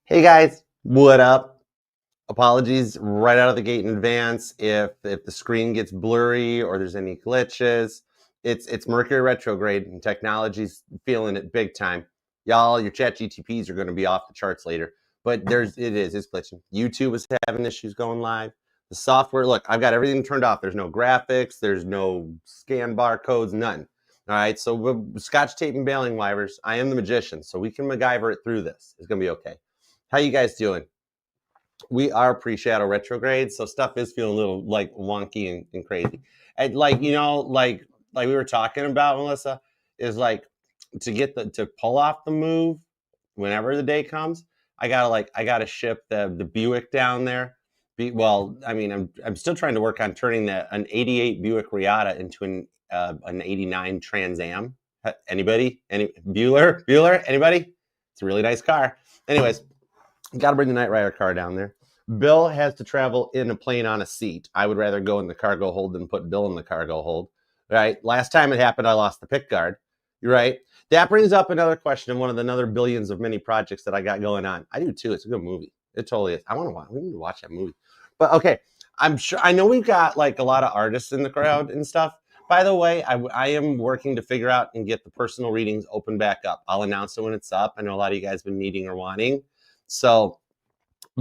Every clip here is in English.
Hey guys, what up? Apologies right out of the gate in advance if the screen gets blurry or there's any glitches. It's Mercury retrograde and technology's feeling it big time. Y'all, your chat GTPs are going to be off the charts later, but it's glitching. YouTube is having issues going live. The software, look, I've got everything turned off. There's no graphics, there's no scan barcodes, none. All right, so we're scotch tape and bailing wires. I am the magician, so we can MacGyver it through this. It's gonna be okay. How you guys doing? We are pre-shadow retrograde, so stuff is feeling a little like wonky and crazy. And like we were talking about, Melissa, is like to pull off the move whenever the day comes. I gotta ship the Buick down there. I'm still trying to work on turning an '88 Buick Riata into an '89 Trans Am. Anybody? Bueller? Anybody? It's a really nice car. Anyways, got to bring the Knight Rider car down there. Bill has to travel in a plane on a seat. I would rather go in the cargo hold than put Bill in the cargo hold. Right? Last time it happened, I lost the pick guard. You're right. That brings up another question. One of the another billions of mini projects that I got going on. I do too. It's a good movie. It totally is. We need to watch that movie. But okay, I know we've got like a lot of artists in the crowd and stuff. By the way, I am working to figure out and get the personal readings open back up. I'll announce it when it's up. I know a lot of you guys have been needing or wanting. So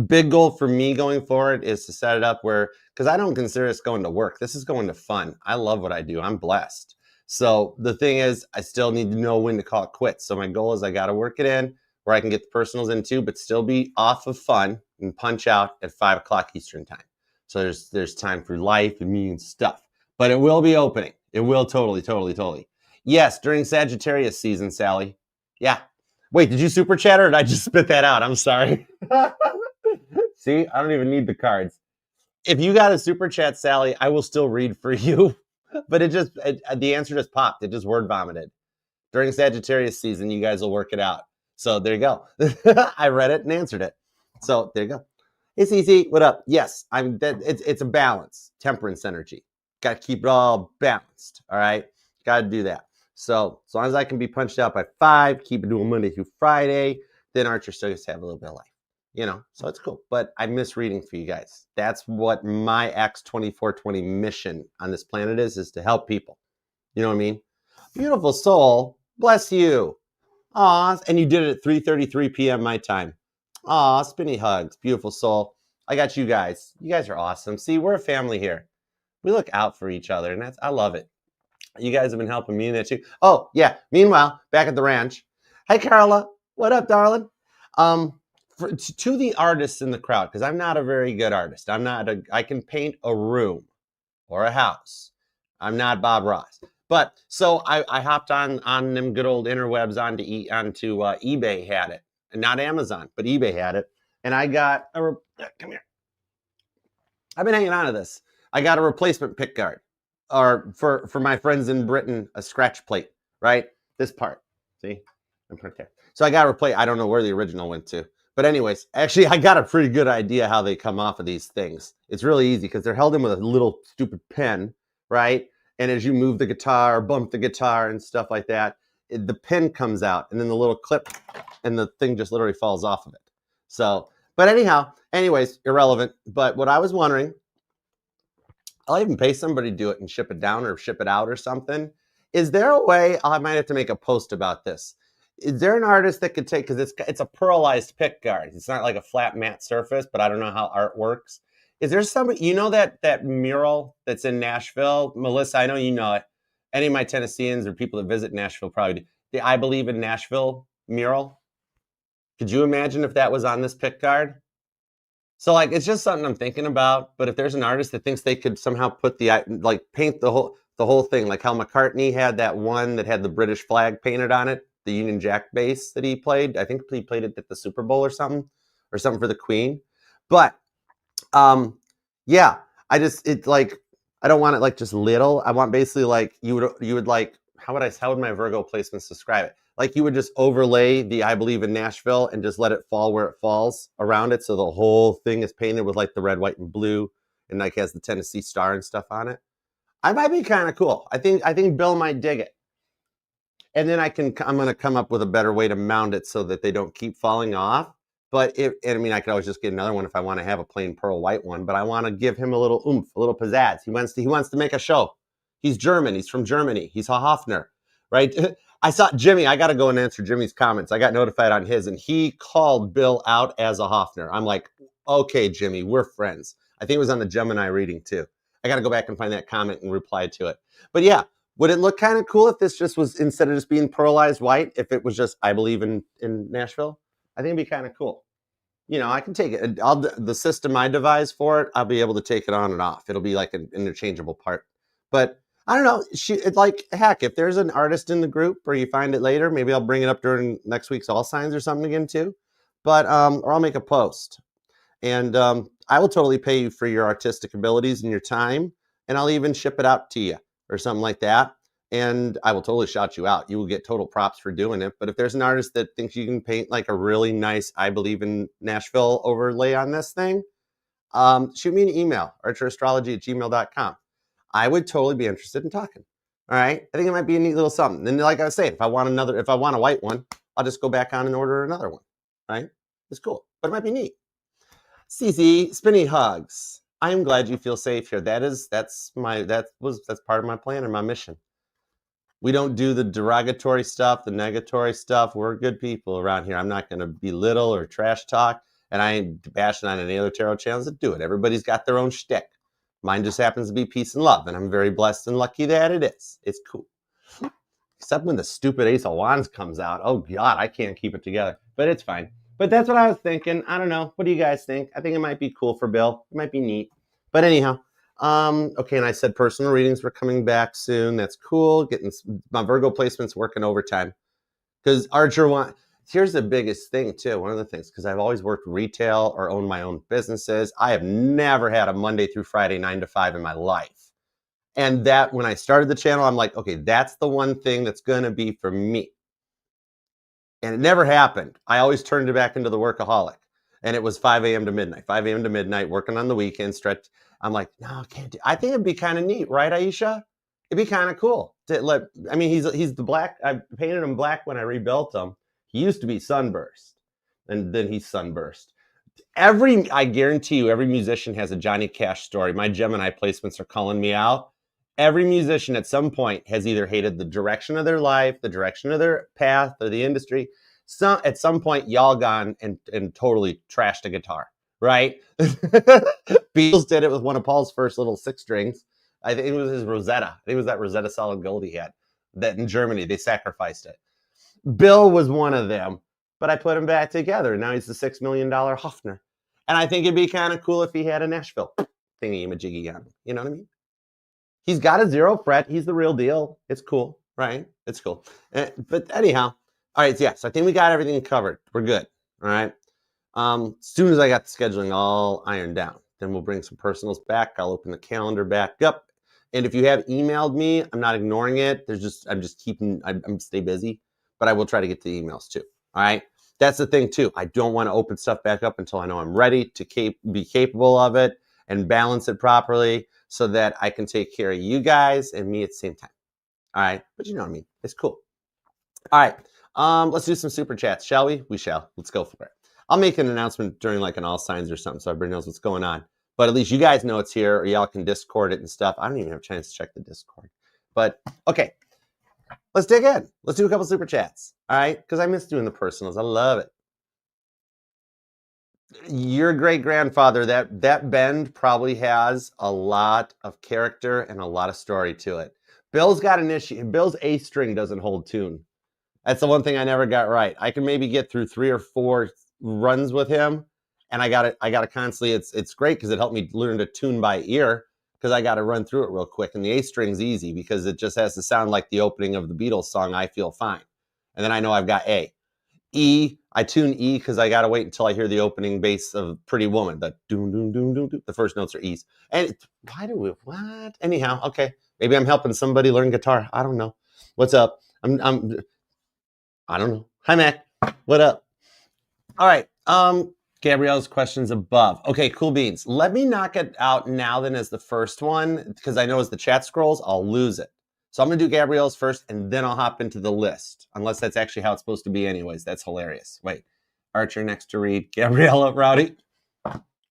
big goal for me going forward is to set it up because I don't consider this going to work. This is going to fun. I love what I do. I'm blessed. So the thing is, I still need to know when to call it quits. So my goal is I got to work it in where I can get the personals in too, but still be off of fun and punch out at 5 o'clock Eastern time. So there's time for life and me and stuff. But it will be opening. It will totally. Yes, during Sagittarius season, Sally. Yeah. Wait, did you super chat or did I just spit that out? I'm sorry. See, I don't even need the cards. If you got a super chat, Sally, I will still read for you. But the answer just popped. It just word vomited. During Sagittarius season, you guys will work it out. So there you go. I read it and answered it. So there you go. Hey, CC, what up? Yes, it's a balance, temperance energy. Got to keep it all balanced. All right, got to do that. So as long as I can be punched out by 5, keep it doing Monday through Friday, then Archer still gets to have a little bit of life. So it's cool. But I miss reading for you guys. That's what my X2420 mission on this planet is to help people. You know what I mean? Beautiful soul. Bless you. Aw, and you did it at 3:33 p.m. my time. Aw, spinny hugs. Beautiful soul. I got you guys. You guys are awesome. See, we're a family here. We look out for each other, and I love it. You guys have been helping me in that too. Oh, yeah. Meanwhile, back at the ranch. Hey, Carla. What up, darling? To the artists in the crowd, because I'm not a very good artist. I can paint a room or a house. I'm not Bob Ross. But so I hopped on them good old interwebs onto eBay had it. And not Amazon, but eBay had it. And I got come here. I've been hanging on to this. I got a replacement pick guard. Or for my friends in Britain, a scratch plate, right? This part. See? So I got to replace. I don't know where the original went to. But anyways, actually, I got a pretty good idea how they come off of these things. It's really easy because they're held in with a little stupid pin, right? And as you move the guitar, bump the guitar and stuff like that, the pin comes out and then the little clip and the thing just literally falls off of it. So, but anyways, irrelevant. But what I was wondering, I'll even pay somebody to do it and ship it down or ship it out or something. Is there a way, I might have to make a post about this. Is there an artist that could take, because it's a pearlized pick guard. It's not like a flat matte surface, but I don't know how art works. Is there somebody, that mural that's in Nashville? Melissa, I know you know it. Any of my Tennesseans or people that visit Nashville probably do. The I Believe in Nashville mural. Could you imagine if that was on this pick guard? So it's just something I'm thinking about. But if there's an artist that thinks they could somehow put paint the whole thing, like how McCartney had that one that had the British flag painted on it, the Union Jack bass that he played. I think he played it at the Super Bowl or something for the Queen. But yeah, I don't want it just little. I want basically you would how would my Virgo placements describe it? You would just overlay the I Believe in Nashville and just let it fall where it falls around it, so the whole thing is painted with the red, white, and blue, and has the Tennessee star and stuff on it. I might be kind of cool. I think Bill might dig it. And then I'm going to come up with a better way to mount it so that they don't keep falling off. But I mean, I could always just get another one if I want to have a plain pearl white one. But I want to give him a little oomph, a little pizzazz. He wants to make a show. He's German. He's from Germany. He's a Hofner, right? I saw Jimmy. I got to go and answer Jimmy's comments. I got notified on his, and he called Bill out as a Hofner. I'm like, okay, Jimmy, we're friends. I think it was on the Gemini reading too. I got to go back and find that comment and reply to it. But yeah, would it look kind of cool if this just was, instead of just being pearlized white, if it was just, I believe in Nashville? I think it'd be kind of cool. You know, I can take it. The system I devise for it, I'll be able to take it on and off. It'll be like an interchangeable part. But I don't know. Like, heck, if there's an artist in the group or you find it later, maybe I'll bring it up during next week's All Signs or something again too. But or I'll make a post. And I will totally pay you for your artistic abilities and your time. And I'll even ship it out to you or something like that. And I will totally shout you out. You will get total props for doing it. But if there's an artist that thinks you can paint like a really nice, I believe in Nashville overlay on this thing, shoot me an email, archerastrology@gmail.com. I would totally be interested in talking. All right. I think it might be a neat little something. And like I was saying, if I want a white one, I'll just go back on and order another one. Right? It's cool, but it might be neat. CC, spinny hugs. I am glad you feel safe here. That's part of my plan and my mission. We don't do the derogatory stuff, the negatory stuff. We're good people around here. I'm not going to belittle or trash talk, and I ain't bashing on any other tarot channels that do it. Everybody's got their own shtick. Mine just happens to be peace and love, and I'm very blessed and lucky that it is. It's cool. Except when the stupid Ace of Wands comes out. Oh, God, I can't keep it together, but it's fine. But that's what I was thinking. I don't know. What do you guys think? I think it might be cool for Bill. It might be neat. But anyhow, okay, and I said personal readings were coming back soon. That's cool. Getting my Virgo placements working overtime. Because here's the biggest thing too, one of the things, because I've always worked retail or owned my own businesses. I have never had a Monday through Friday 9 to 5 in my life. And that when I started the channel, I'm like, okay, that's the one thing that's going to be for me. And it never happened. I always turned it back into the workaholic. And it was 5 a.m. to midnight, 5 a.m. to midnight, working on the weekend stretch. I'm like, no, I can't do it. I think it'd be kind of neat, right, Aisha? It'd be kind of cool. I mean, he's the black. I painted him black when I rebuilt him. He used to be sunburst. And then he's sunburst. I guarantee you, every musician has a Johnny Cash story. My Gemini placements are calling me out. Every musician at some point has either hated the direction of their life, the direction of their path, or the industry. At some point, y'all gone and totally trashed a guitar, right? Beatles did it with one of Paul's first little 6 strings. I think it was his Rosetta. I think it was that Rosetta solid gold he had. That in Germany, they sacrificed it. Bill was one of them, but I put him back together. Now he's the $6 million Hofner. And I think it'd be kind of cool if he had a Nashville thingy-majiggy on him. You know what I mean? He's got a 0 fret. He's the real deal. It's cool, right? It's cool. But anyhow, all right, yeah, so I think we got everything covered. We're good, all right? As soon as I got the scheduling all ironed down, then we'll bring some personals back. I'll open the calendar back up. And if you have emailed me, I'm not ignoring it. I'm stay busy, but I will try to get the emails too, all right? That's the thing too. I don't want to open stuff back up until I know I'm ready to be capable of it and balance it properly so that I can take care of you guys and me at the same time, all right? But you know what I mean. It's cool. All right. Let's do some super chats, shall we? We shall. Let's go for it. I'll make an announcement during like an All Signs or something so everybody knows what's going on. But at least you guys know it's here, or y'all can Discord it and stuff. I don't even have a chance to check the Discord. But okay, let's dig in. Let's do a couple super chats. All right, because I miss doing the personals. I love it. Your great grandfather, that bend probably has a lot of character and a lot of story to it. Bill's got an issue. Bill's A string doesn't hold tune. That's the one thing I never got right. I can maybe get through 3 or 4 runs with him, and I got to constantly. It's great because it helped me learn to tune by ear because I got to run through it real quick. And the A string's easy because it just has to sound like the opening of the Beatles song "I Feel Fine," and then I know I've got A. E, I tune E because I got to wait until I hear the opening bass of Pretty Woman. The doom doom doom doom doom. The first notes are E's. And what? Anyhow, okay. Maybe I'm helping somebody learn guitar. I don't know. What's up? I don't know. Hi, Mac. What up? All right. Gabrielle's questions above. Okay, cool beans. Let me knock it out now then as the first one, because I know as the chat scrolls, I'll lose it. So I'm going to do Gabrielle's first, and then I'll hop into the list, unless that's actually how it's supposed to be anyways. That's hilarious. Wait. Archer next to read. Gabriella Rowdy.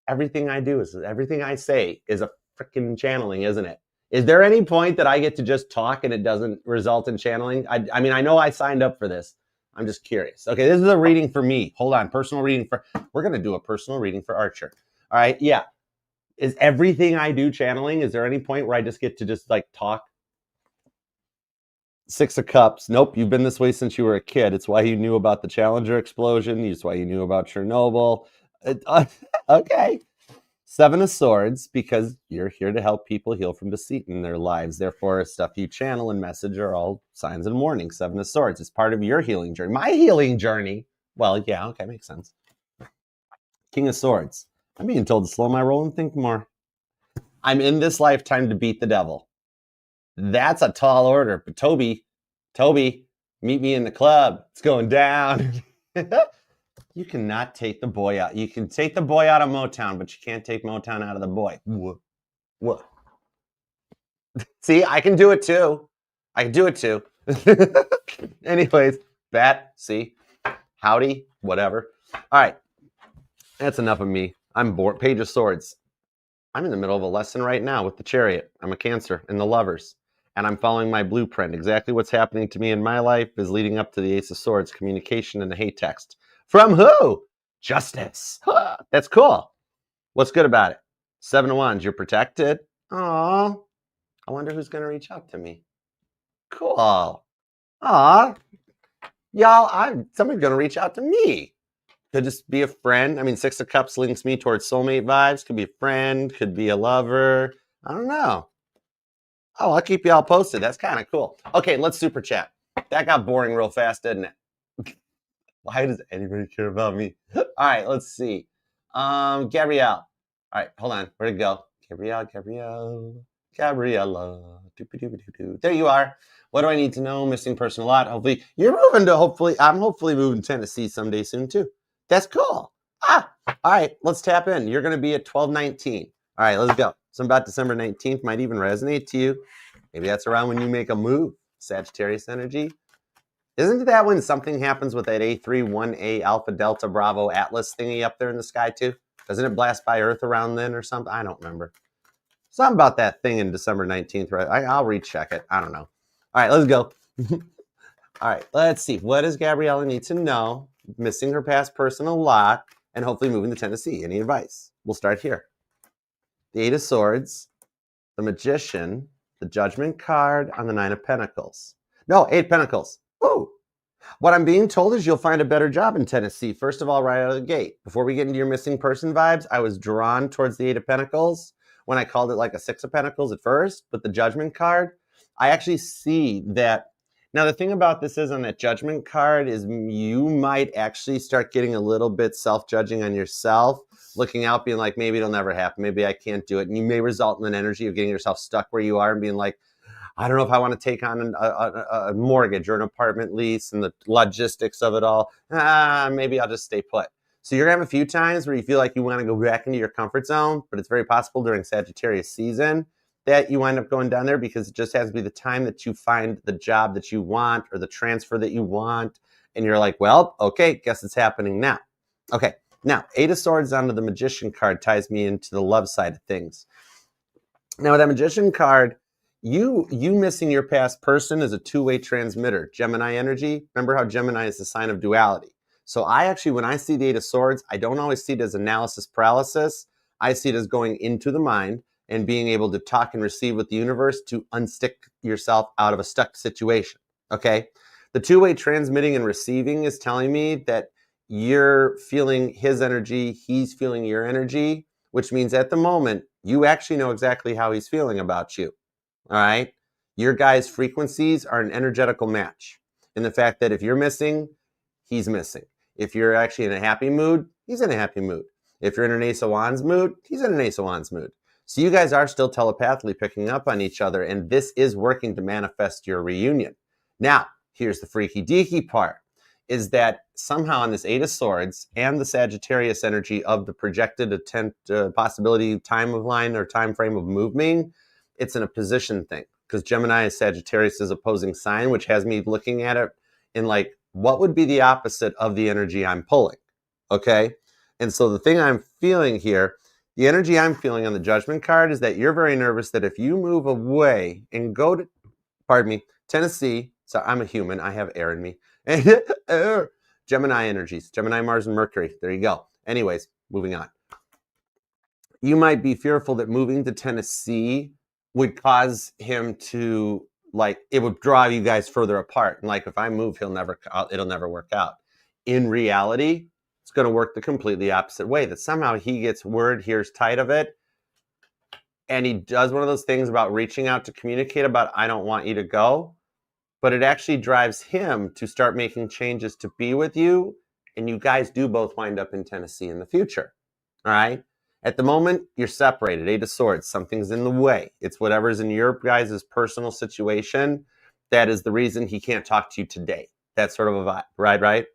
Everything I say is a freaking channeling, isn't it? Is there any point that I get to just talk and it doesn't result in channeling? I mean, I know I signed up for this. I'm just curious. Okay, this is a reading for me. Hold on, personal reading for, we're going to do a personal reading for Archer. All right, yeah. Is everything I do channeling? Is there any point where I just get to just like talk? Six of Cups. Nope, you've been this way since you were a kid. It's why you knew about the Challenger explosion. It's why you knew about Chernobyl. Okay. Seven of Swords, because you're here to help people heal from deceit in their lives. Therefore, stuff you channel and message are all signs and warnings. Seven of Swords is part of your healing journey. My healing journey. Well, yeah, okay, makes sense. King of Swords. I'm being told to slow my roll and think more. I'm in this lifetime to beat the devil. That's a tall order. But Toby, meet me in the club. It's going down. You cannot take the boy out. You can take the boy out of Motown, but you can't take Motown out of the boy. What? See, I can do it too. Anyways, bat, see, howdy, whatever. All right, that's enough of me. I'm bored. Page of Swords. I'm in the middle of a lesson right now with the Chariot. I'm a Cancer in the Lovers, and I'm following my blueprint. Exactly what's happening to me in my life is leading up to the Ace of Swords, communication and the hate text. From who? Justice. That's cool. What's good about it? Seven of Wands. You're protected. Aw. I wonder who's going to reach out to me. Cool. Aw. Y'all, somebody's going to reach out to me. Could just be a friend. I mean, Six of Cups links me towards soulmate vibes. Could be a friend. Could be a lover. I don't know. Oh, I'll keep y'all posted. That's kind of cool. Okay, let's super chat. That got boring real fast, didn't it? Why does anybody care about me? All right, let's see. Gabrielle. All right, hold on. Where'd it go? Gabriella. There you are. What do I need to know? Missing person a lot. Hopefully, you're moving to, I'm hopefully moving to Tennessee someday soon too. That's cool. All right, let's tap in. You're going to be at 12/19. All right, let's go. Something about December 19th might even resonate to you. Maybe that's around when you make a move. Sagittarius energy. Isn't that when something happens with that A31A Alpha Delta Bravo Atlas thingy up there in the sky too? Doesn't it blast by Earth around then or something? I don't remember. Something about that thing in December 19th. Right? I'll recheck it. I don't know. All right, let's go. All right, let's see. What does Gabriella need to know? Missing her past person a lot and hopefully moving to Tennessee. Any advice? We'll start here. The Eight of Swords, the Magician, the Judgment card on the Nine of Pentacles. No, Eight of Pentacles. Ooh. What I'm being told is you'll find a better job in Tennessee. First of all, right out of the gate. Before we get into your missing person vibes, I was drawn towards the Eight of Pentacles when I called it like a Six of Pentacles at first, but the Judgment card, I actually see that. Now, the thing about this is on that Judgment card is you might actually start getting a little bit self-judging on yourself, looking out, being like, maybe it'll never happen. Maybe I can't do it. And you may result in an energy of getting yourself stuck where you are and being like, I don't know if I want to take on a mortgage or an apartment lease and the logistics of it all. Maybe I'll just stay put. So you're going to have a few times where you feel like you want to go back into your comfort zone, but it's very possible during Sagittarius season that you wind up going down there because it just has to be the time that you find the job that you want or the transfer that you want. And you're like, well, okay, guess it's happening now. Okay, now, Eight of Swords onto the Magician card ties me into the love side of things. Now, with that Magician card, you missing your past person is a two-way transmitter. Gemini energy. Remember how Gemini is the sign of duality. So I actually, when I see the Eight of Swords, I don't always see it as analysis paralysis. I see it as going into the mind and being able to talk and receive with the universe to unstick yourself out of a stuck situation. Okay? The two-way transmitting and receiving is telling me that you're feeling his energy, he's feeling your energy, which means at the moment, you actually know exactly how he's feeling about you. All right? Your guys' frequencies are an energetical match in the fact that if you're missing, he's missing. If you're actually in a happy mood, he's in a happy mood. If you're in an Ace of Wands mood, he's in an Ace of Wands mood. So you guys are still telepathically picking up on each other, and this is working to manifest your reunion. Now, here's the freaky deaky part, is that somehow on this Eight of Swords and the Sagittarius energy of the projected possibility time of line or time frame of moving, it's in a position thing because Gemini is Sagittarius' opposing sign, which has me looking at it in like, what would be the opposite of the energy I'm pulling? Okay. And so the thing I'm feeling here, the energy I'm feeling on the Judgment card is that you're very nervous that if you move away and go to, pardon me, Tennessee, so I'm a human, I have air in me. Gemini energies, Gemini, Mars, and Mercury. There you go. Anyways, moving on. You might be fearful that moving to Tennessee would cause him to, like, it would draw you guys further apart. And like, if I move, it'll never work out. In reality, it's going to work the completely opposite way, that somehow he gets word, hears tight of it, and he does one of those things about reaching out to communicate about, I don't want you to go, but it actually drives him to start making changes to be with you, and you guys do both wind up in Tennessee in the future. All right? At the moment, you're separated. 8 of Swords. Something's in the way. It's whatever's in your guys' personal situation that is the reason he can't talk to you today. That's sort of a vibe, right?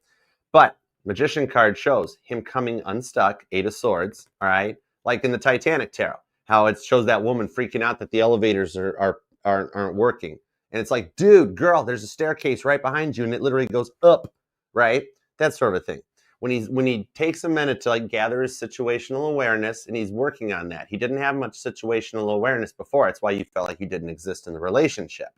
But Magician card shows him coming unstuck, 8 of Swords, all right? Like in the Titanic tarot, how it shows that woman freaking out that the elevators aren't working. And it's like, dude, girl, there's a staircase right behind you, and it literally goes up, right? That sort of thing. When he takes a minute to like gather his situational awareness, and he's working on that. He didn't have much situational awareness before. That's why you felt like you didn't exist in the relationship.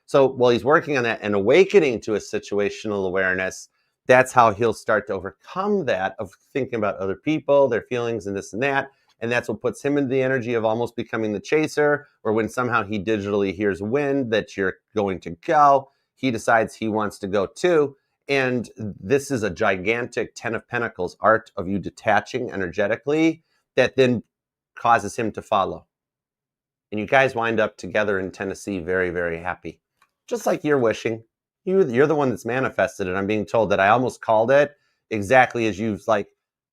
So while he's working on that and awakening to his situational awareness, that's how he'll start to overcome that of thinking about other people, their feelings, and this and that. And that's what puts him in the energy of almost becoming the chaser, or when somehow he digitally hears wind that you're going to go, he decides he wants to go too. And this is a gigantic 10 of Pentacles art of you detaching energetically that then causes him to follow. And you guys wind up together in Tennessee very, very happy. Just like you're wishing. You're the one that's manifested it. I'm being told that I almost called it exactly as you like,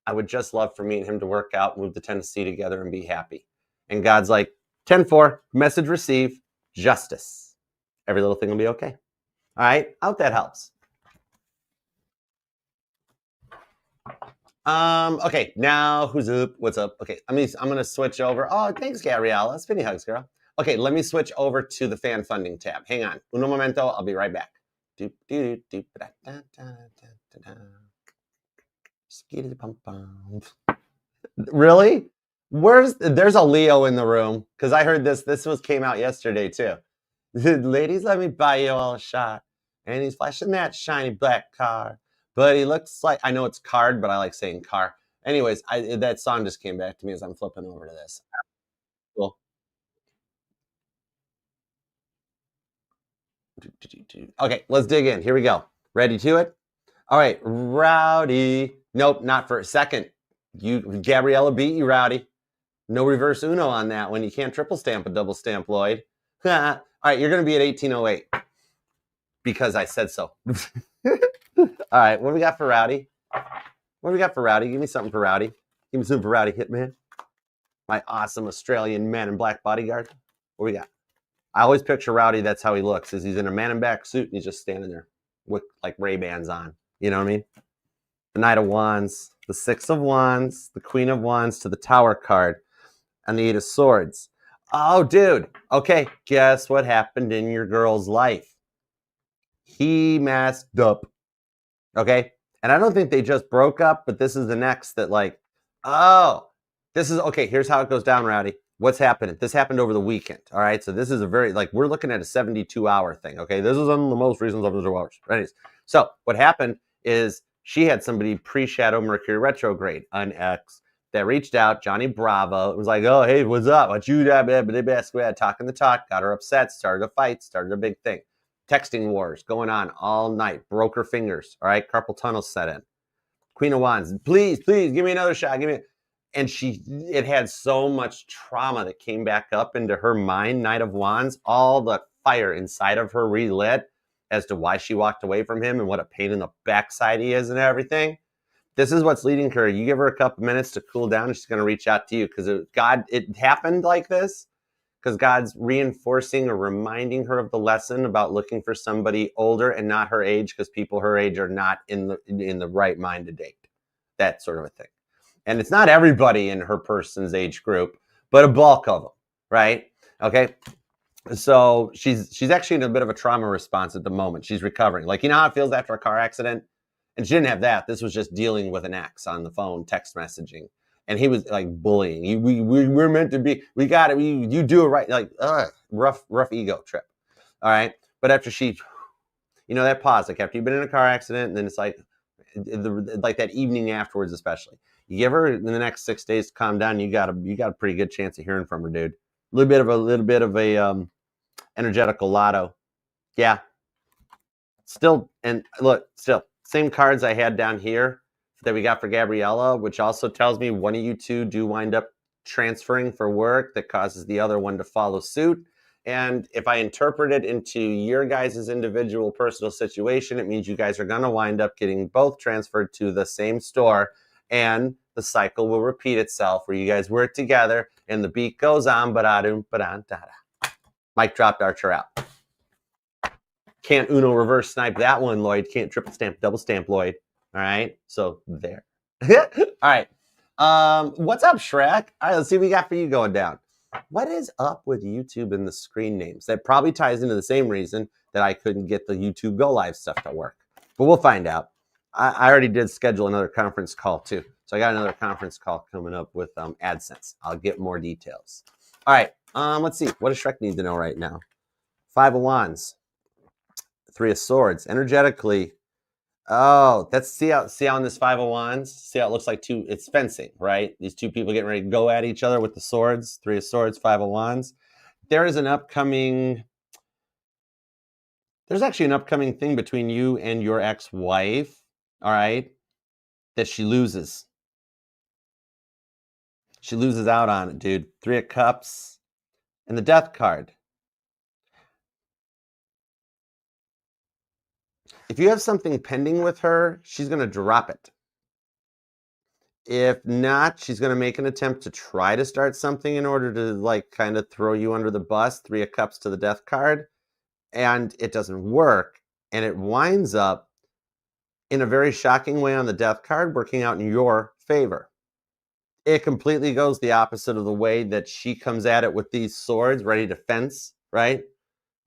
I would just love for me and him to work out, move to Tennessee together, and be happy. And God's like, 10-4, message received, justice. Every little thing will be okay. All right, I hope that helps. Okay, now who's up? What's up? Okay, I'm gonna switch over. Oh, thanks, Gabriella. Spinny hugs, girl. Okay, let me switch over to the fan funding tab. Hang on. Uno momento, I'll be right back. Really? There's a Leo in the room? Because I heard this came out yesterday too. Ladies, let me buy you all a shot. And he's flashing that shiny black car. But he looks like, I know it's card, but I like saying car. Anyways, that song just came back to me as I'm flipping over to this. Cool. Okay, let's dig in. Here we go. Ready to it? All right, Rowdy. Nope, not for a second. Gabriella beat you, Rowdy. No reverse Uno on that one. You can't triple stamp a double stamp, Lloyd. All right, you're going to be at 1808 because I said so. All right, what do we got for Rowdy? What do we got for Rowdy? Give me something for Rowdy. Give me something for Rowdy, Hitman. My awesome Australian man in black bodyguard. What do we got? I always picture Rowdy, that's how he looks, is he's in a man in black suit and he's just standing there with like Ray-Bans on. You know what I mean? The Knight of Wands, the Six of Wands, the Queen of Wands to the Tower card, and the Eight of Swords. Oh, dude. Okay, guess what happened in your girl's life? He messed up. Okay? And I don't think they just broke up, but this is the next that like, oh, this is, okay, here's how it goes down, Rowdy. What's happening? This happened over the weekend, all right? So this is a very, like, we're looking at a 72-hour thing, okay? This is on the most recent 72 hours. Anyways, so what happened is she had somebody pre-shadow Mercury retrograde, an ex, that reached out, Johnny Bravo. It was like, oh, hey, what's up? What you talking the talk, got her upset, started a fight, started a big thing. Texting wars going on all night, broke her fingers, all right? Carpal tunnel set in. Queen of Wands, please, give me another shot, give me. And it had so much trauma that came back up into her mind, Knight of Wands, all the fire inside of her relit as to why she walked away from him and what a pain in the backside he is and everything. This is what's leading her. You give her a couple minutes to cool down, and she's going to reach out to you because it happened like this because God's reinforcing or reminding her of the lesson about looking for somebody older and not her age because people her age are not in the right mind to date. That sort of a thing. And it's not everybody in her person's age group, but a bulk of them, right? Okay. So she's actually in a bit of a trauma response at the moment. She's recovering. Like, you know how it feels after a car accident And she didn't have that. This was just dealing with an ex on the phone, text messaging. And he was like bullying. We're meant to be, we got it. You do it right. Like, rough ego trip. All right. But after she, that pause, like after you've been in a car accident, and then it's like that evening afterwards, especially, you give her in the next 6 days to calm down. You got a pretty good chance of hearing from her, dude. A little bit of a energetical lotto. Yeah. Still, and look, same cards I had down here that we got for Gabriella, which also tells me one of you two do wind up transferring for work that causes the other one to follow suit. And if I interpret it into your guys' individual personal situation, it means you guys are going to wind up getting both transferred to the same store, and the cycle will repeat itself where you guys work together and the beat goes on. Mic dropped, Archer out. Can't Uno reverse snipe that one, Lloyd. Can't triple stamp, double stamp, Lloyd. All right, so there. All right. What's up, Shrek? All right, let's see what we got for you going down. What is up with YouTube and the screen names? That probably ties into the same reason that I couldn't get the YouTube Go Live stuff to work. But we'll find out. I already did schedule another conference call too. So I got another conference call coming up with AdSense. I'll get more details. All right, let's see. What does Shrek need to know right now? 5 of Wands. 3 of Swords. Energetically, that's see how on this 5 of Wands, see how it looks like it's fencing, right? These two people getting ready to go at each other with the swords. 3 of Swords, 5 of Wands. There's actually an upcoming thing between you and your ex-wife, all right, that she loses. She loses out on it, dude. 3 of Cups and the Death card. If you have something pending with her, she's going to drop it. If not, she's going to make an attempt to try to start something in order to kind of throw you under the bus. 3 of Cups to the Death card. And it doesn't work. And it winds up in a very shocking way on the Death card, working out in your favor. It completely goes the opposite of the way that she comes at it with these swords, ready to fence, right?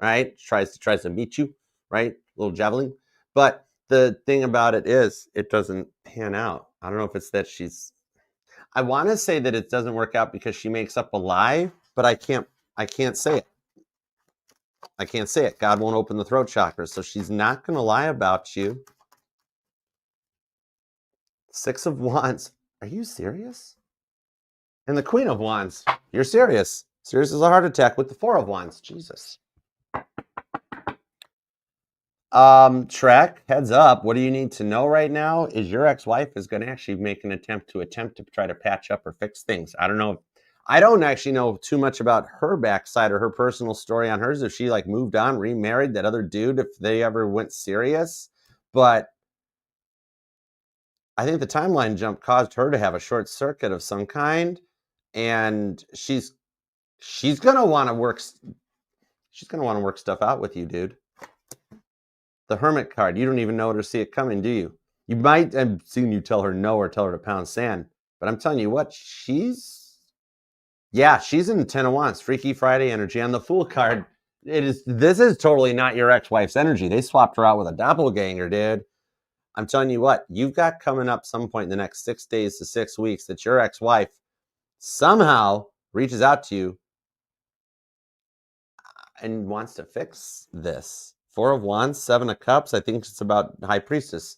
Right? Tries to meet you, right? A little javelin. But the thing about it is, it doesn't pan out. I don't know if it's that I want to say that it doesn't work out because she makes up a lie, but I can't say it. I can't say it. God won't open the throat chakra, so she's not going to lie about you. 6 of Wands. Are you serious? And the Queen of Wands. You're serious. Serious as a heart attack with the 4 of Wands. Jesus. Shrek, heads up. What do you need to know right now is your ex-wife is going to actually make an attempt to try to patch up or fix things. I don't know. I don't actually know too much about her backside or her personal story on hers. If she moved on, remarried that other dude, if they ever went serious. But I think the timeline jump caused her to have a short circuit of some kind. And she's going to want to work. She's going to want to work stuff out with you, dude. The Hermit card. You don't even know it or see it coming, do you? You might have seen you tell her no or tell her to pound sand. But I'm telling you what, she's in 10 of Wands. Freaky Friday energy. On the Fool card, this is totally not your ex-wife's energy. They swapped her out with a doppelganger, dude. I'm telling you what, you've got coming up some point in the next 6 days to 6 weeks that your ex-wife somehow reaches out to you and wants to fix this. 4 of Wands, 7 of Cups. I think it's about High Priestess.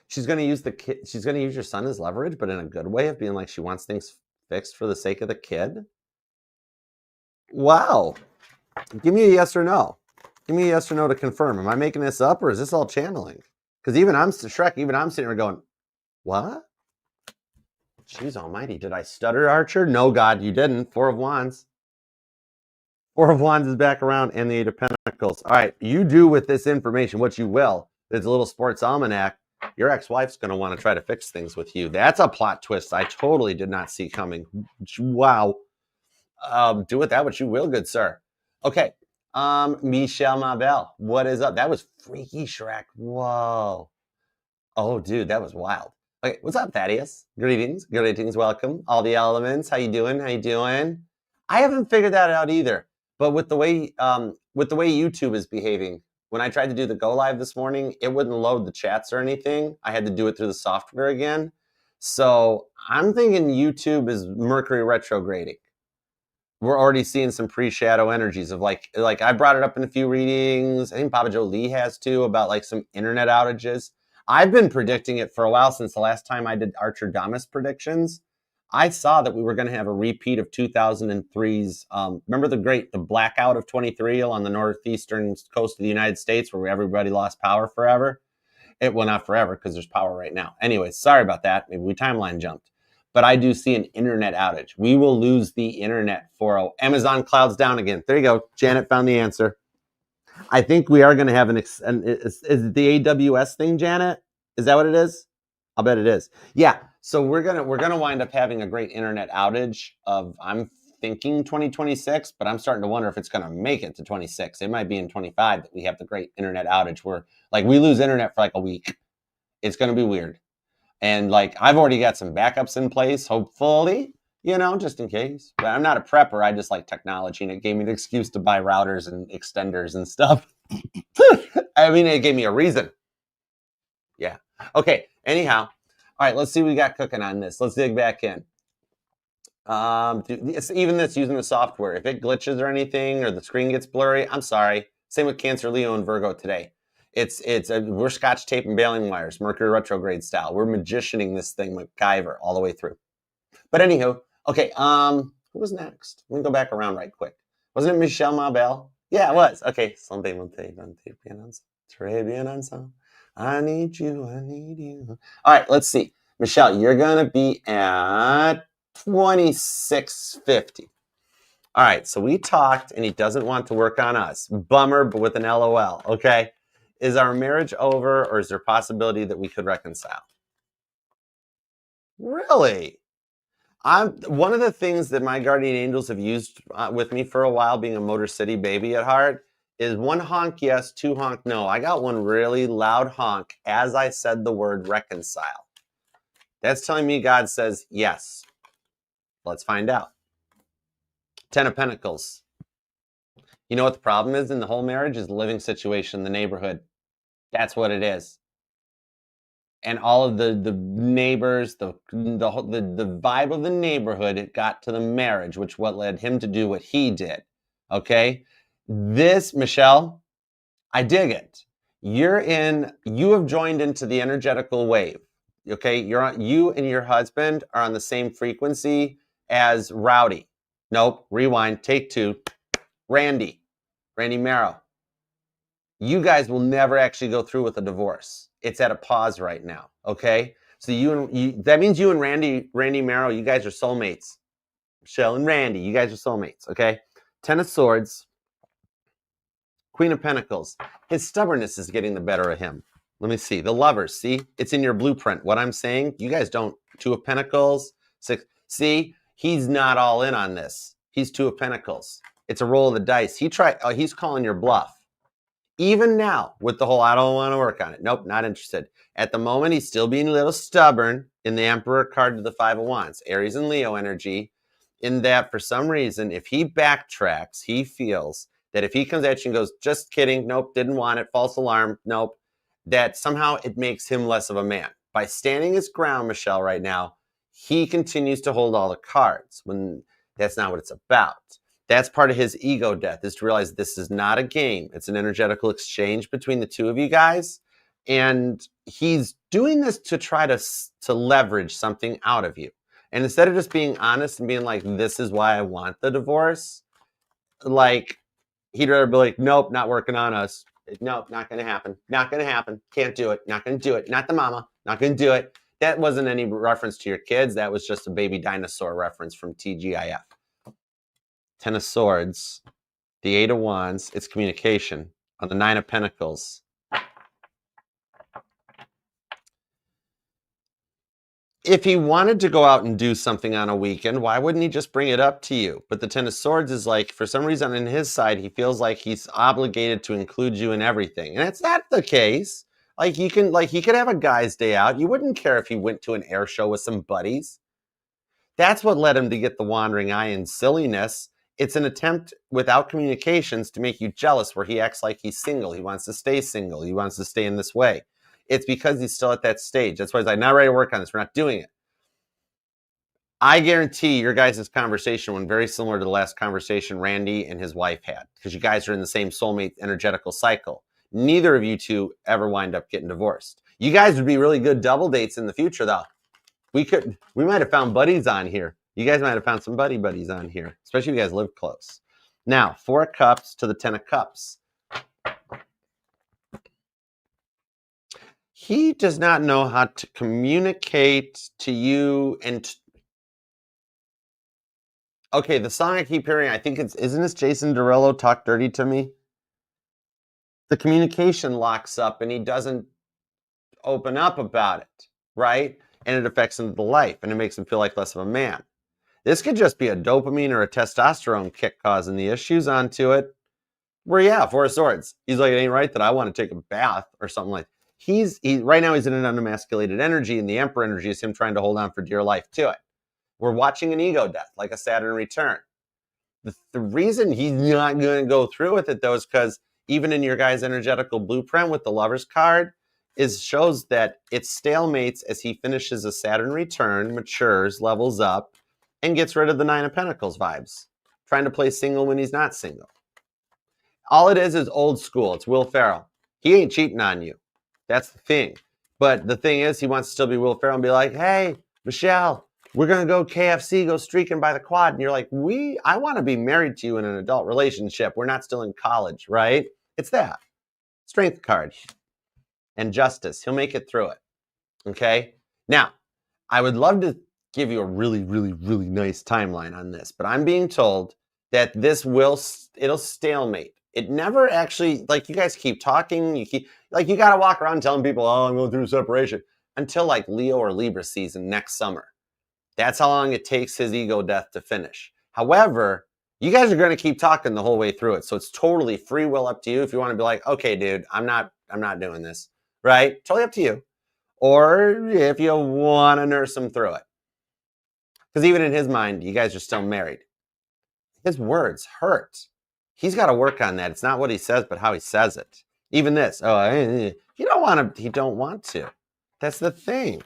She's going to use the kid. She's going to use your son as leverage, but in a good way of being like she wants things fixed for the sake of the kid. Wow. Give me a yes or no. Give me a yes or no to confirm. Am I making this up or is this all channeling? Because even I'm sitting here going, what? Jeez almighty. Did I stutter, Archer? No, God, you didn't. 4 of Wands. 4 of Wands is back around and the 8 of Pentacles. All right, you do with this information what you will. There's a little sports almanac. Your ex-wife's going to want to try to fix things with you. That's a plot twist I totally did not see coming. Wow. Do with that what you will, good sir. Okay. Michelle Mabel, what is up? That was freaky, Shrek. Whoa. Oh, dude, that was wild. Okay, what's up, Thaddeus? Greetings. Welcome. All the elements. How you doing? I haven't figured that out either. But with the way YouTube is behaving, When I tried to do the go live this morning, it wouldn't load the chats or anything. I had to do it through the software again. So I'm thinking YouTube is Mercury retrograding. We're already seeing some pre-shadow energies of like I brought it up in a few readings. I think Baba Joe Lee has too, about like some internet outages. I've been predicting it for a while, since the last time I did Archer Damas predictions. I saw that we were going to have a repeat of 2003's. Remember the blackout of 23 on the northeastern coast of the United States, where everybody lost power forever? It, well, not forever, because there's power right now. Anyways, sorry about that. Maybe we timeline jumped. But I do see an internet outage. We will lose the internet for Amazon cloud's down again. There you go. Janet found the answer. I think we are going to have is it the AWS thing, Janet? Is that what it is? I'll bet it is. Yeah. So we're gonna wind up having a great internet outage of, I'm thinking 2026, but I'm starting to wonder if it's going to make it to 26. It might be in 25 that we have the great internet outage where like we lose internet for like a week. It's going to be weird. And like, I've already got some backups in place, hopefully, just in case. But I'm not a prepper. I just like technology, and it gave me the excuse to buy routers and extenders and stuff. I mean, it gave me a reason. Yeah. Okay. Anyhow. All right. Let's see what we got cooking on this. Let's dig back in. It's even this using the software. If it glitches or anything, or the screen gets blurry, I'm sorry. Same with Cancer, Leo, and Virgo today. We're Scotch tape and baling wires, Mercury retrograde style. We're magicianing this thing, MacGyver, all the way through. But anywho, okay. Who was next? Let me go back around right quick. Wasn't it Michelle Mabel? Yeah, it was. Okay. I need you. All right. Let's see. Michelle, you're gonna be at 2650. All right. So we talked, and he doesn't want to work on us. Bummer, but with an LOL. Okay. Is our marriage over, or is there a possibility that we could reconcile? Really? One of the things that my guardian angels have used with me for a while, being a Motor City baby at heart, is one honk yes, two honk no. I got one really loud honk as I said the word reconcile. That's telling me God says yes. Let's find out. 10 of Pentacles. You know what the problem is in the whole marriage is the living situation in the neighborhood. That's what it is. And all of the neighbors, the vibe of the neighborhood, it got to the marriage, which what led him to do what he did. Okay? This, Michelle, I dig it. You have joined into the energetical wave. Okay? You and your husband are on the same frequency as Rowdy. Nope, rewind, take two. Randy Marrow. You guys will never actually go through with a divorce. It's at a pause right now, okay? So that means you and Randy Marrow, you guys are soulmates. Michelle and Randy, you guys are soulmates, okay? 10 of Swords, Queen of Pentacles. His stubbornness is getting the better of him. Let me see. The Lovers, see? It's in your blueprint. What I'm saying, you guys don't. 2 of Pentacles, 6. See? He's not all in on this. He's 2 of Pentacles. It's a roll of the dice. He's calling your bluff. Even now, with the whole, I don't want to work on it. Nope, not interested. At the moment, he's still being a little stubborn in the Emperor card to the 5 of Wands. Aries and Leo energy. In that, for some reason, if he backtracks, he feels that if he comes at you and goes, just kidding, nope, didn't want it, false alarm, nope, that somehow it makes him less of a man. By standing his ground, Michelle, right now, he continues to hold all the cards when that's not what it's about. That's part of his ego death, is to realize this is not a game. It's an energetical exchange between the two of you guys. And he's doing this to try to leverage something out of you. And instead of just being honest and being like, this is why I want the divorce, like, he'd rather be like, nope, not working on us. Nope, not going to happen. Not going to happen. Can't do it. Not going to do it. Not the mama. Not going to do it. That wasn't any reference to your kids. That was just a baby dinosaur reference from TGIF. 10 of Swords, the 8 of Wands, it's communication. On the 9 of Pentacles. If he wanted to go out and do something on a weekend, why wouldn't he just bring it up to you? But the 10 of Swords is like, for some reason on his side, he feels like he's obligated to include you in everything. And it's not the case. Like, he could have a guy's day out. You wouldn't care if he went to an air show with some buddies. That's what led him to get the wandering eye and silliness. It's an attempt without communications to make you jealous, where he acts like he's single. He wants to stay single. He wants to stay in this way. It's because he's still at that stage. That's why he's like, not ready to work on this. We're not doing it. I guarantee your guys' conversation went very similar to the last conversation Randy and his wife had, because you guys are in the same soulmate energetical cycle. Neither of you two ever wind up getting divorced. You guys would be really good double dates in the future, though. We might have found buddies on here. You guys might have found some buddies on here, especially if you guys live close. Now, 4 of Cups to the 10 of Cups. He does not know how to communicate to you and... Okay, the song I keep hearing, I think isn't this Jason Derulo, Talk Dirty to Me? The communication locks up and he doesn't open up about it, right? And it affects him to the life and it makes him feel like less of a man. This could just be a dopamine or a testosterone kick causing the issues onto it. Where, yeah, 4 of Swords. He's like, it ain't right that I want to take a bath or something like that. Right now he's in an unemasculated energy, and the Emperor energy is him trying to hold on for dear life to it. We're watching an ego death, like a Saturn return. The reason he's not going to go through with it, though, is because even in your guys' energetical blueprint with the Lover's card, shows that it stalemates as he finishes a Saturn return, matures, levels up, and gets rid of the 9 of Pentacles vibes. Trying to play single when he's not single. All it is old school. It's Will Ferrell. He ain't cheating on you. That's the thing. But the thing is, he wants to still be Will Ferrell and be like, hey, Michelle, we're going to go KFC, go streaking by the quad. And you're like, I want to be married to you in an adult relationship. We're not still in college, right? It's that. Strength card. And justice. He'll make it through it. Okay? Now, I would love to give you a really, really, really nice timeline on this, but I'm being told that it'll stalemate. It never actually, like, you guys keep talking, you got to walk around telling people, oh, I'm going through separation, until like Leo or Libra season next summer. That's how long it takes his ego death to finish. However, you guys are going to keep talking the whole way through it. So it's totally free will up to you if you want to be like, okay, dude, I'm not doing this, right? Totally up to you. Or if you want to nurse him through it. Because even in his mind, you guys are still married. His words hurt. He's got to work on that. It's not what he says, but how he says it. Even this. Oh, he don't want to. That's the thing.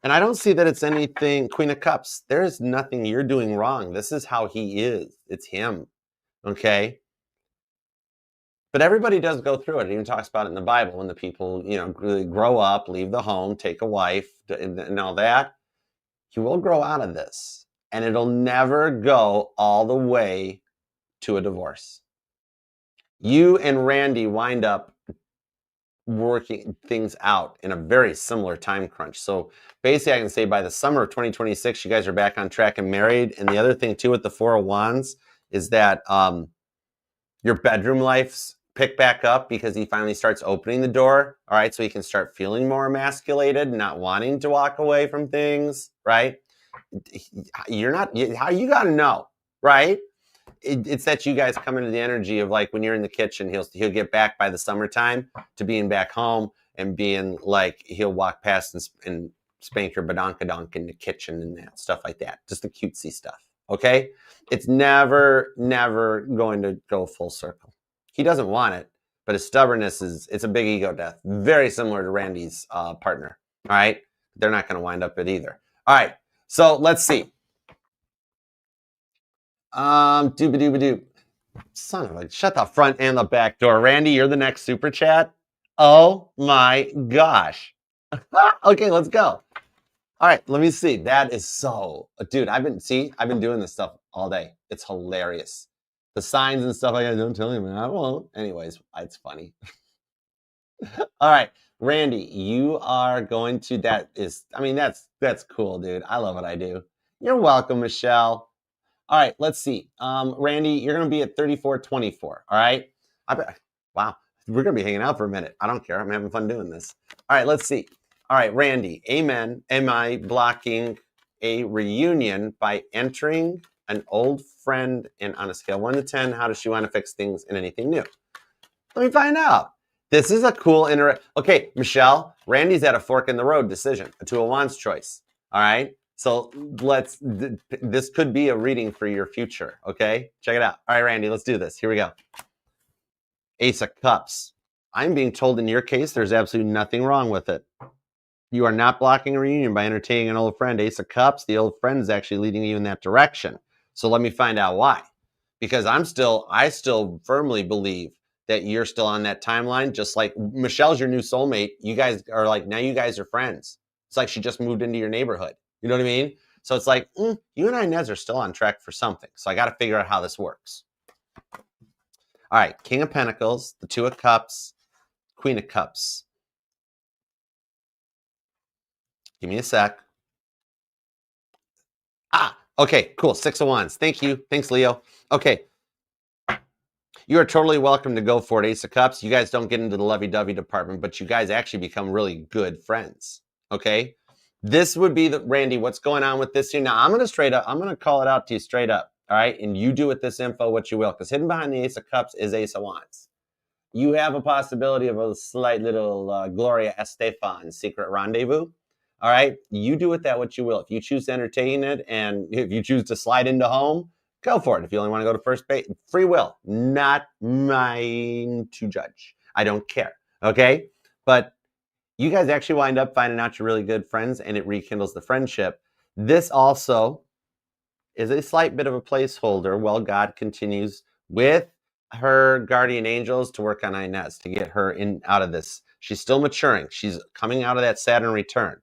And I don't see that it's anything. Queen of Cups. There is nothing you're doing wrong. This is how he is. It's him. Okay? But everybody does go through it. It even talks about it in the Bible when the people, really grow up, leave the home, take a wife, and all that. He will grow out of this. And it'll never go all the way to a divorce. You and Randy wind up working things out in a very similar time crunch. So basically I can say by the summer of 2026, you guys are back on track and married. And the other thing too with the 4 of Wands is that your bedroom life's pick back up because he finally starts opening the door. All right. So he can start feeling more emasculated, not wanting to walk away from things. Right. You got to know. Right. It's that you guys come into the energy of like when you're in the kitchen, he'll get back by the summertime to being back home and being like he'll walk past and spank your badonkadonk in the kitchen and that stuff like that. Just the cutesy stuff. Okay? It's never going to go full circle. He doesn't want it, but his stubbornness it's a big ego death. Very similar to Randy's partner. All right? They're not going to wind up it either. All right. So let's see. Dooba-dooba-doo. Son of a, shut the front and the back door. Randy, you're the next super chat. Oh my gosh. Okay, let's go. All right, let me see. That is so, dude, I've been doing this stuff all day. It's hilarious. The signs and stuff like that, don't tell you, man. I won't. Anyways, it's funny. All right, Randy, you are going to, that's cool, dude. I love what I do. You're welcome, Michelle. All right, let's see. Randy, you're going to be at 3424, all right? Wow, we're going to be hanging out for a minute. I don't care. I'm having fun doing this. All right, let's see. All right, Randy, amen. Am I blocking a reunion by entering an old friend? And on a scale of 1 to 10, how does she want to fix things in anything new? Let me find out. This is a cool Okay, Michelle, Randy's at a fork in the road decision, a 2 of Wands choice, all right? So this could be a reading for your future, okay? Check it out. All right, Randy, let's do this. Here we go. Ace of Cups. I'm being told in your case, there's absolutely nothing wrong with it. You are not blocking a reunion by entertaining an old friend. Ace of Cups, the old friend is actually leading you in that direction. So let me find out why. Because I still firmly believe that you're still on that timeline, just like Michelle's your new soulmate. You guys are like, now you guys are friends. It's like she just moved into your neighborhood. You know what I mean? So it's like, you and Inez are still on track for something. So I got to figure out how this works. All right, King of Pentacles, the Two of Cups, Queen of Cups. Give me a sec. Okay, cool. Six of Wands. Thank you. Thanks, Leo. Okay. You are totally welcome to go for it, Ace of Cups. You guys don't get into the lovey-dovey department, but you guys actually become really good friends. Okay? This would be Randy, what's going on with this here? Now, I'm going to call it out to you straight up. All right? And you do with this info what you will, because hidden behind the Ace of Cups is Ace of Wands. You have a possibility of a slight little Gloria Estefan secret rendezvous. All right? You do with that what you will. If you choose to entertain it and if you choose to slide into home, go for it. If you only want to go to first base, free will, not mine to judge. I don't care. Okay? But you guys actually wind up finding out you're really good friends and it rekindles the friendship. This also is a slight bit of a placeholder while God continues with her guardian angels to work on Inez to get her out of this. She's still maturing. She's coming out of that Saturn return.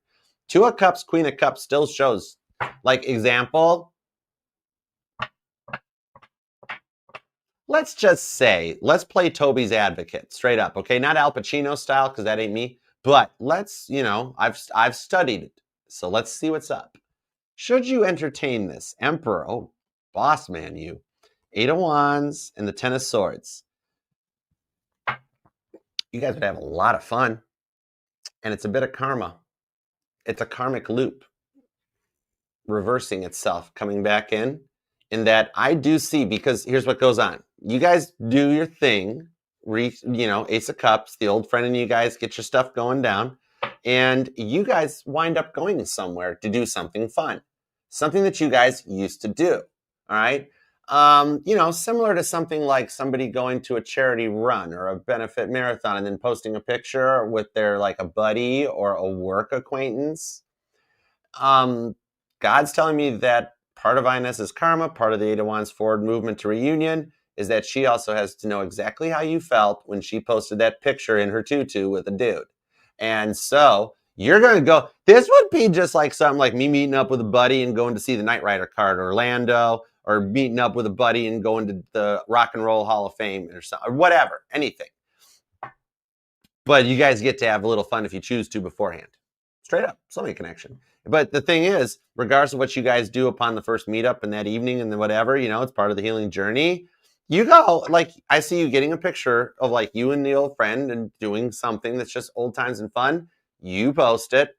Two of Cups, Queen of Cups still shows, like example, let's just say, let's play Toby's advocate straight up, okay? Not Al Pacino style, because that ain't me, but let's, I've studied it, so let's see what's up. Should you entertain this? Emperor, oh, boss man, you. Eight of Wands and the Ten of Swords. You guys would have a lot of fun, and it's a bit of karma. It's a karmic loop reversing itself, coming back in that I do see, because here's what goes on. You guys do your thing, Ace of Cups, the old friend, and you guys get your stuff going down, and you guys wind up going somewhere to do something fun, something that you guys used to do, all right? Similar to something like somebody going to a charity run or a benefit marathon and then posting a picture with their, like, a buddy or a work acquaintance. God's telling me that part of Inez's karma, part of the Eight of Wands forward movement to reunion, is that she also has to know exactly how you felt when she posted that picture in her tutu with a dude. And so you're going to go, this would be just like something like me meeting up with a buddy and going to see the Knight Rider card or Orlando, or meeting up with a buddy and going to the Rock and Roll Hall of Fame or something, or whatever, anything. But you guys get to have a little fun if you choose to beforehand. Straight up, soulmate connection. But the thing is, regardless of what you guys do upon the first meetup and that evening and then whatever, it's part of the healing journey. You go, like, I see you getting a picture of like you and the old friend and doing something that's just old times and fun. You post it,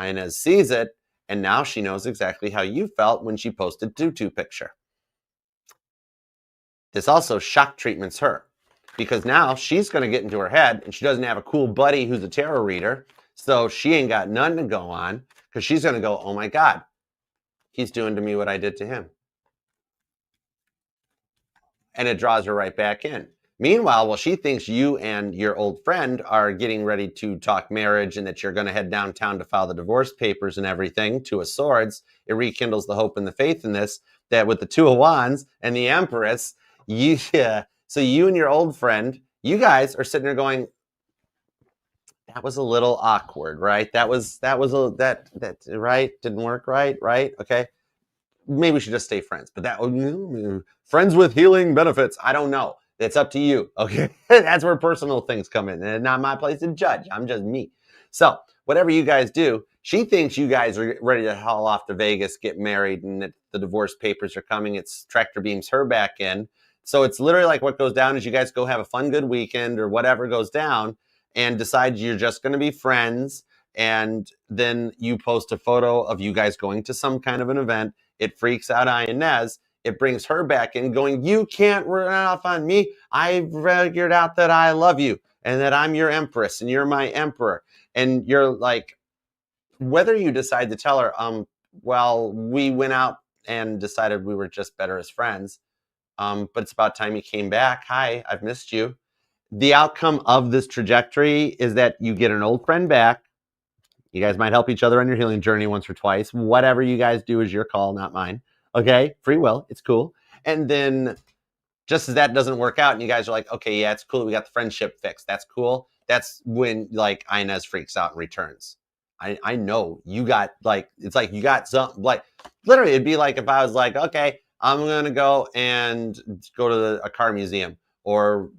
Inez sees it, and now she knows exactly how you felt when she posted tutu picture. This also shock treatments her, because now she's going to get into her head and she doesn't have a cool buddy who's a tarot reader. So she ain't got none to go on, because she's going to go, oh my God, he's doing to me what I did to him. And it draws her right back in. Meanwhile, while she thinks you and your old friend are getting ready to talk marriage and that you're going to head downtown to file the divorce papers and everything, Two of Swords, it rekindles the hope and the faith in this, that with the Two of Wands and the Empress, so you and your old friend, you guys are sitting there going, that was a little awkward, right? That right? Didn't work right? Okay. Maybe we should just stay friends. But friends with healing benefits, I don't know. It's up to you, okay? That's where personal things come in. And it's not my place to judge. I'm just me. So whatever you guys do, she thinks you guys are ready to haul off to Vegas, get married, and that the divorce papers are coming. It's tractor beams her back in. So it's literally like what goes down is you guys go have a fun, good weekend or whatever goes down and decide you're just going to be friends. And then you post a photo of you guys going to some kind of an event. It freaks out Inez. It brings her back in going, you can't run off on me. I've figured out that I love you and that I'm your empress and you're my emperor. And you're like, whether you decide to tell her, well, we went out and decided we were just better as friends. But it's about time you came back. Hi, I've missed you. The outcome of this trajectory is that you get an old friend back. You guys might help each other on your healing journey once or twice. Whatever you guys do is your call, not mine. Okay? Free will. It's cool. And then just as that doesn't work out and you guys are like, okay, yeah, it's cool. We got the friendship fixed. That's cool. That's when like Inez freaks out and returns. I know you got like, it's like you got something like literally it'd be like if I was like, okay, I'm going to go to a car museum or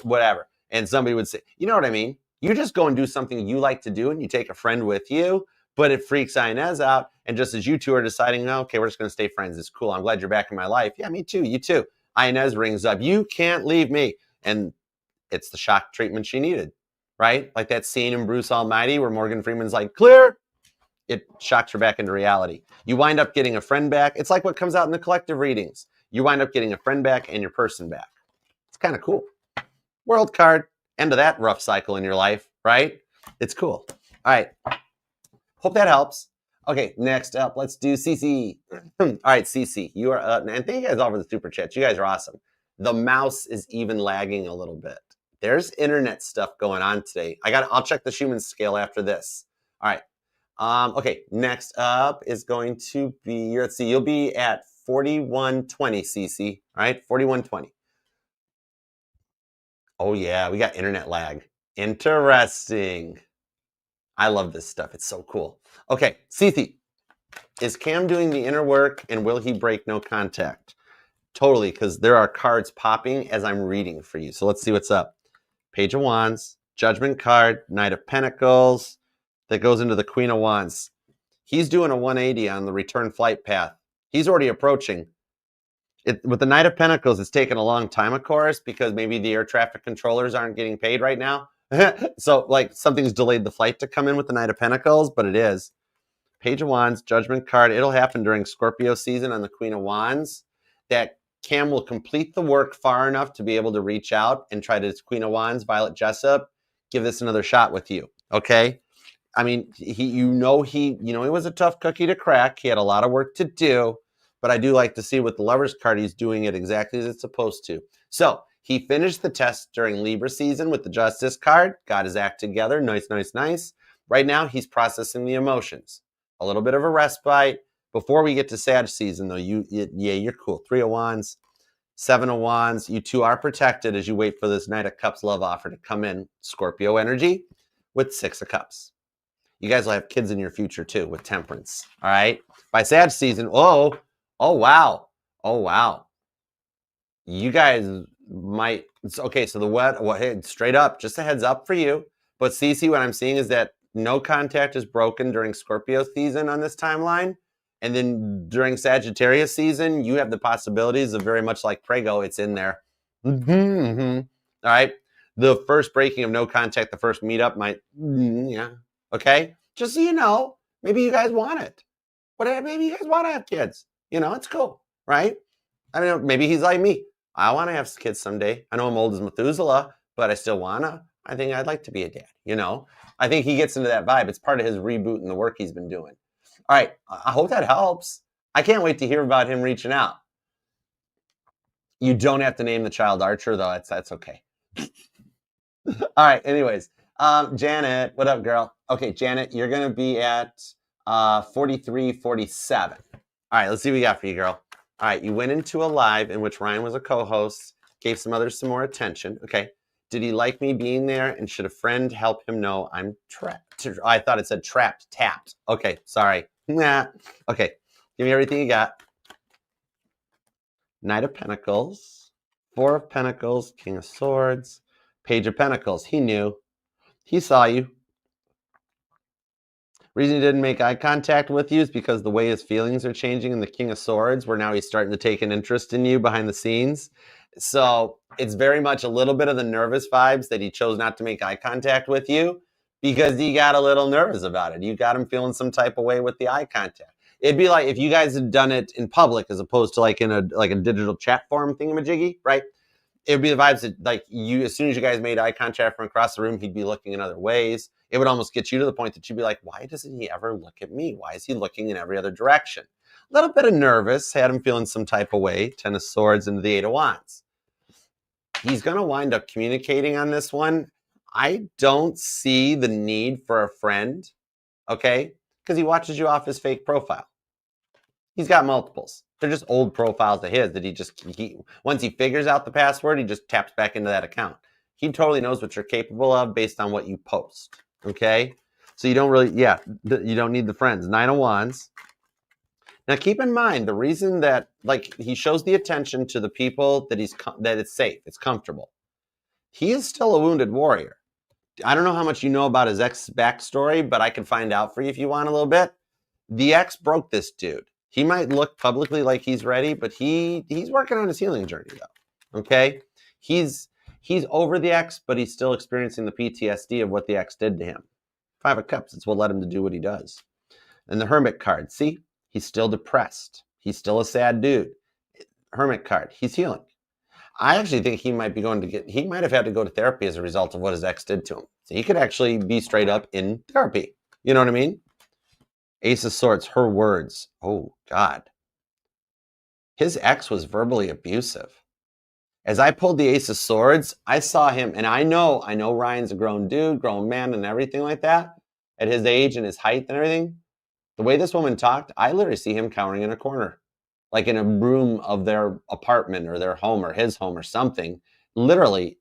whatever. And somebody would say, you know what I mean? You just go and do something you like to do and you take a friend with you, but it freaks Inez out. And just as you two are deciding, oh, okay, we're just going to stay friends. It's cool. I'm glad you're back in my life. Yeah, me too. You too. Inez rings up. You can't leave me. And it's the shock treatment she needed, right? Like that scene in Bruce Almighty where Morgan Freeman's like, clear. It shocks her back into reality. You wind up getting a friend back. It's like what comes out in the collective readings. You wind up getting a friend back and your person back. It's kind of cool. World card. End of that rough cycle in your life, right? It's cool. All right. Hope that helps. Okay, next up, let's do CC. All right, CC, you are up. And thank you guys all for the super chats. You guys are awesome. The mouse is even lagging a little bit. There's internet stuff going on today. I'll check the Schumann scale after this. All right. Okay, next up is going to be, let's see, you'll be at 4120, CC. All right, 4120. Oh, yeah, we got internet lag. Interesting. I love this stuff. It's so cool. Okay, CC. Is Cam doing the inner work and will he break no contact? Totally, because there are cards popping as I'm reading for you. So let's see what's up. Page of Wands, Judgment card, Knight of Pentacles. That goes into the Queen of Wands. He's doing a 180 on the return flight path. He's already approaching. With the Knight of Pentacles, it's taken a long time, of course, because maybe the air traffic controllers aren't getting paid right now. So, like, something's delayed the flight to come in with the Knight of Pentacles, but it is. Page of Wands, Judgment card. It'll happen during Scorpio season on the Queen of Wands. That Cam will complete the work far enough to be able to reach out and try to, Queen of Wands, Violet Jessup, give this another shot with you, okay? I mean, he was a tough cookie to crack. He had a lot of work to do, but I do like to see with the Lover's card, he's doing it exactly as it's supposed to. So he finished the test during Libra season with the Justice card, got his act together. Nice, nice, nice. Right now, he's processing the emotions. A little bit of a respite. Before we get to Sag season, though, you're cool. 3 of Wands, 7 of Wands. You two are protected as you wait for this Knight of Cups love offer to come in. Scorpio energy with 6 of Cups. You guys will have kids in your future, too, with Temperance. All right? By Sag season, oh, wow. Oh, wow. You guys might, okay, so straight up, just a heads up for you. But CC, what I'm seeing is that no contact is broken during Scorpio season on this timeline. And then during Sagittarius season, you have the possibilities of very much like Prego, it's in there. All right? The first breaking of no contact, the first meetup might, yeah. Okay? Just so you know, maybe you guys want it. Maybe you guys want to have kids. It's cool, right? I mean, maybe he's like me. I want to have kids someday. I know I'm old as Methuselah, but I still wanna. I think I'd like to be a dad, I think he gets into that vibe. It's part of his reboot and the work he's been doing. All right, I hope that helps. I can't wait to hear about him reaching out. You don't have to name the child Archer, though. That's okay. All right, anyways. Janet, what up, girl? Okay, Janet, you're going to be at 43-47. All right, let's see what we got for you, girl. All right, you went into a live in which Ryan was a co-host, gave some others some more attention. Okay. Did he like me being there, and should a friend help him know I'm trapped? I thought it said tapped. Okay, sorry. Nah. Okay, give me everything you got. Knight of Pentacles, 4 of Pentacles, King of Swords, Page of Pentacles. He knew. He saw you. Reason he didn't make eye contact with you is because the way his feelings are changing in the King of Swords, where now he's starting to take an interest in you behind the scenes. So it's very much a little bit of the nervous vibes that he chose not to make eye contact with you because he got a little nervous about it. You got him feeling some type of way with the eye contact. It'd be like if you guys had done it in public as opposed to like in a digital chat forum thingamajiggy, right? it would be the vibes that, like, you, as soon as you guys made eye contact from across the room, he'd be looking in other ways. It would almost get you to the point that you'd be like, why doesn't he ever look at me? Why is he looking in every other direction? A little bit of nervous, had him feeling some type of way. 10 of Swords into the 8 of Wands. He's going to wind up communicating on this one. I don't see the need for a friend, okay? Because he watches you off his fake profile. He's got multiples. They're just old profiles of his that once he figures out the password, he just taps back into that account. He totally knows what you're capable of based on what you post, okay? So you don't really, you don't need the friends. 9 of Wands. Now keep in mind, the reason that, like, he shows the attention to the people that that it's safe, it's comfortable. He is still a wounded warrior. I don't know how much you know about his ex backstory, but I can find out for you if you want a little bit. The ex broke this dude. He might look publicly like he's ready, but he's working on his healing journey, though. Okay? He's over the ex, but he's still experiencing the PTSD of what the ex did to him. 5 of Cups, it's what led him to do what he does. And the Hermit card, see? He's still depressed. He's still a sad dude. Hermit card, he's healing. I actually think he might have had to go to therapy as a result of what his ex did to him. So he could actually be straight up in therapy. You know what I mean? Ace of Swords, her words. Oh, God. His ex was verbally abusive. As I pulled the Ace of Swords, I saw him, and I know Ryan's a grown dude, grown man, and everything like that, at his age and his height and everything. The way this woman talked, I literally see him cowering in a corner, like in a room of their apartment or their home or his home or something, literally.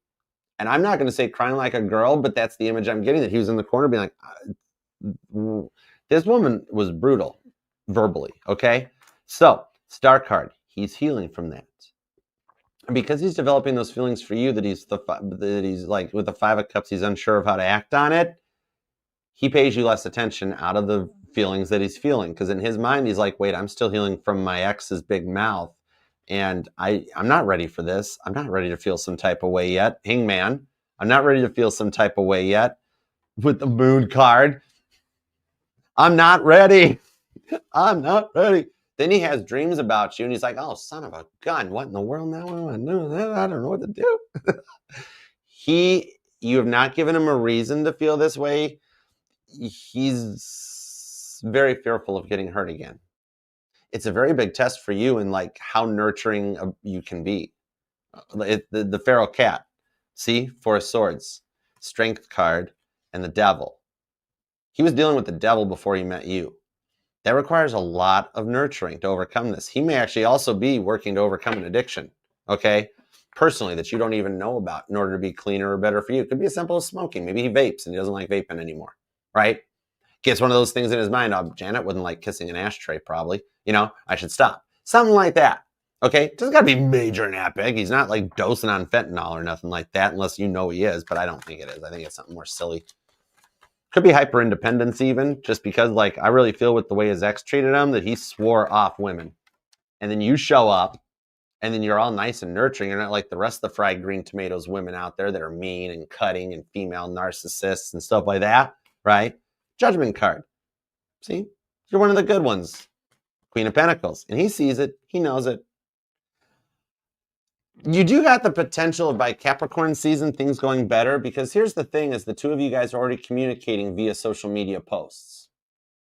And I'm not going to say crying like a girl, but that's the image I'm getting, that he was in the corner being like, this woman was brutal verbally, okay? So, Star card, he's healing from that. And because he's developing those feelings for you, that he's like, with the 5 of Cups, he's unsure of how to act on it, he pays you less attention out of the feelings that he's feeling. Because in his mind, he's like, wait, I'm still healing from my ex's big mouth. And I'm not ready for this. I'm not ready to feel some type of way yet. Hangman, I'm not ready to feel some type of way yet. With the Moon card, I'm not ready. I'm not ready. Then he has dreams about you, and he's like, oh, son of a gun. What in the world now? I don't know what to do. You have not given him a reason to feel this way. He's very fearful of getting hurt again. It's a very big test for you in, like, how nurturing you can be. The feral cat. See? 4 of Swords. Strength card. And the Devil. He was dealing with the devil before he met you. That requires a lot of nurturing to overcome this. He may actually also be working to overcome an addiction, okay? Personally, that you don't even know about in order to be cleaner or better for you. It could be as simple as smoking. Maybe he vapes and he doesn't like vaping anymore, right? Gets one of those things in his mind. Oh, Janet wouldn't like kissing an ashtray, probably. I should stop. Something like that, okay? It doesn't got to be major and that big. He's not like dosing on fentanyl or nothing like that, unless you know he is, but I don't think it is. I think it's something more silly. Could be hyper independence even, just because, like, I really feel with the way his ex treated him that he swore off women. And then you show up and then you're all nice and nurturing. You're not like the rest of the fried green tomatoes women out there that are mean and cutting and female narcissists and stuff like that, right? Judgment card. See? You're one of the good ones. Queen of Pentacles. And he sees it. He knows it. You do got the potential of, by Capricorn season, things going better, because here's the thing, is the two of you guys are already communicating via social media posts.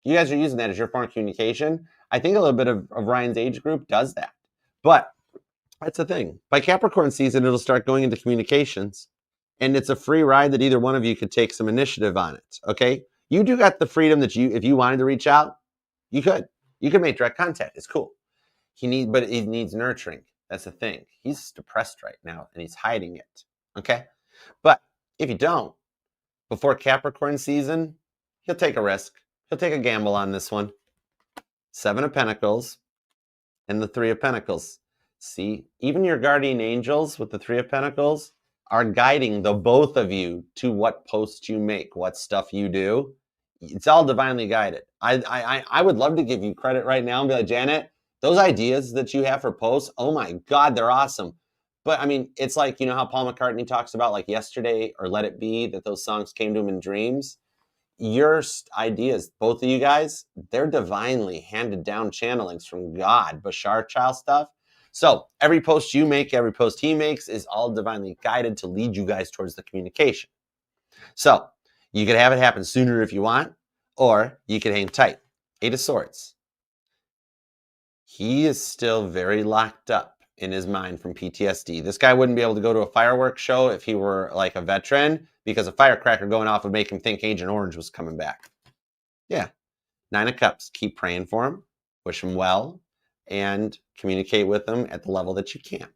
You guys are using that as your form of communication. I think a little bit of Ryan's age group does that. But that's the thing. By Capricorn season, it'll start going into communications, and it's a free ride that either one of you could take some initiative on it, okay? You do got the freedom that if you wanted to reach out, you could. You could make direct contact. It's cool. But it needs nurturing. That's the thing. He's depressed right now, and he's hiding it, okay? But if you don't, before Capricorn season, he'll take a risk. He'll take a gamble on this one. 7 of Pentacles and the 3 of Pentacles. See, even your guardian angels with the 3 of Pentacles are guiding the both of you to what posts you make, what stuff you do. It's all divinely guided. I would love to give you credit right now and be like, Janet, those ideas that you have for posts, oh my God, they're awesome. But I mean, it's like, you know how Paul McCartney talks about, like, Yesterday or Let It Be, that those songs came to him in dreams. Your ideas, both of you guys, they're divinely handed down channelings from God, Bashar child stuff. So every post you make, every post he makes is all divinely guided to lead you guys towards the communication. So you could have it happen sooner if you want, or you could hang tight. 8 of Swords. He is still very locked up in his mind from PTSD. This guy wouldn't be able to go to a fireworks show if he were like a veteran, because a firecracker going off would make him think Agent Orange was coming back. Yeah. 9 of Cups. Keep praying for him, wish him well, and communicate with him at the level that you can.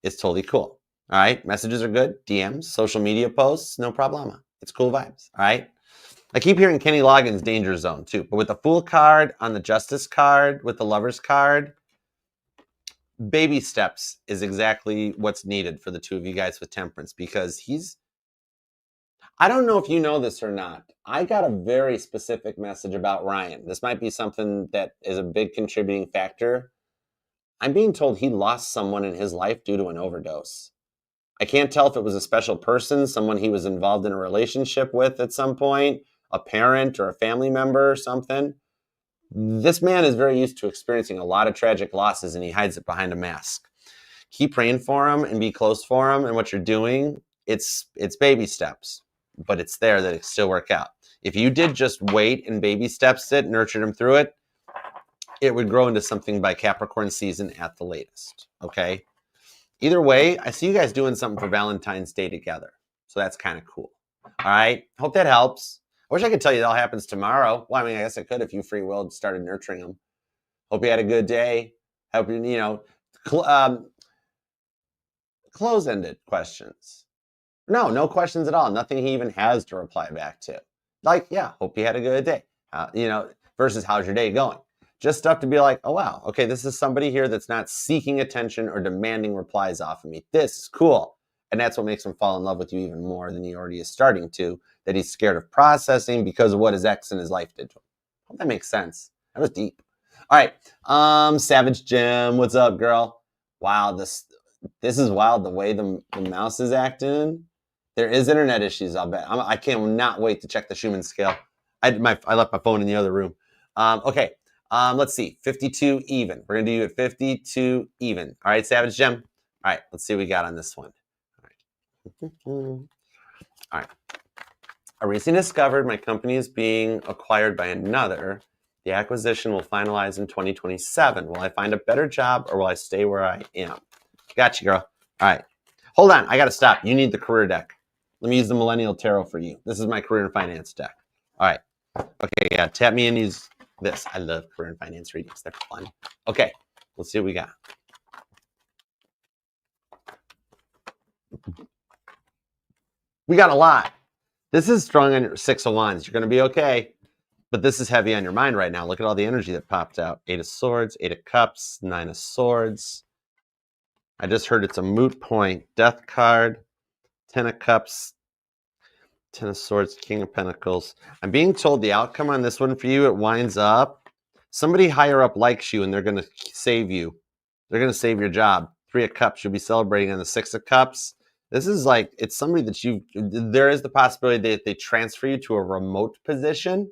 It's totally cool. All right. Messages are good. DMs, social media posts, no problema. It's cool vibes. All right. I keep hearing Kenny Loggins' Danger Zone too, but with the Fool card, on the Justice card, with the Lovers card, baby steps is exactly what's needed for the two of you guys with Temperance, because I don't know if you know this or not. I got a very specific message about Ryan. This might be something that is a big contributing factor. I'm being told he lost someone in his life due to an overdose. I can't tell if it was a special person, someone he was involved in a relationship with at some point, a parent or a family member or something. This man is very used to experiencing a lot of tragic losses, and he hides it behind a mask. Keep praying for him and be close for him. And what you're doing, it's baby steps, but it's there that it still work out. If you did just wait and baby steps it, nurtured him through it, it would grow into something by Capricorn season at the latest. Okay. Either way, I see you guys doing something for Valentine's Day together. So that's kind of cool. All right. Hope that helps. I wish I could tell you that all happens tomorrow. Well, I mean, I guess I could if you free willed started nurturing them. Hope you had a good day. Hope you, close-ended questions. No questions at all. Nothing he even has to reply back to. Like, yeah, hope you had a good day. Versus how's your day going? Just stuff to be like, oh, wow, okay, this is somebody here that's not seeking attention or demanding replies off of me. This is cool. And that's what makes him fall in love with you even more than he already is starting to, that he's scared of processing because of what his ex in his life did to him. Hope that makes sense. That was deep. All right. Savage Jim, what's up, girl? Wow, this is wild, the way the mouse is acting. There is internet issues, I'll bet. I cannot wait to check the Schumann scale. I left my phone in the other room. Okay. Let's see. 52 even. We're going to do it 52 even. All right, Savage Gem. All right, let's see what we got on this one. All right. I recently discovered my company is being acquired by another. The acquisition will finalize in 2027. Will I find a better job, or will I stay where I am? Gotcha, girl. All right. Hold on. I got to stop. You need the career deck. Let me use the Millennial Tarot for you. This is my career and finance deck. All right. Okay, yeah. Tap me and use this. I love career and finance readings. They're fun. Okay. Let's see what we got. We got a lot. This is strong on your 6 of Wands. You're going to be okay. But this is heavy on your mind right now. Look at all the energy that popped out. 8 of Swords, 8 of Cups, 9 of Swords. I just heard it's a moot point. Death card, 10 of Cups, 10 of Swords, King of Pentacles. I'm being told the outcome on this one for you, it winds up, somebody higher up likes you and they're going to save you. They're going to save your job. 3 of Cups, you'll be celebrating on the 6 of Cups. This is like, it's somebody that there is the possibility that they transfer you to a remote position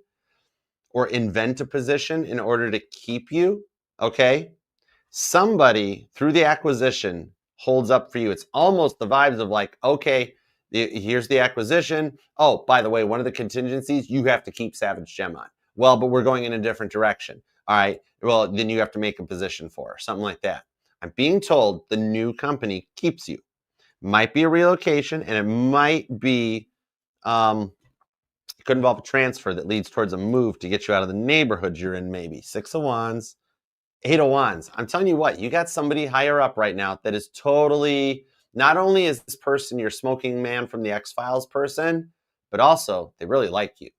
or invent a position in order to keep you, okay? Somebody, through the acquisition, holds up for you. It's almost the vibes of like, okay, here's the acquisition. Oh, by the way, one of the contingencies, you have to keep Savage Gem on. Well, but we're going in a different direction. All right, well, then you have to make a position for her, something like that. I'm being told the new company keeps you. Might be a relocation, and it might be, it could involve a transfer that leads towards a move to get you out of the neighborhood you're in, maybe. 6 of Wands, 8 of Wands. I'm telling you what, you got somebody higher up right now that is totally, not only is this person your smoking man from the X-Files person, but also they really like you,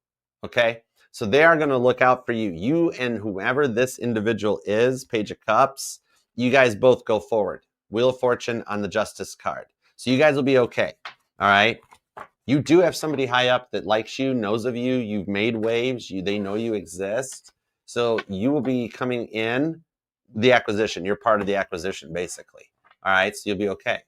okay? So they are going to look out for you. You and whoever this individual is, Page of Cups, you guys both go forward. Wheel of Fortune on the Justice card. So you guys will be okay, all right? You do have somebody high up that likes you, knows of you. You've made waves. They know you exist. So you will be coming in the acquisition. You're part of the acquisition, basically. All right, so you'll be okay.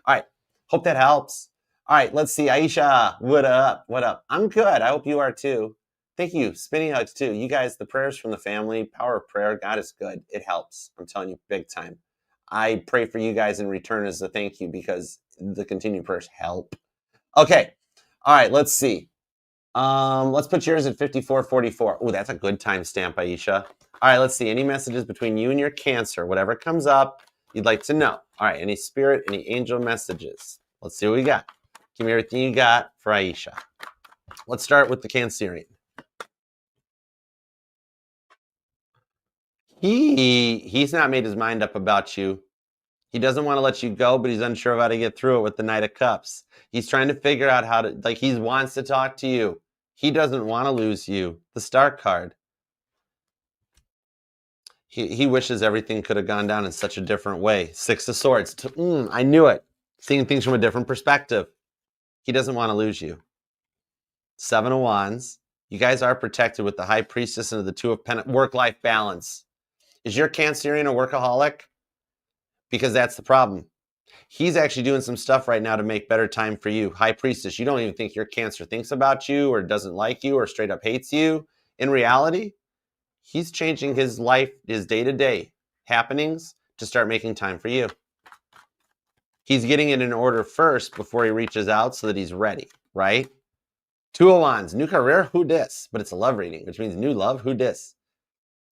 All right, hope that helps. All right, let's see. Aisha, what up? What up? I'm good. I hope you are too. Thank you. Spinning hugs too. You guys, the prayers from the family, power of prayer. God is good. It helps. I'm telling you, big time. I pray for you guys in return as a thank you because the continued prayers help. Okay. All right. Let's see. Let's put yours at 5444. Oh, that's a good timestamp, Aisha. All right, let's see. Any messages between you and your Cancer, whatever comes up, you'd like to know. All right, any spirit, any angel messages. Let's see what we got. Give me everything you got for Aisha. Let's start with the Cancerian. He's not made his mind up about you. He doesn't want to let you go, but he's unsure of how to get through it with the Knight of Cups. He's trying to figure out how to, like, he wants to talk to you. He doesn't want to lose you. The Star card. He wishes everything could have gone down in such a different way. Six of Swords. I knew it. Seeing things from a different perspective. He doesn't want to lose you. Seven of Wands. You guys are protected with the High Priestess and the Two of Pentacles. Work-life balance. Is your Cancerian a workaholic? Because that's the problem. He's actually doing some stuff right now to make better time for you. High Priestess, you don't even think your Cancer thinks about you or doesn't like you or straight up hates you. In reality, he's changing his life, his day-to-day happenings to start making time for you. He's getting it in order first before he reaches out so that he's ready, right? Two of Wands, new career, who dis? But it's a love reading, which means new love, who dis?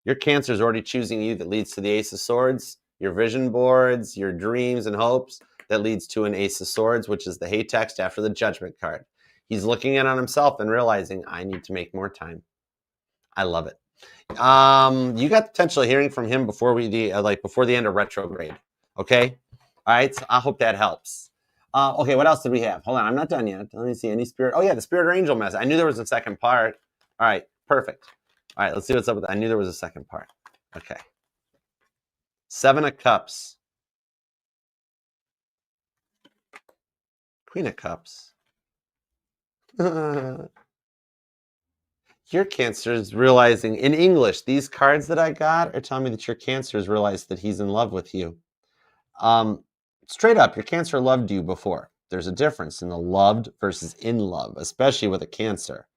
Your Cancer is already choosing you. That leads to the Ace of Swords, your vision boards, your dreams and hopes. That leads to an Ace of Swords, which is the hey text after the Judgment card. He's looking in on himself and realizing, I need to make more time. I love it. You got the potential hearing from him before before the end of retrograde. Okay. All right. So I hope that helps. Okay. What else did we have? Hold on. I'm not done yet. Let me see any spirit. Oh yeah. The spirit or angel message. I knew there was a second part. All right. Perfect. All right. Let's see what's up with that. I knew there was a second part. Okay. Seven of Cups. Queen of Cups. Your Cancer is realizing, in English, these cards that I got are telling me that your Cancer has realized that he's in love with you. Straight up, your Cancer loved you before. There's a difference in the loved versus in love, especially with a Cancer.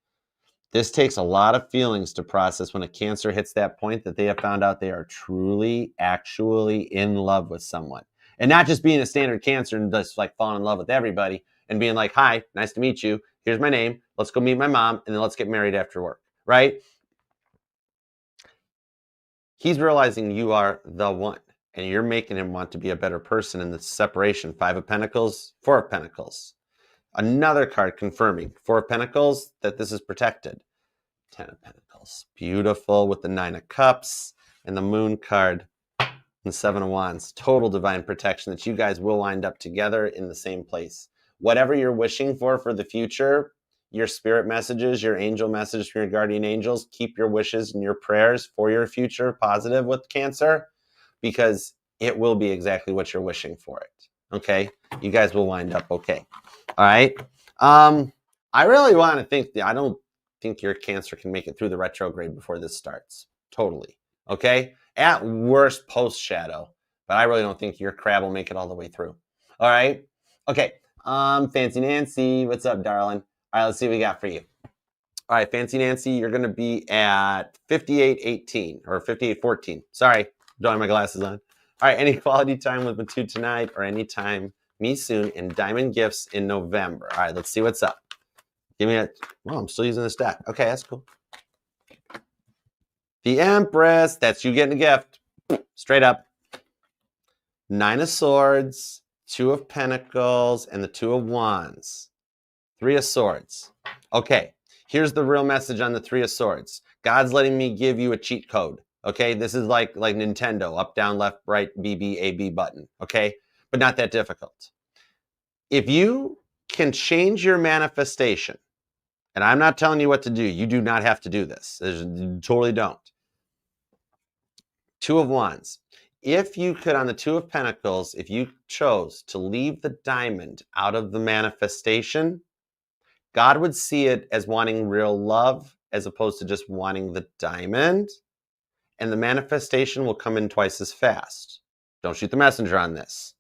This takes a lot of feelings to process when a Cancer hits that point that they have found out they are truly, actually in love with someone. And not just being a standard Cancer and just like falling in love with everybody and being like, hi, nice to meet you. Here's my name. Let's go meet my mom and then let's get married after work. Right? He's realizing you are the one and you're making him want to be a better person in the separation. Five of Pentacles, Four of Pentacles. Another card confirming Four of Pentacles that this is protected. Ten of Pentacles. Beautiful with the Nine of Cups and the Moon card and the Seven of Wands. Total divine protection that you guys will wind up together in the same place. Whatever you're wishing for the future, your spirit messages, your angel messages from your guardian angels, keep your wishes and your prayers for your future positive with Cancer because it will be exactly what you're wishing for it. Okay? You guys will wind up okay. All right? I really want to think, I don't think your Cancer can make it through the retrograde before this starts. Totally. Okay? At worst, post-shadow. But I really don't think your crab will make it all the way through. All right? Okay. Fancy Nancy, what's up, darling? All right, let's see what we got for you. All right, Fancy Nancy, you're going to be at 5818 or 5814. Sorry, don't have my glasses on. All right, any quality time with Matu tonight or anytime me soon in Diamond Gifts in November. All right, let's see what's up. Give me a, well, I'm still using this deck. Okay, that's cool. The Empress, that's you getting a gift. Straight up. Nine of Swords, Two of Pentacles, and the Two of Wands. Three of Swords. Okay, here's the real message on the Three of Swords. God's letting me give you a cheat code. Okay, this is like Nintendo, up, down, left, right, BB, AB button. Okay, but not that difficult. If you can change your manifestation, and I'm not telling you what to do. You do not have to do this. You totally don't. Two of Wands. If you could, on the Two of Pentacles, if you chose to leave the diamond out of the manifestation, God would see it as wanting real love as opposed to just wanting the diamond. And the manifestation will come in twice as fast. Don't shoot the messenger on this.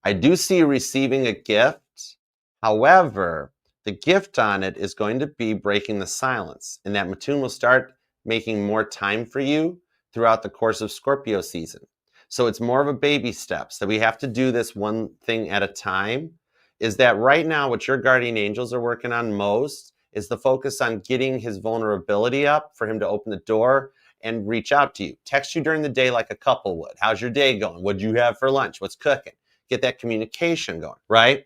I do see receiving a gift. However, the gift on it is going to be breaking the silence. And that Matun will start making more time for you throughout the course of Scorpio season. So it's more of a baby steps that we have to do this one thing at a time. Is that right now what your guardian angels are working on most is the focus on getting his vulnerability up for him to open the door and reach out to you. Text you during the day like a couple would. How's your day going? What'd you have for lunch? What's cooking? Get that communication going, right?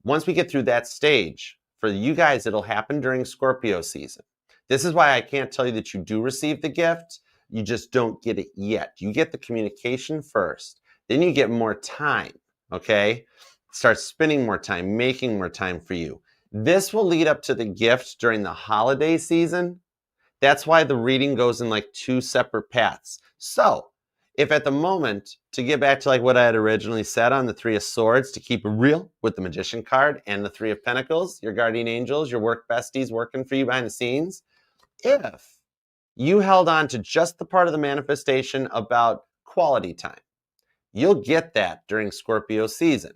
Once we get through that stage, for you guys, it'll happen during Scorpio season. This is why I can't tell you that you do receive the gift. You just don't get it yet. You get the communication first. Then you get more time, okay? Start spending more time, making more time for you. This will lead up to the gift during the holiday season. That's why the reading goes in like two separate paths. So if at the moment, to get back to like what I had originally said on the Three of Swords, to keep it real with the Magician card and the Three of Pentacles, your guardian angels, your work besties working for you behind the scenes, if you held on to just the part of the manifestation about quality time, you'll get that during Scorpio season.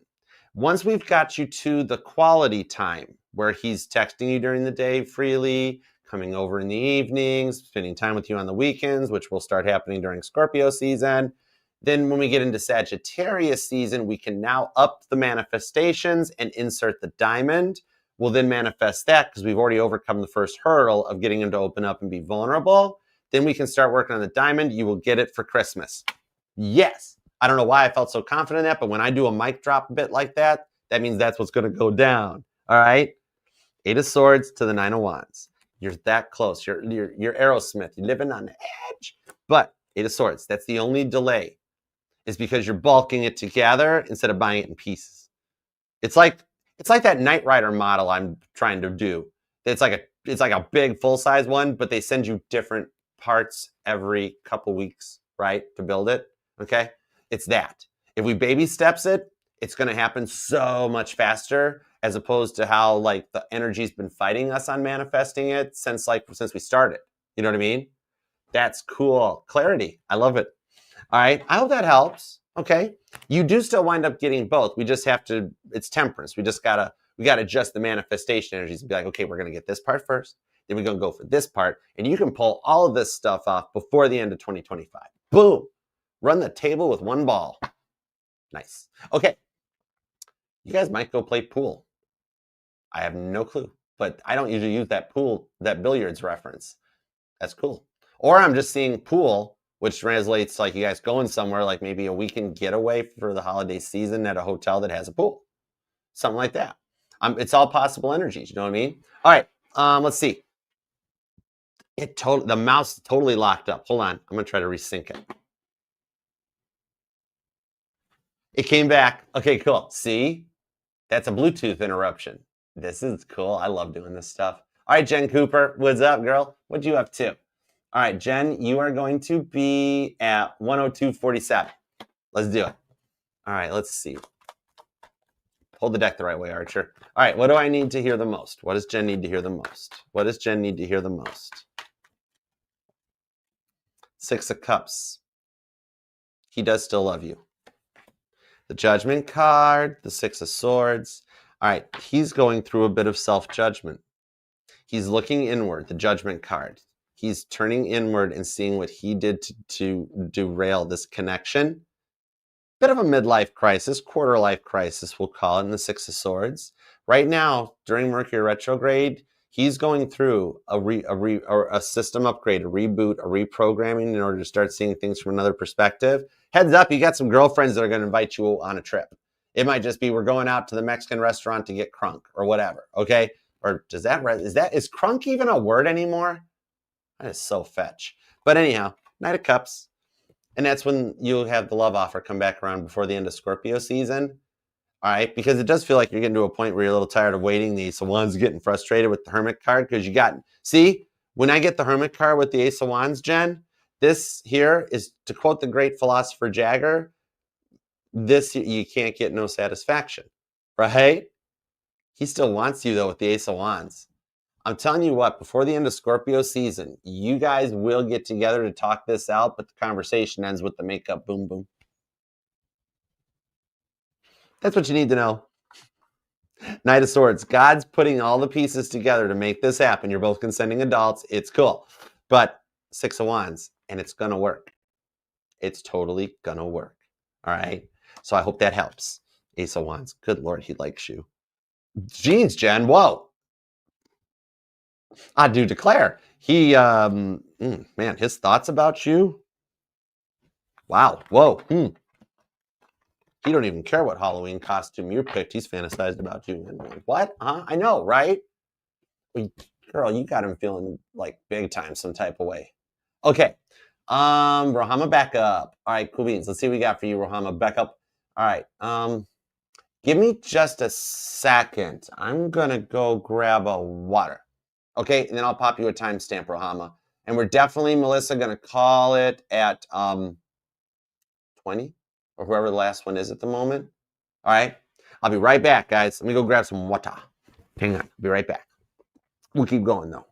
Once we've got you to the quality time where he's texting you during the day freely, coming over in the evenings, spending time with you on the weekends, which will start happening during Scorpio season. Then when we get into Sagittarius season, we can now up the manifestations and insert the diamond. We'll then manifest that because we've already overcome the first hurdle of getting him to open up and be vulnerable. Then we can start working on the diamond. You will get it for Christmas. Yes. I don't know why I felt so confident in that, but when I do a mic drop a bit like that, that means that's what's going to go down. All right? Eight of Swords to the Nine of Wands. You're that close. You're Aerosmith. You're living on the edge. But Eight of Swords, that's the only delay, is because you're bulking it together instead of buying it in pieces. It's like that Knight Rider model I'm trying to do. It's like a big full-size one, but they send you different parts every couple weeks, right, to build it. Okay? It's that. If we baby steps it, it's going to happen so much faster, as opposed to how like the energy's been fighting us on manifesting it since we started. You know what I mean? That's cool. Clarity. I love it. All right. I hope that helps. Okay. You do still wind up getting both. We just have to, it's temperance. We gotta adjust the manifestation energies and be like, okay, we're going to get this part first. Then we're going to go for this part. And you can pull all of this stuff off before the end of 2025. Boom. Run the table with one ball. Nice. Okay. You guys might go play pool. I have no clue, but I don't usually use that billiards reference. That's cool. Or I'm just seeing pool, which translates like you guys going somewhere, like maybe a weekend getaway for the holiday season at a hotel that has a pool. Something like that. It's all possible energies. You know what I mean? All right. Let's see. The mouse totally locked up. Hold on. I'm going to try to resync it. It came back. Okay, cool. See? That's a Bluetooth interruption. This is cool. I love doing this stuff. All right, Jen Cooper. What's up, girl? What you up to? All right, Jen, you are going to be at 102.47. Let's do it. All right, let's see. Hold the deck the right way, Archer. All right, what do I need to hear the most? What does Jen need to hear the most? What does Jen need to hear the most? Six of Cups. He does still love you. The Judgment card, the Six of Swords. All right, he's going through a bit of self-judgment. He's looking inward, the Judgment card. He's turning inward and seeing what he did to derail this connection. Bit of a midlife crisis, quarter life crisis, we'll call it, in the Six of Swords. Right now, during Mercury retrograde, he's going through a system upgrade, a reboot, a reprogramming in order to start seeing things from another perspective. Heads up, you got some girlfriends that are going to invite you on a trip. It might just be we're going out to the Mexican restaurant to get crunk or whatever, okay? Or is crunk even a word anymore? That is so fetch. But anyhow, Knight of Cups. And that's when you'll have the love offer come back around before the end of Scorpio season. All right, because it does feel like you're getting to a point where you're a little tired of waiting. The Ace of Wands getting frustrated with the Hermit card because see, when I get the Hermit card with the Ace of Wands, Jen, this here is, to quote the great philosopher Jagger, this you can't get no satisfaction, right? He still wants you though with the Ace of Wands. I'm telling you what, before the end of Scorpio season, you guys will get together to talk this out, but the conversation ends with the makeup boom boom. That's what you need to know. Knight of Swords. God's putting all the pieces together to make this happen. You're both consenting adults. It's cool. But Six of Wands, and it's going to work. it's totally gonna work. All right. So I hope that helps. Ace of Wands. Good Lord, he likes you. Jeans, Jen. Whoa. I do declare. He, man, his thoughts about you. Wow. Whoa. He don't even care what Halloween costume you picked. He's fantasized about you. What? I know, right? Girl, you got him feeling like big time some type of way. Okay. Rohama, back up. All right, cool beans. Let's see what we got for you, Rohama. Back up. All right. Give me just a second. I'm gonna go grab a water. Okay, and then I'll pop you a timestamp, Rohama. And we're definitely, Melissa, gonna call it at 20 or whoever the last one is at the moment. All right. I'll be right back, guys. Let me go grab some water. Hang on. I'll be right back. We'll keep going though.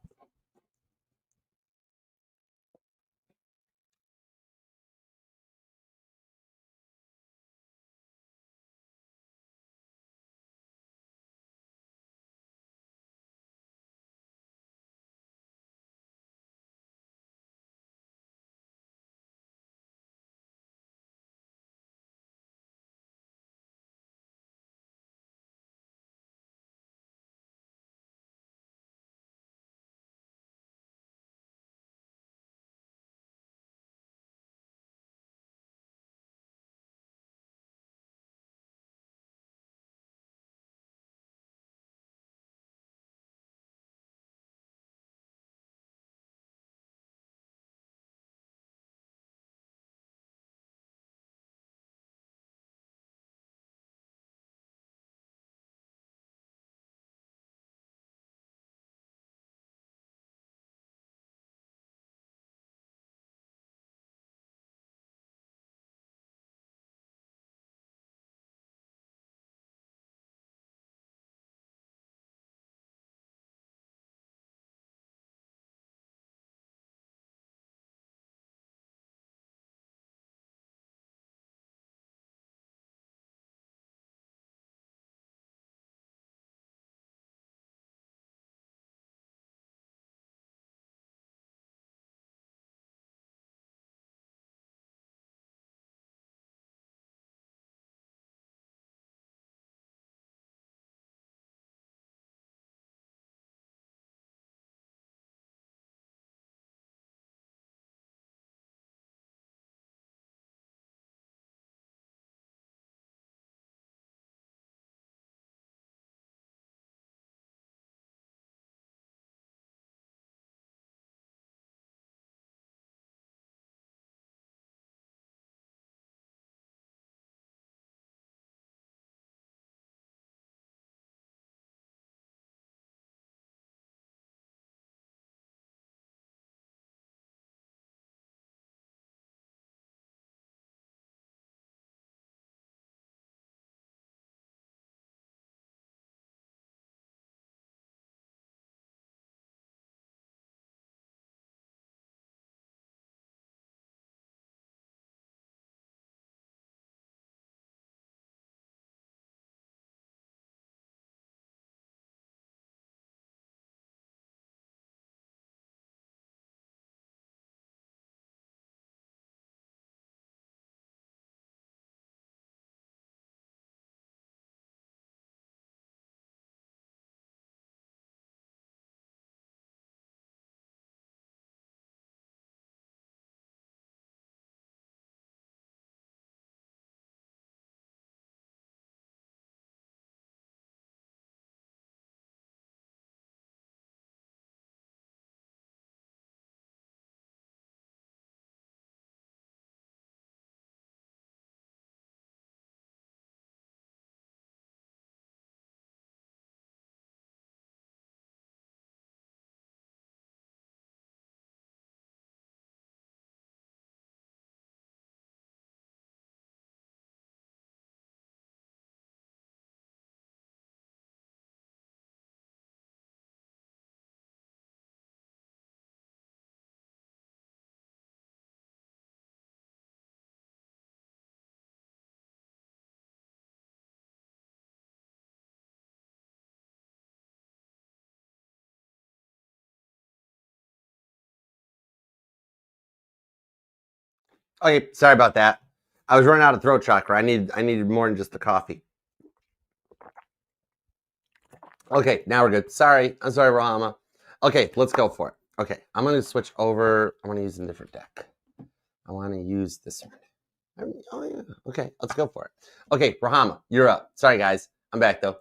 Okay, sorry about that. I was running out of throat chakra. I needed more than just the coffee. Okay, now we're good. Sorry. I'm sorry, Rahama. Okay, let's go for it. Okay, I'm going to switch over. I want to use a different deck. I want to use this one. Oh, yeah. Okay, let's go for it. Okay, Rahama, you're up. Sorry, guys. I'm back, though.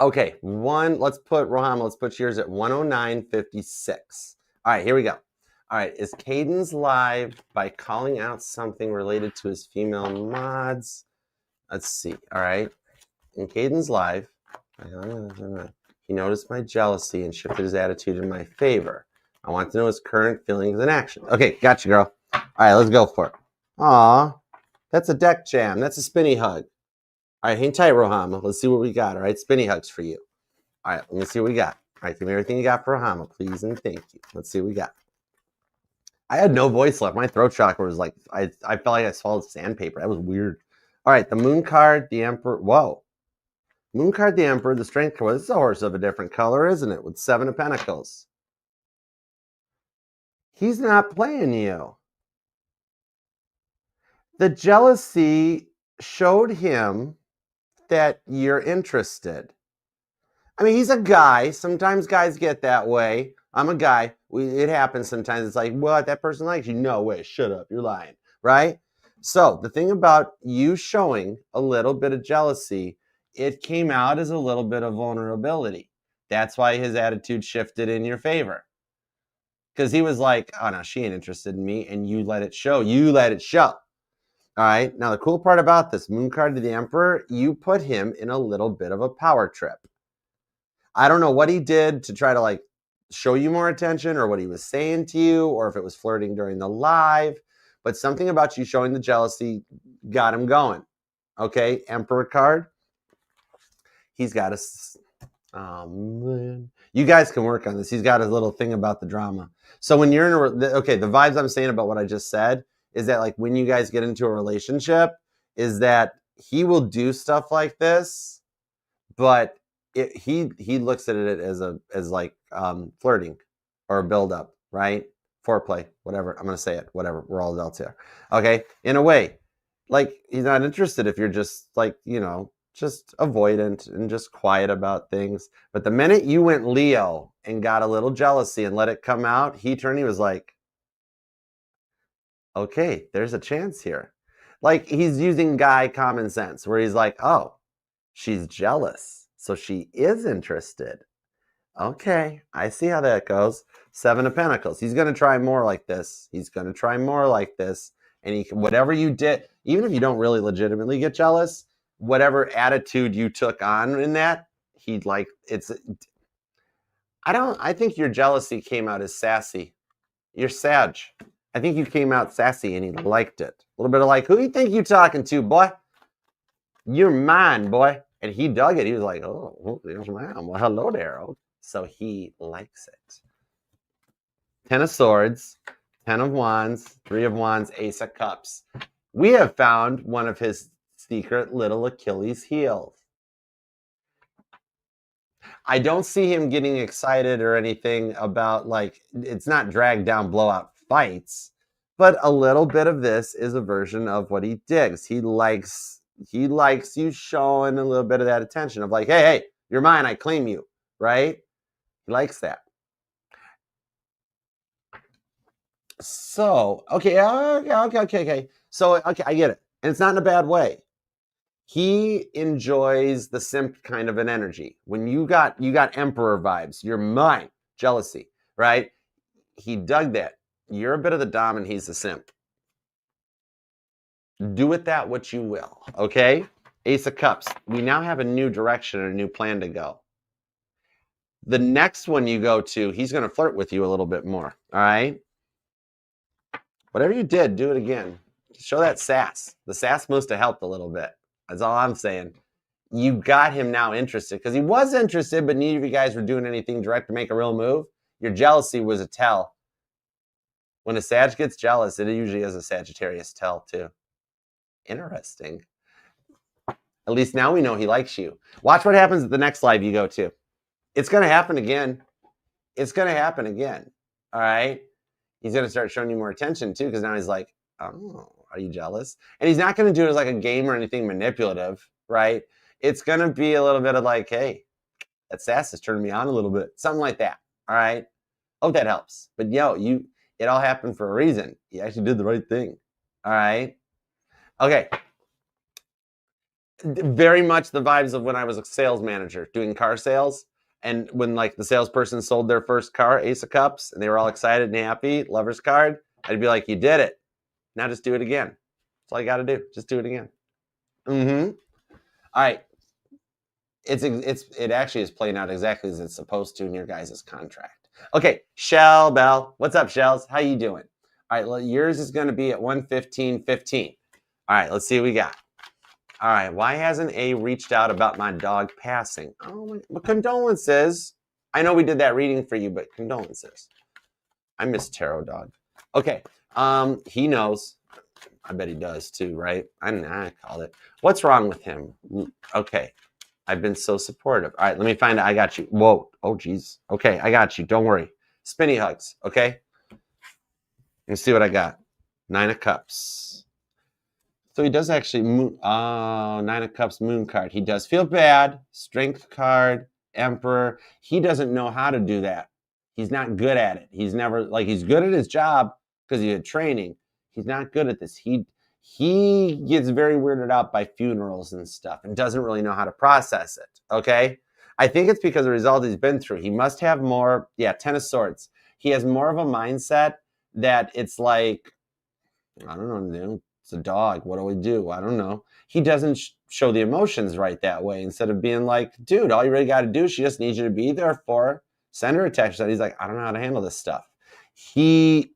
Okay, let's put Rahama, let's put yours at 109.56. All right, here we go. All right, is Caden's live by calling out something related to his female mods? Let's see. All right, in Caden's live, he noticed my jealousy and shifted his attitude in my favor. I want to know his current feelings and actions. Okay, gotcha, girl. All right, let's go for it. Aw, that's a deck jam. That's a spinny hug. All right, hang tight, Rohama. Let's see what we got. All right, spinny hugs for you. All right, let me see what we got. All right, give me everything you got for Rohama, please, and thank you. Let's see what we got. I had no voice left. My throat chakra was like, I felt like I swallowed sandpaper. That was weird. All right, the moon card, the emperor. Whoa. Moon card, the emperor, the strength card. This is a horse of a different color, isn't it? With 7 of pentacles. He's not playing you. The jealousy showed him that you're interested. I mean, he's a guy. Sometimes guys get that way. I'm a guy. It happens sometimes. It's like, what? That person likes you? No way. Shut up. You're lying. Right? So the thing about you showing a little bit of jealousy, it came out as a little bit of vulnerability. That's why his attitude shifted in your favor. Because he was like, oh, no, she ain't interested in me. And you let it show. You let it show. All right. Now, the cool part about this moon card to the emperor, you put him in a little bit of a power trip. I don't know what he did to try to like show you more attention or what he was saying to you or if it was flirting during the live, but something about you showing the jealousy got him going. Okay. Emperor card. He's got a, oh man, you guys can work on this. He's got a little thing about the drama. So when you're in the vibes I'm saying about what I just said is that like when you guys get into a relationship is that he will do stuff like this, but he looks at it as like flirting or a build up, right? Foreplay, whatever. I'm gonna say it, whatever. We're all adults here, okay? In a way, like he's not interested if you're just like just avoidant and just quiet about things. But the minute you went Leo and got a little jealousy and let it come out, he was like, okay, there's a chance here. Like he's using guy common sense where he's like, oh, she's jealous. So she is interested. Okay, I see how that goes. 7 of Pentacles. He's going to try more like this. He's going to try more like this. And whatever you did, even if you don't really legitimately get jealous, whatever attitude you took on in that, he'd like, I think your jealousy came out as sassy. You're Sag. I think you came out sassy and he liked it. A little bit of like, who you think you talking to, boy? You're mine, boy. And he dug it. He was like, oh, yes, ma'am. Well, hello there. So he likes it. 10 of Swords, 10 of Wands, 3 of Wands, Ace of Cups. We have found one of his secret little Achilles heels. I don't see him getting excited or anything about like, it's not drag down blowout fights, but a little bit of this is a version of what he digs. He likes you showing a little bit of that attention of like, hey, you're mine, I claim you, right? He likes that. So, okay. So, okay, I get it. And it's not in a bad way. He enjoys the simp kind of an energy. When you got emperor vibes, you're mine, jealousy, right? He dug that. You're a bit of the dom and he's the simp. Do with that what you will, okay? Ace of Cups. We now have a new direction and a new plan to go. The next one you go to, he's going to flirt with you a little bit more, all right? Whatever you did, do it again. Show that sass. The sass must have helped a little bit. That's all I'm saying. You got him now interested because he was interested, but neither of you guys were doing anything direct to make a real move. Your jealousy was a tell. When a Sag gets jealous, it usually is a Sagittarius tell too. Interesting. At least now we know he likes you. Watch what happens at the next live you go to. It's going to happen again. It's going to happen again. All right? He's going to start showing you more attention too because now he's like, oh, are you jealous? And he's not going to do it as like a game or anything manipulative, right? It's going to be a little bit of like, hey, that sass is turning me on a little bit. Something like that. All right. Hope that helps. But it all happened for a reason. You actually did the right thing. All right. Okay. Very much the vibes of when I was a sales manager doing car sales. And when like the salesperson sold their first car, Ace of Cups, and they were all excited and happy, lover's card, I'd be like, you did it. Now just do it again. That's all you got to do. Just do it again. Mm-hmm. All right. It actually is playing out exactly as it's supposed to in your guys' contract. Okay, Shell Bell. What's up, Shells? How you doing? All right, well, yours is going to be at 115.15. All right, let's see what we got. All right, why hasn't A reached out about my dog passing? Oh, but condolences. I know we did that reading for you, but condolences. I miss Tarot Dog. Okay, he knows. I bet he does too, right? I called it. What's wrong with him? Okay, I've been so supportive. All right, let me find out. I got you. Whoa. Oh, geez. Okay, I got you. Don't worry. Spinny hugs, okay? Let's see what I got. 9 of Cups. So he does actually, 9 of Cups, Moon card. He does feel bad. Strength card, Emperor. He doesn't know how to do that. He's not good at it. He's never, like, he's good at his job because he had training. He's not good at this. He gets very weirded out by funerals and stuff and doesn't really know how to process it, okay? I think it's because of the result he's been through. He must have more, 10 of Swords. He has more of a mindset that it's like, I don't know, it's a dog. What do we do? I don't know. He doesn't show the emotions right that way. Instead of being like, dude, all you really got to do, she just needs you to be there for her. Send her a text. He's like, I don't know how to handle this stuff. He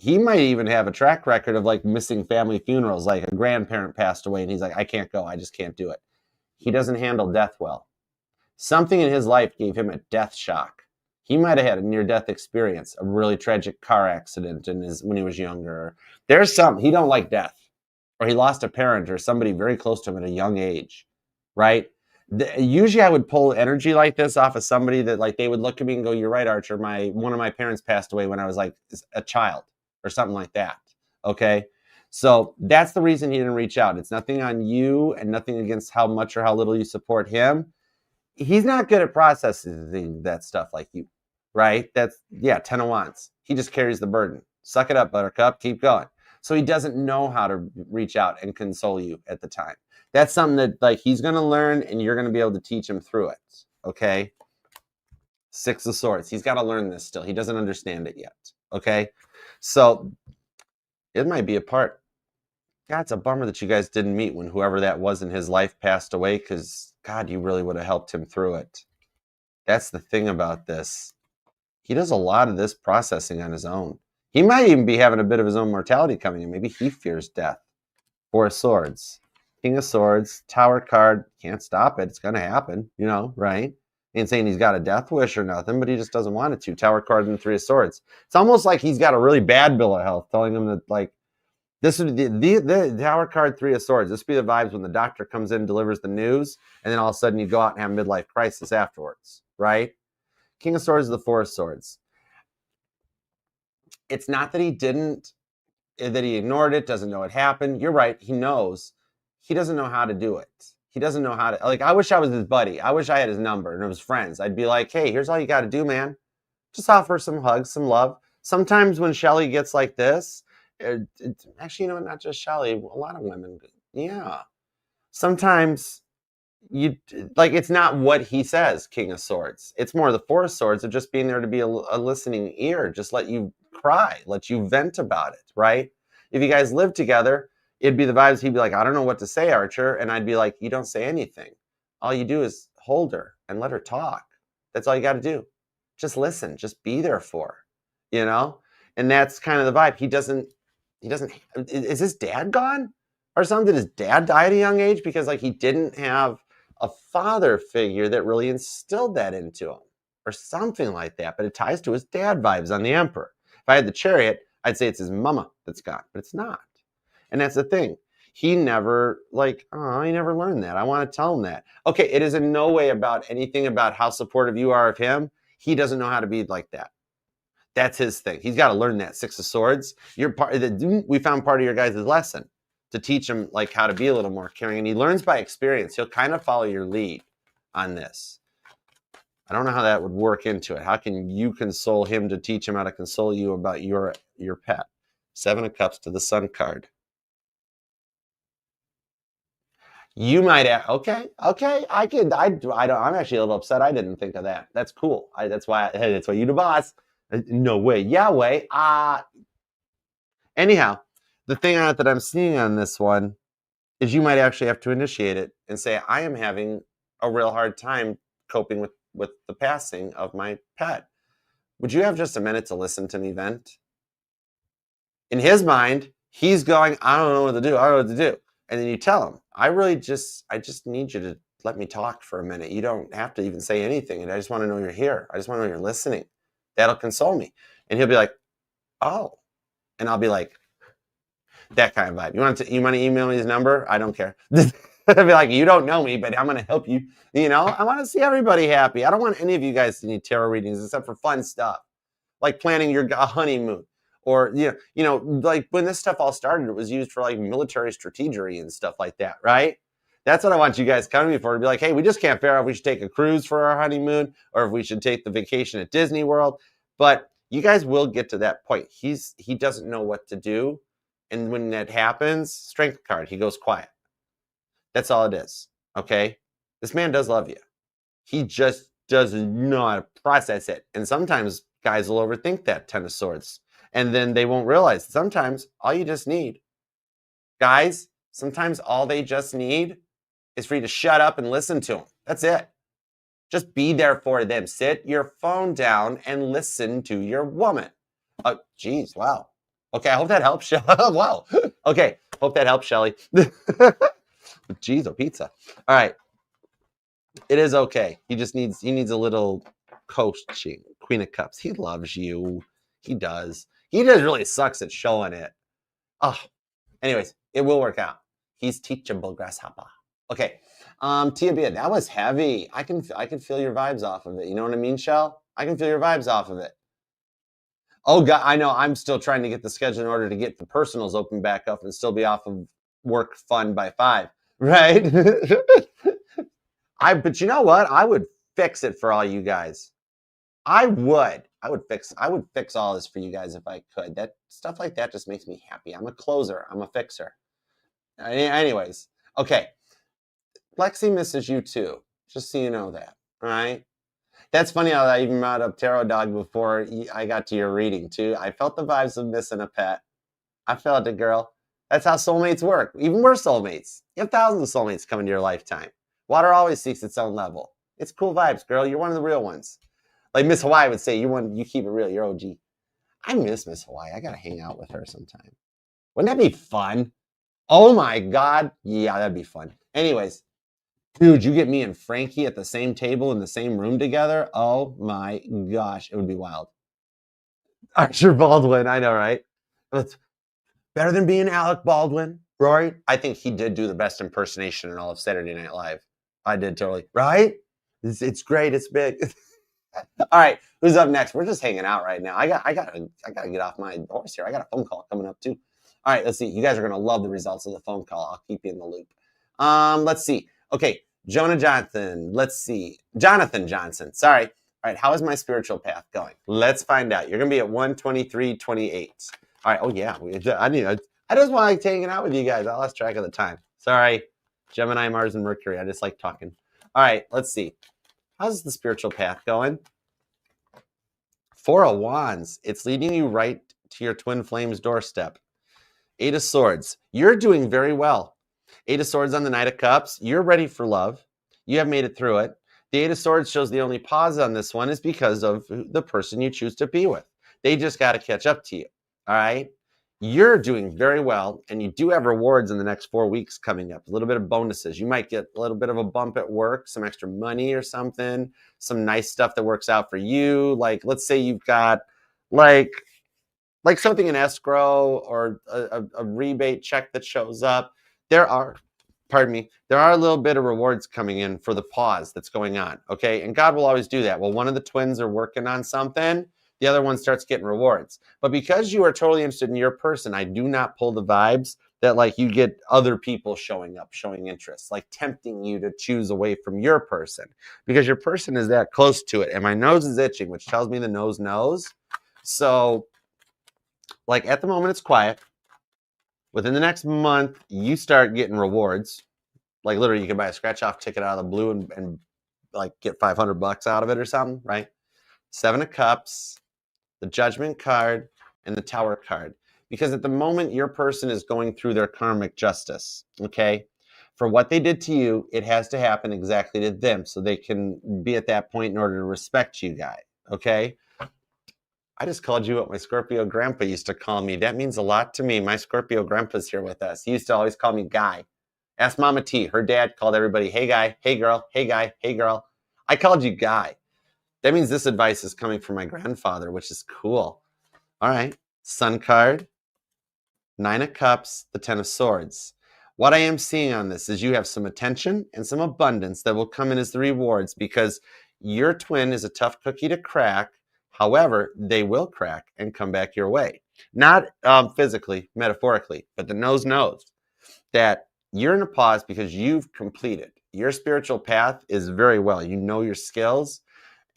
might even have a track record of like missing family funerals, like a grandparent passed away and he's like, I can't go. I just can't do it. He doesn't handle death well. Something in his life gave him a death shock. He might have had a near-death experience, a really tragic car accident when he was younger. There's he don't like death, or he lost a parent or somebody very close to him at a young age, right? Usually I would pull energy like this off of somebody that like they would look at me and go, you're right, Archer. One of my parents passed away when I was like a child or something like that, okay? So that's the reason he didn't reach out. It's nothing on you and nothing against how much or how little you support him. He's not good at processing that stuff like you, right? 10 of Wands. He just carries the burden. Suck it up, Buttercup. Keep going. So he doesn't know how to reach out and console you at the time. That's something that like he's going to learn and you're going to be able to teach him through it, okay? 6 of Swords. He's got to learn this still. He doesn't understand it yet, okay? So it might be a part. God, it's a bummer that you guys didn't meet when whoever that was in his life passed away because, God, you really would have helped him through it. That's the thing about this. He does a lot of this processing on his own. He might even be having a bit of his own mortality coming in. Maybe he fears death. 4 of Swords. King of Swords. Tower card. Can't stop it. It's going to happen, right? Ain't saying he's got a death wish or nothing, but he just doesn't want it to. Tower card and 3 of Swords. It's almost like he's got a really bad bill of health, telling him that, like, this would be the Tower card, 3 of Swords. This would be the vibes when the doctor comes in, delivers the news, and then all of a sudden you go out and have a midlife crisis afterwards, right? King of Swords is the 4 of Swords. It's not that he ignored it, doesn't know it happened. You're right. He knows. He doesn't know how to do it. He doesn't know how to, like, I wish I was his buddy. I wish I had his number and it was friends. I'd be like, hey, here's all you got to do, man. Just offer some hugs, some love. Sometimes when Shelly gets like this, actually, not just Shelly, a lot of women. Yeah. Sometimes it's not what he says, King of Swords. It's more the 4 of Swords of just being there to be a listening ear, just let you cry, let you vent about it, right? If you guys lived together, it'd be the vibes. He'd be like, I don't know what to say, Archer. And I'd be like, you don't say anything. All you do is hold her and let her talk. That's all you got to do. Just listen, just be there for her, And that's kind of the vibe. He doesn't, is his dad gone or something? Did his dad die at a young age? Because like he didn't have a father figure that really instilled that into him or something like that. But it ties to his dad vibes on the Emperor. If I had the Chariot, I'd say it's his mama that's gone, but it's not. And that's the thing. He never he never learned that. I want to tell him that. Okay, it is in no way about anything about how supportive you are of him. He doesn't know how to be like that. That's his thing. He's got to learn that Six of Swords. We found part of your guys' lesson to teach him like how to be a little more caring, and he learns by experience. He'll kind of follow your lead on this. I don't know how that would work into it. How can you console him to teach him how to console you about your pet? Seven of Cups to the Sun card. You might have, okay. I'm actually a little upset. I didn't think of that. That's cool. That's why you the boss. No way. Yahweh. Anyhow, the thing that I'm seeing on this one is you might actually have to initiate it and say, I am having a real hard time coping with the passing of my pet. Would you have just a minute to listen to me vent? In his mind, he's going, I don't know what to do. I don't know what to do. And then you tell him, I just need you to let me talk for a minute. You don't have to even say anything. And I just want to know you're here. I just want to know you're listening. That'll console me. And he'll be like, oh. And I'll be like, that kind of vibe. You want to email me his number? I don't care. I'll be like, you don't know me, but I'm going to help you. I want to see everybody happy. I don't want any of you guys to need tarot readings except for fun stuff, like planning your honeymoon. Or, like when this stuff all started, it was used for like military strategery and stuff like that, right? That's what I want you guys coming to me for, to be like, hey, we just can't figure out if we should take a cruise for our honeymoon or if we should take the vacation at Disney World. But you guys will get to that point. He doesn't know what to do. And when that happens, strength card, he goes quiet. That's all it is, okay? This man does love you. He just does not process it. And sometimes guys will overthink that Ten of Swords. And then they won't realize sometimes all you just need, guys, sometimes all they just need is for you to shut up and listen to them. That's it. Just be there for them. Sit your phone down and listen to your woman. Oh, geez, wow. Okay, I hope that helps. Wow. Okay, hope that helps, Shelly. Geez, oh, pizza. All right. It is okay. He needs a little coaching. Queen of Cups. He loves you. He does. He just really sucks at showing it. Oh, anyways, it will work out. He's teachable, grasshopper. Okay, Tia Bia, that was heavy. I can feel your vibes off of it. You know what I mean, Shell? I can feel your vibes off of it. Oh God, I know. I'm still trying to get the schedule in order to get the personals open back up and still be off of work fun by 5, right? But you know what? I would fix it for all you guys. I would fix all this for you guys if I could. That stuff like that just makes me happy. I'm a closer. I'm a fixer. Anyways, okay. Lexi misses you too. Just so you know that. All right. That's funny how I even brought up Tarot Dog before I got to your reading too. I felt the vibes of missing a pet. I felt it, girl. That's how soulmates work. Even we're soulmates. You have thousands of soulmates come into your lifetime. Water always seeks its own level. It's cool vibes, girl. You're one of the real ones. Like Miss Hawaii would say, you keep it real. You're OG. I miss Miss Hawaii. I gotta hang out with her sometime. Wouldn't that be fun? Oh my God. Yeah, that'd be fun. Anyways, dude, you get me and Frankie at the same table in the same room together. Oh my gosh, it would be wild. Archer Baldwin, I know, right? It's better than being Alec Baldwin, right? I think he did do the best impersonation in all of Saturday Night Live. I did totally, right? It's great. It's big. All right, who's up next? We're just hanging out right now. I gotta get off my horse here. I got a phone call coming up too. All right, let's see. You guys are gonna love the results of the phone call. I'll keep you in the loop. Let's see. Okay, Jonah Johnson. Let's see. Jonathan Johnson. Sorry. All right, how is my spiritual path going? Let's find out. You're gonna be at 123.28. All right. Oh yeah. I just want to hanging out with you guys. I lost track of the time. Sorry, Gemini, Mars, and Mercury. I just like talking. All right. Let's see. How's the spiritual path going? 4 of Wands. It's leading you right to your twin flames doorstep. 8 of Swords. You're doing very well. 8 of Swords on the Knight of Cups. You're ready for love. You have made it through it. The 8 of Swords shows the only pause on this one is because of the person you choose to be with. They just got to catch up to you. All right? You're doing very well, and you do have rewards in the next 4 weeks coming up. A little bit of bonuses. You might get a little bit of a bump at work, some extra money or something, some nice stuff that works out for you. Like, let's say you've got like something in escrow or a rebate check that shows up. There are a little bit of rewards coming in for the pause that's going on, okay? And God will always do that. Well, one of the twins are working on something, the other one starts getting rewards. But because you are totally interested in your person, I do not pull the vibes that like you get other people showing up, showing interest, like tempting you to choose away from your person because your person is that close to it. And my nose is itching, which tells me the nose knows. So like at the moment it's quiet. Within the next month, you start getting rewards. Like literally you can buy a scratch off ticket out of the blue and like get $500 out of it or something, right? 7 of Cups, the Judgment card, and the Tower card. Because at the moment, your person is going through their karmic justice, okay? For what they did to you, it has to happen exactly to them so they can be at that point in order to respect you guys, okay? I just called you what my Scorpio grandpa used to call me. That means a lot to me. My Scorpio grandpa's here with us. He used to always call me Guy. Ask Mama T. Her dad called everybody, hey, guy, hey, girl, hey, guy, hey, girl. I called you Guy. That means this advice is coming from my grandfather, which is cool. All right. Sun card, 9 of Cups, the 10 of Swords. What I am seeing on this is you have some attention and some abundance that will come in as the rewards because your twin is a tough cookie to crack. However, they will crack and come back your way. Not physically, metaphorically, but the nose knows that you're in a pause because you've completed. Your spiritual path is very well. You know your skills.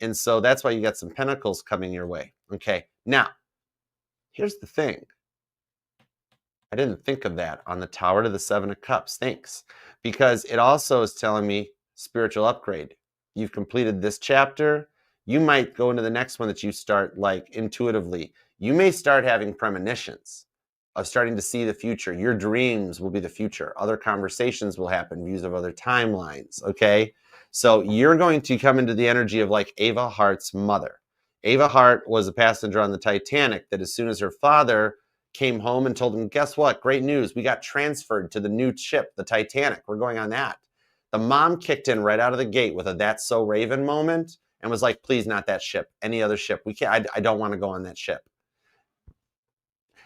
And so that's why you got some pentacles coming your way. Okay. Now, here's the thing. I didn't think of that on the Tower to the 7 of Cups. Thanks. Because it also is telling me spiritual upgrade. You've completed this chapter. You might go into the next one that you start like intuitively. You may start having premonitions of starting to see the future. Your dreams will be the future. Other conversations will happen, views of other timelines. Okay. So you're going to come into the energy of like Ava Hart's mother. Ava Hart was a passenger on the Titanic that as soon as her father came home and told him, guess what? Great news. We got transferred to the new ship, the Titanic. We're going on that. The mom kicked in right out of the gate with a That's So Raven moment and was like, please, not that ship. Any other ship. We can't, I don't want to go on that ship.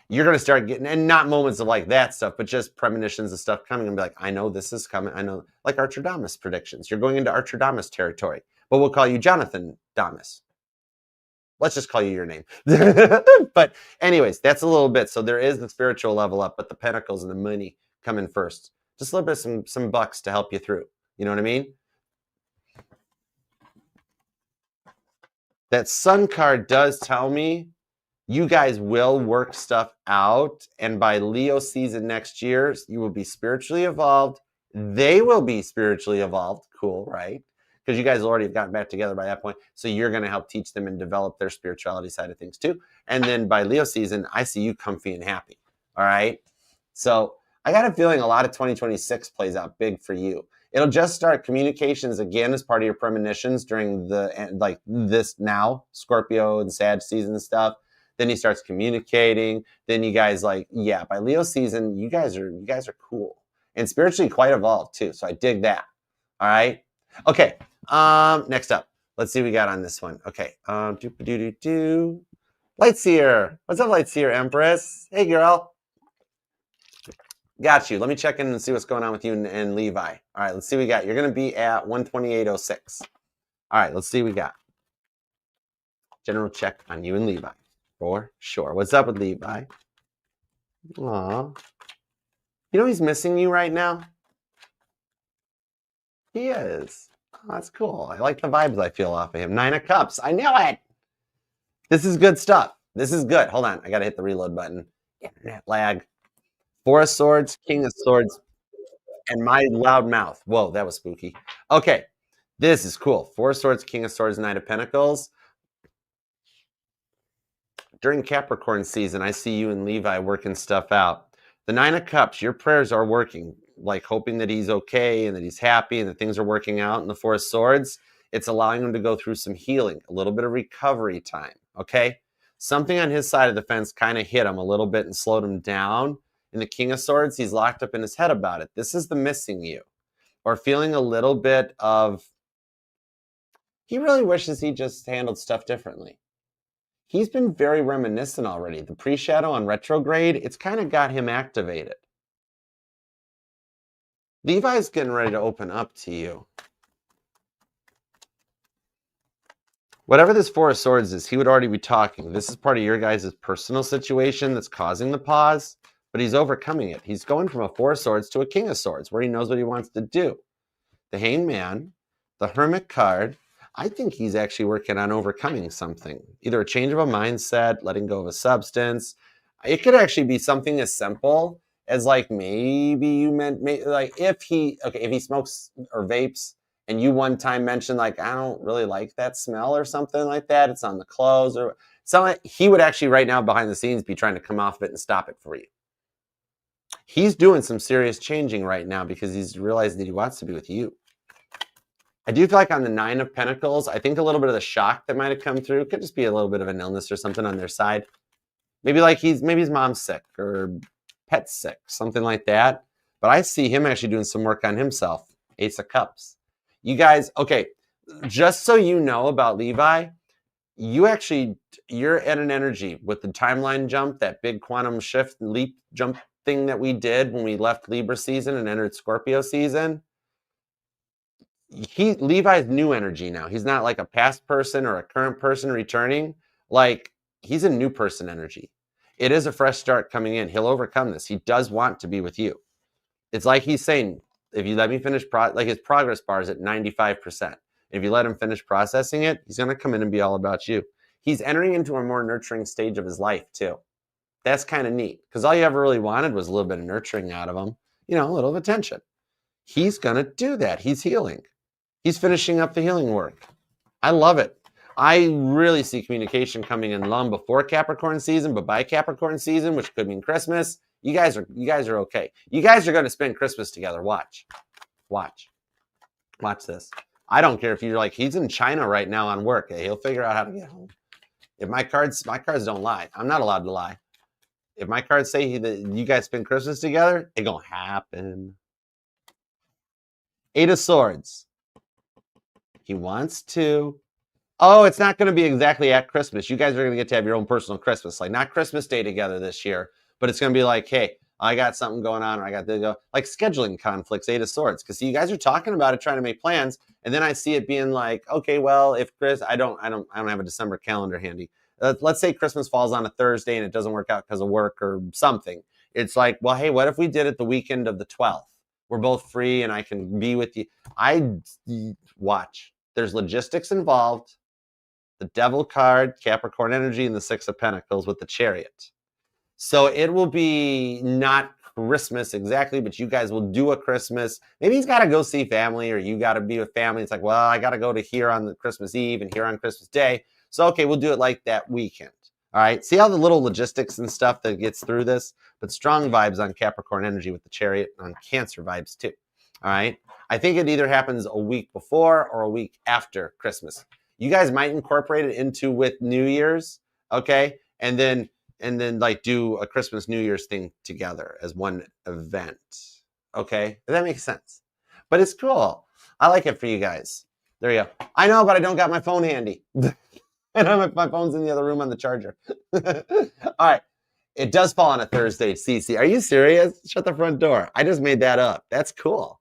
You're going to start getting, and not moments of like that stuff, but just premonitions of stuff coming and be like, I know this is coming. I know, like Archerdamus predictions. You're going into Archerdamus territory, but we'll call you Jonathan Damas. Let's just call you your name. But anyways, that's a little bit. So there is the spiritual level up, but the pentacles and the money come in first. Just a little bit of some bucks to help you through. You know what I mean? That Sun card does tell me you guys will work stuff out. And by Leo season next year, you will be spiritually evolved. They will be spiritually evolved. Cool, right? Because you guys already have gotten back together by that point. So you're going to help teach them and develop their spirituality side of things too. And then by Leo season, I see you comfy and happy. All right. So I got a feeling a lot of 2026 plays out big for you. It'll just start communications again as part of your premonitions during the like this now Scorpio and Sag season stuff. Then he starts communicating. Then you guys like, yeah, by Leo season, you guys are cool and spiritually quite evolved too. So I dig that. All right. Okay. Next up, let's see what we got on this one. Okay. Lightseer. What's up, Lightseer Empress? Hey, girl. Got you. Let me check in and see what's going on with you and Levi. All right, let's see what we got. You're going to be at 128.06. All right, let's see what we got. General check on you and Levi. For sure. What's up with Levi? Aw. You know he's missing you right now? He is. Oh, that's cool. I like the vibes I feel off of him. 9 of Cups. I knew it. This is good stuff. This is good. Hold on. I got to hit the reload button. Internet lag. 4 of Swords, King of Swords, and my loud mouth. Whoa, that was spooky. Okay. This is cool. 4 of Swords, King of Swords, Knight of Pentacles. During Capricorn season, I see you and Levi working stuff out. The 9 of Cups, your prayers are working, like hoping that he's okay and that he's happy and that things are working out. And the 4 of Swords, it's allowing him to go through some healing, a little bit of recovery time, okay? Something on his side of the fence kind of hit him a little bit and slowed him down. In the King of Swords, he's locked up in his head about it. This is the missing you, or feeling a little bit of, he really wishes he just handled stuff differently. He's been very reminiscent already. The pre-shadow on retrograde, it's kind of got him activated. Levi's getting ready to open up to you. Whatever this Four of Swords is, he would already be talking. This is part of your guys' personal situation that's causing the pause, but he's overcoming it. He's going from a Four of Swords to a King of Swords, where he knows what he wants to do. The Hanged Man, the Hermit card, I think he's actually working on overcoming something. Either a change of a mindset, letting go of a substance. It could actually be something as simple as like maybe you meant like if he smokes or vapes and you one time mentioned like I don't really like that smell or something like that, it's on the clothes or something, he would actually right now behind the scenes be trying to come off of it and stop it for you. He's doing some serious changing right now because he's realized that he wants to be with you. I do feel like on the Nine of Pentacles, I think a little bit of the shock that might have come through could just be a little bit of an illness or something on their side. Maybe like his mom's sick or pet's sick, something like that. But I see him actually doing some work on himself. Ace of Cups. You guys, okay, just so you know about Levi, you're at an energy with the timeline jump, that big quantum shift leap jump thing that we did when we left Libra season and entered Scorpio season. Levi's new energy now. He's not like a past person or a current person returning. Like he's a new person energy. It is a fresh start coming in. He'll overcome this. He does want to be with you. It's like he's saying, if you let me finish, like his progress bar is at 95%. If you let him finish processing it, he's going to come in and be all about you. He's entering into a more nurturing stage of his life too. That's kind of neat because all you ever really wanted was a little bit of nurturing out of him, a little of attention. He's going to do that. He's healing. He's finishing up the healing work. I love it. I really see communication coming in long before Capricorn season, but by Capricorn season, which could mean Christmas, you guys are okay. You guys are going to spend Christmas together. Watch this. I don't care if you're like, he's in China right now on work. He'll figure out how to get home. If my cards don't lie. I'm not allowed to lie. If my cards say that you guys spend Christmas together, it's going to happen. Eight of Swords. He wants to. Oh, it's not going to be exactly at Christmas. You guys are going to get to have your own personal Christmas. Like not Christmas Day together this year, but it's going to be like, hey, I got something going on or I got to go. Like scheduling conflicts, Eight of Swords. Because you guys are talking about it, trying to make plans. And then I see it being like, okay, well, if I don't have a December calendar handy. Let's say Christmas falls on a Thursday and it doesn't work out because of work or something. It's like, well, hey, what if we did it the weekend of the 12th? We're both free and I can be with you. Watch. There's logistics involved. The Devil card, Capricorn energy, and the Six of Pentacles with the Chariot. So it will be not Christmas exactly, but you guys will do a Christmas. Maybe he's got to go see family or you got to be with family. It's like, well, I got to go to here on the Christmas Eve and here on Christmas Day. So, okay, we'll do it like that weekend. All right. See how the little logistics and stuff that gets through this, but strong vibes on Capricorn energy with the Chariot and on Cancer vibes too. All right. I think it either happens a week before or a week after Christmas. You guys might incorporate it into with New Year's. Okay. And then like do a Christmas New Year's thing together as one event. Okay. That makes sense, but it's cool. I like it for you guys. There you go. I know, but I don't got my phone handy. And my phone's in the other room on the charger. All right. It does fall on a Thursday, CC. Are you serious? Shut the front door. I just made that up. That's cool.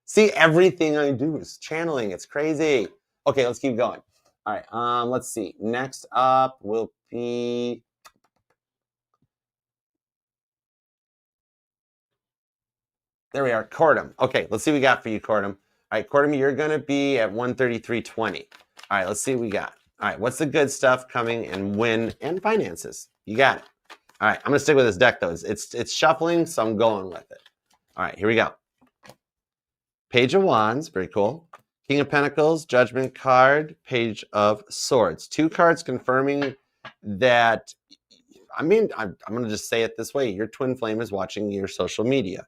See, everything I do is channeling. It's crazy. Okay, let's keep going. All right. Let's see. Next up will be... There we are. Cordum. Okay, let's see what we got for you, Cordum. All right, Cordum, you're going to be at 133.20. All right, let's see what we got. All right, what's the good stuff coming and when and finances? You got it. All right, I'm going to stick with this deck, though. It's shuffling, so I'm going with it. All right, here we go. Page of Wands, very cool. King of Pentacles, Judgment card, Page of Swords. Two cards confirming that, I'm going to just say it this way. Your twin flame is watching your social media.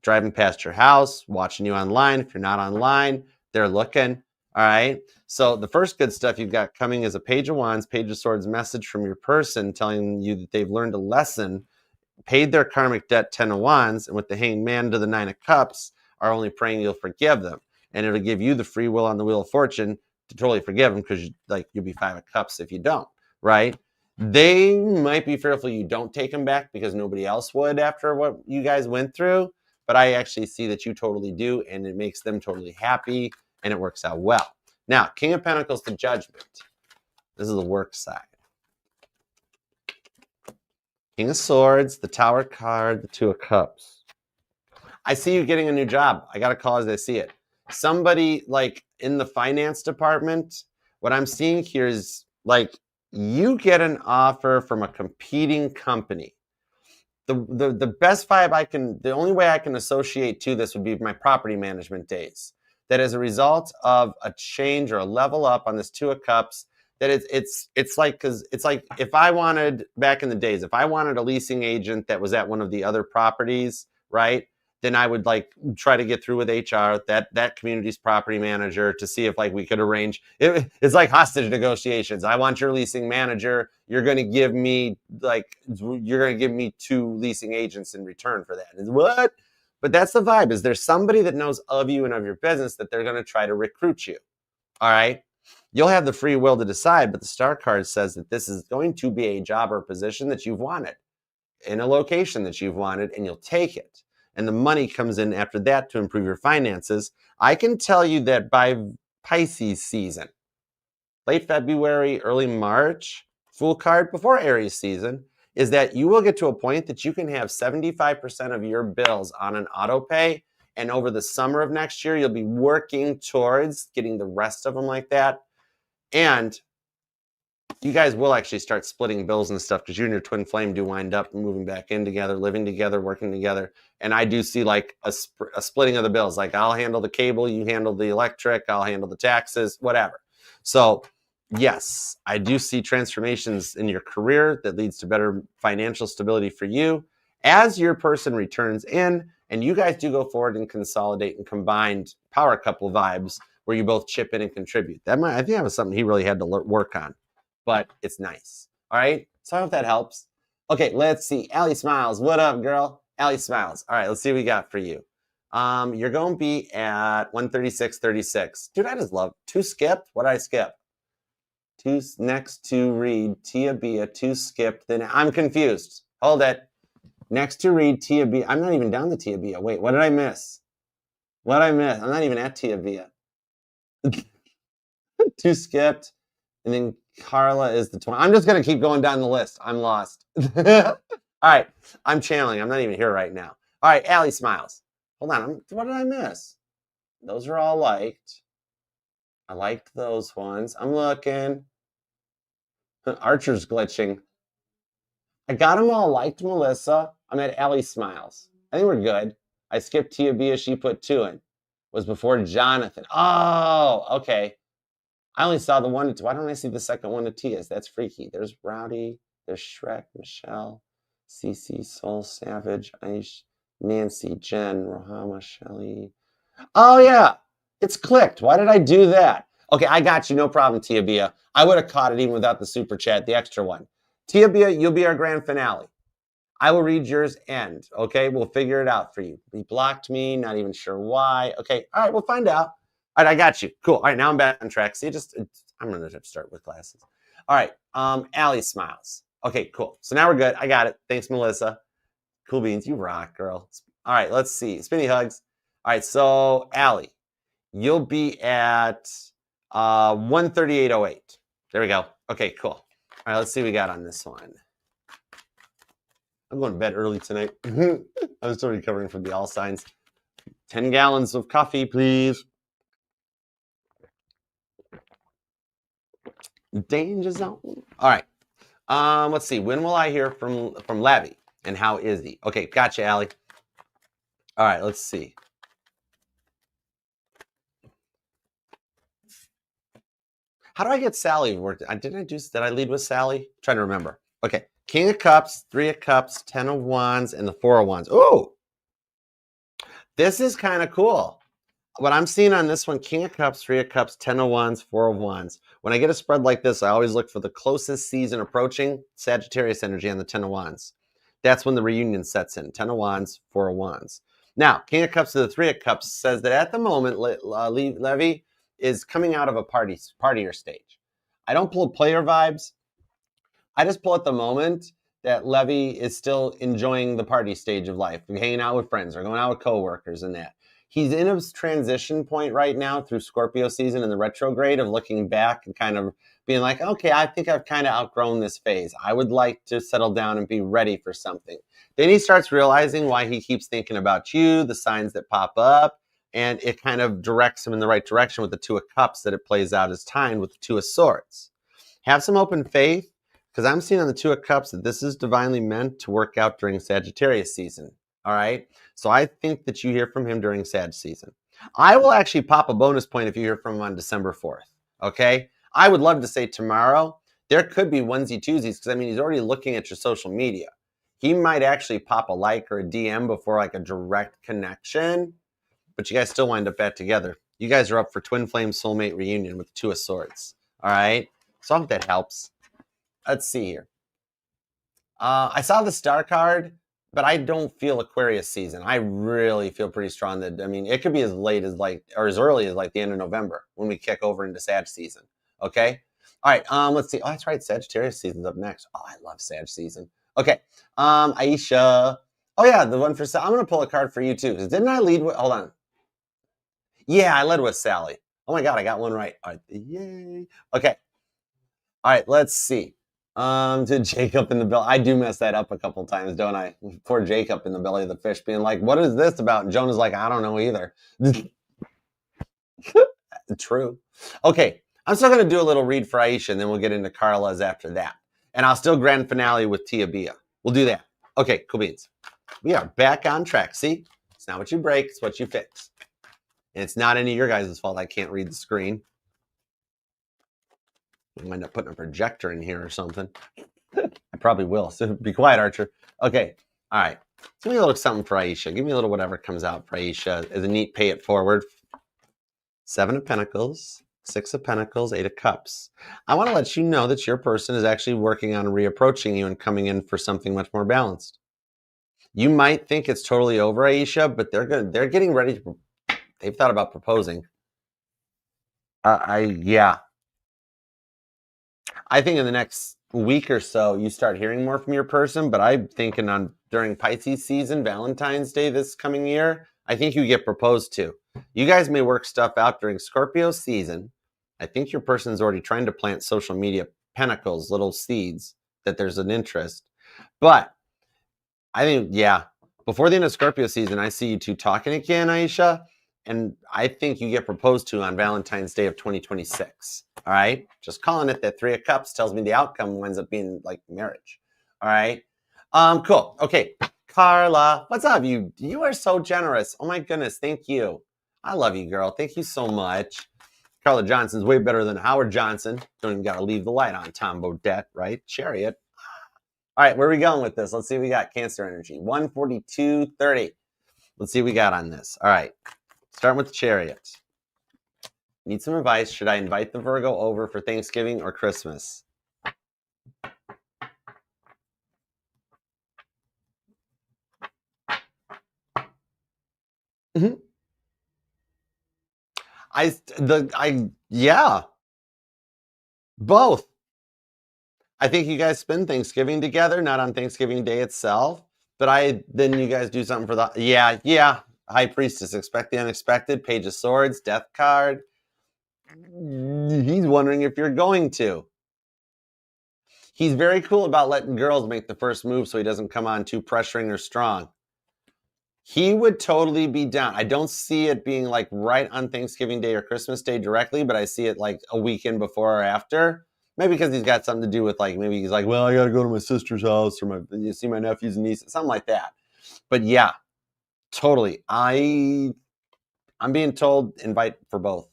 Driving past your house, watching you online. If you're not online, they're looking. All right. So the first good stuff you've got coming is a Page of Wands, Page of Swords message from your person telling you that they've learned a lesson, paid their karmic debt, 10 of Wands, and with the Hanged Man to the 9 of Cups, are only praying you'll forgive them. And it'll give you the free will on the Wheel of Fortune to totally forgive them because you'll be 5 of Cups if you don't. Right. They might be fearful you don't take them back because nobody else would after what you guys went through. But I actually see that you totally do, and it makes them totally happy, and it works out well. Now, King of Pentacles to Judgment. This is the work side. King of Swords, the Tower card, the Two of Cups. I see you getting a new job. I got to call as I see it. Somebody like in the finance department, what I'm seeing here is like you get an offer from a competing company. The best vibe the only way I can associate to this would be my property management days. That as a result of a change or a level up on this Two of Cups, that it's like, because it's like if I wanted back in the days, if I wanted a leasing agent that was at one of the other properties, right? Then I would like try to get through with HR, that community's property manager, to see if like we could arrange. It's like hostage negotiations. I want your leasing manager. You're going to give me two leasing agents in return for that. And what? But that's the vibe. Is there's somebody that knows of you and of your business that they're going to try to recruit you. All right. You'll have the free will to decide, but the star card says that this is going to be a job or position that you've wanted in a location that you've wanted, and you'll take it. And the money comes in after that to improve your finances. I can tell you that by Pisces season, late February, early March, Fool card before Aries season, is that you will get to a point that you can have 75% of your bills on an auto pay. And over the summer of next year, you'll be working towards getting the rest of them like that. And you guys will actually start splitting bills and stuff, because you and your twin flame do wind up moving back in together, living together, working together. And I do see like a splitting of the bills. Like I'll handle the cable, you handle the electric, I'll handle the taxes, whatever. So yes, I do see transformations in your career that leads to better financial stability for you as your person returns in, and you guys do go forward and consolidate and combined power couple vibes where you both chip in and contribute. I think that was something he really had to work on. But it's nice. All right. So I hope that helps. Okay, let's see. Allie Smiles. What up, girl? Allie Smiles. All right, let's see what we got for you. You're going to be at 136.36. Dude, I just love two skipped. What did I skip? Two next to read Tia Bia, two skipped. Then I'm confused. Hold it. Next to read Tia Bia. I'm not even down to Tia Bia. Wait, what did I miss? What did I miss? I'm not even at Tia Bia. Two skipped. And then Carla is the 20. I'm just going to keep going down the list. I'm lost. All right. I'm channeling. I'm not even here right now. All right. Allie Smiles. Hold on. What did I miss? Those are all liked. I liked those ones. I'm looking. Archer's glitching. I got them all liked, Melissa. I'm at Allie Smiles. I think we're good. I skipped Tia Bia. She put 2 in. Was before Jonathan. Oh, okay. I only saw the 1 to 2. Why don't I see the second 1 to Tia's? That's freaky. There's Rowdy. There's Shrek, Michelle, Cece, Soul, Savage, Aish, Nancy, Jen, Rohama, Shelly. Oh, yeah. It's clicked. Why did I do that? Okay, I got you. No problem, Tia Bia. I would have caught it even without the super chat, the extra one. Tia Bia, you'll be our grand finale. I will read yours end. Okay, we'll figure it out for you. He blocked me. Not even sure why. Okay, all right, we'll find out. All right, I got you. Cool. All right, now I'm back on track. See, I'm going to have to start with glasses. All right, Allie Smiles. Okay, cool. So now we're good. I got it. Thanks, Melissa. Cool beans. You rock, girl. All right, let's see. Spinny hugs. All right, so Allie, you'll be at 138.08. There we go. Okay, cool. All right, let's see what we got on this one. I'm going to bed early tonight. I'm still recovering from the all signs. 10 gallons of coffee, please. Danger zone. All right. Let's see. When will I hear from Lavi? And how is he? Okay, gotcha, Allie. All right, let's see. How do I get Sally worked? Did I lead with Sally? I'm trying to remember. Okay. King of Cups, 3 of Cups, 10 of Wands, and the 4 of Wands. Ooh. This is kind of cool. What I'm seeing on this one, King of Cups, 3 of Cups, 10 of Wands, 4 of Wands. When I get a spread like this, I always look for the closest season approaching, Sagittarius energy on the 10 of Wands. That's when the reunion sets in, 10 of Wands, 4 of Wands. Now, King of Cups to the 3 of Cups says that at the moment, Levy is coming out of a partier stage. I don't pull player vibes. I just pull at the moment that Levy is still enjoying the party stage of life, hanging out with friends or going out with coworkers and that. He's in a transition point right now through Scorpio season and the retrograde of looking back and kind of being like, okay, I think I've kind of outgrown this phase. I would like to settle down and be ready for something. Then he starts realizing why he keeps thinking about you, the signs that pop up, and it kind of directs him in the right direction with the Two of Cups that it plays out as time with the Two of Swords. Have some open faith, because I'm seeing on the Two of Cups that this is divinely meant to work out during Sagittarius season. All right? So I think that you hear from him during Sag season. I will actually pop a bonus point if you hear from him on December 4th. Okay? I would love to say tomorrow. There could be onesie twosies, because I mean, he's already looking at your social media. He might actually pop a like or a DM before like a direct connection, but you guys still wind up back together. You guys are up for twin flame soulmate reunion with the Two of Swords. All right? So I hope that helps. Let's see here. I saw the star card, but I don't feel Aquarius season. I really feel pretty strong that, I mean, it could be as late as like, or as early as like the end of November when we kick over into Sag season. Okay? All right, let's see. Oh, that's right. Sagittarius season's up next. Oh, I love Sag season. Okay. Aisha. Oh, yeah, the one for Sally. I'm going to pull a card for you, too. Because didn't I lead with, hold on. Yeah, I led with Sally. Oh, my God, I got one right. All right, yay. Okay. All right, let's see. To Jacob in the belly. I do mess that up a couple times, don't I? Poor Jacob in the belly of the fish being like, what is this about? And Jonah's like, I don't know either. True. Okay, I'm still going to do a little read for Aisha, and then we'll get into Carla's after that. And I'll still grand finale with Tia Bia. We'll do that. Okay, cool beans. We are back on track. See? It's not what you break, it's what you fix. And it's not any of your guys' fault I can't read the screen. I might end up putting a projector in here or something. I probably will. So be quiet, Archer. Okay. All right. Give me a little something for Aisha. Give me a little whatever comes out for Aisha as a neat pay it forward. 7 of Pentacles, 6 of Pentacles, 8 of Cups. I want to let you know that your person is actually working on reapproaching you and coming in for something much more balanced. You might think it's totally over, Aisha, but they're getting ready to. They've thought about proposing. Yeah. I think in the next week or so, you start hearing more from your person, but I'm thinking on during Pisces season, Valentine's Day this coming year, I think you get proposed to. You guys may work stuff out during Scorpio season. I think your person's already trying to plant social media pentacles, little seeds, that there's an interest. But I think, yeah, before the end of Scorpio season, I see you two talking again, Aisha. And I think you get proposed to on Valentine's Day of 2026. All right? Just calling it that 3 of Cups tells me the outcome winds up being like marriage. All right? Cool. Okay. Carla, what's up? You are so generous. Oh my goodness. Thank you. I love you, girl. Thank you so much. Carla Johnson's way better than Howard Johnson. Don't even got to leave the light on, Tom Bodette, right? Chariot. All right, where are we going with this? Let's see what we got. Cancer energy. 142.30. Let's see what we got on this. All right. Starting with the Chariot. Need some advice. Should I invite the Virgo over for Thanksgiving or Christmas? Mm-hmm. Yeah. Both. I think you guys spend Thanksgiving together, not on Thanksgiving Day itself. But then you guys do something for the, yeah. High Priestess, expect the unexpected. Page of Swords, Death card. He's wondering if you're going to. He's very cool about letting girls make the first move so he doesn't come on too pressuring or strong. He would totally be down. I don't see it being like right on Thanksgiving Day or Christmas Day directly, but I see it like a weekend before or after. Maybe because he's got something to do with like, maybe he's like, well, I got to go to my sister's house or you see my nephews and nieces, something like that. But yeah, totally. I'm being told invite for both.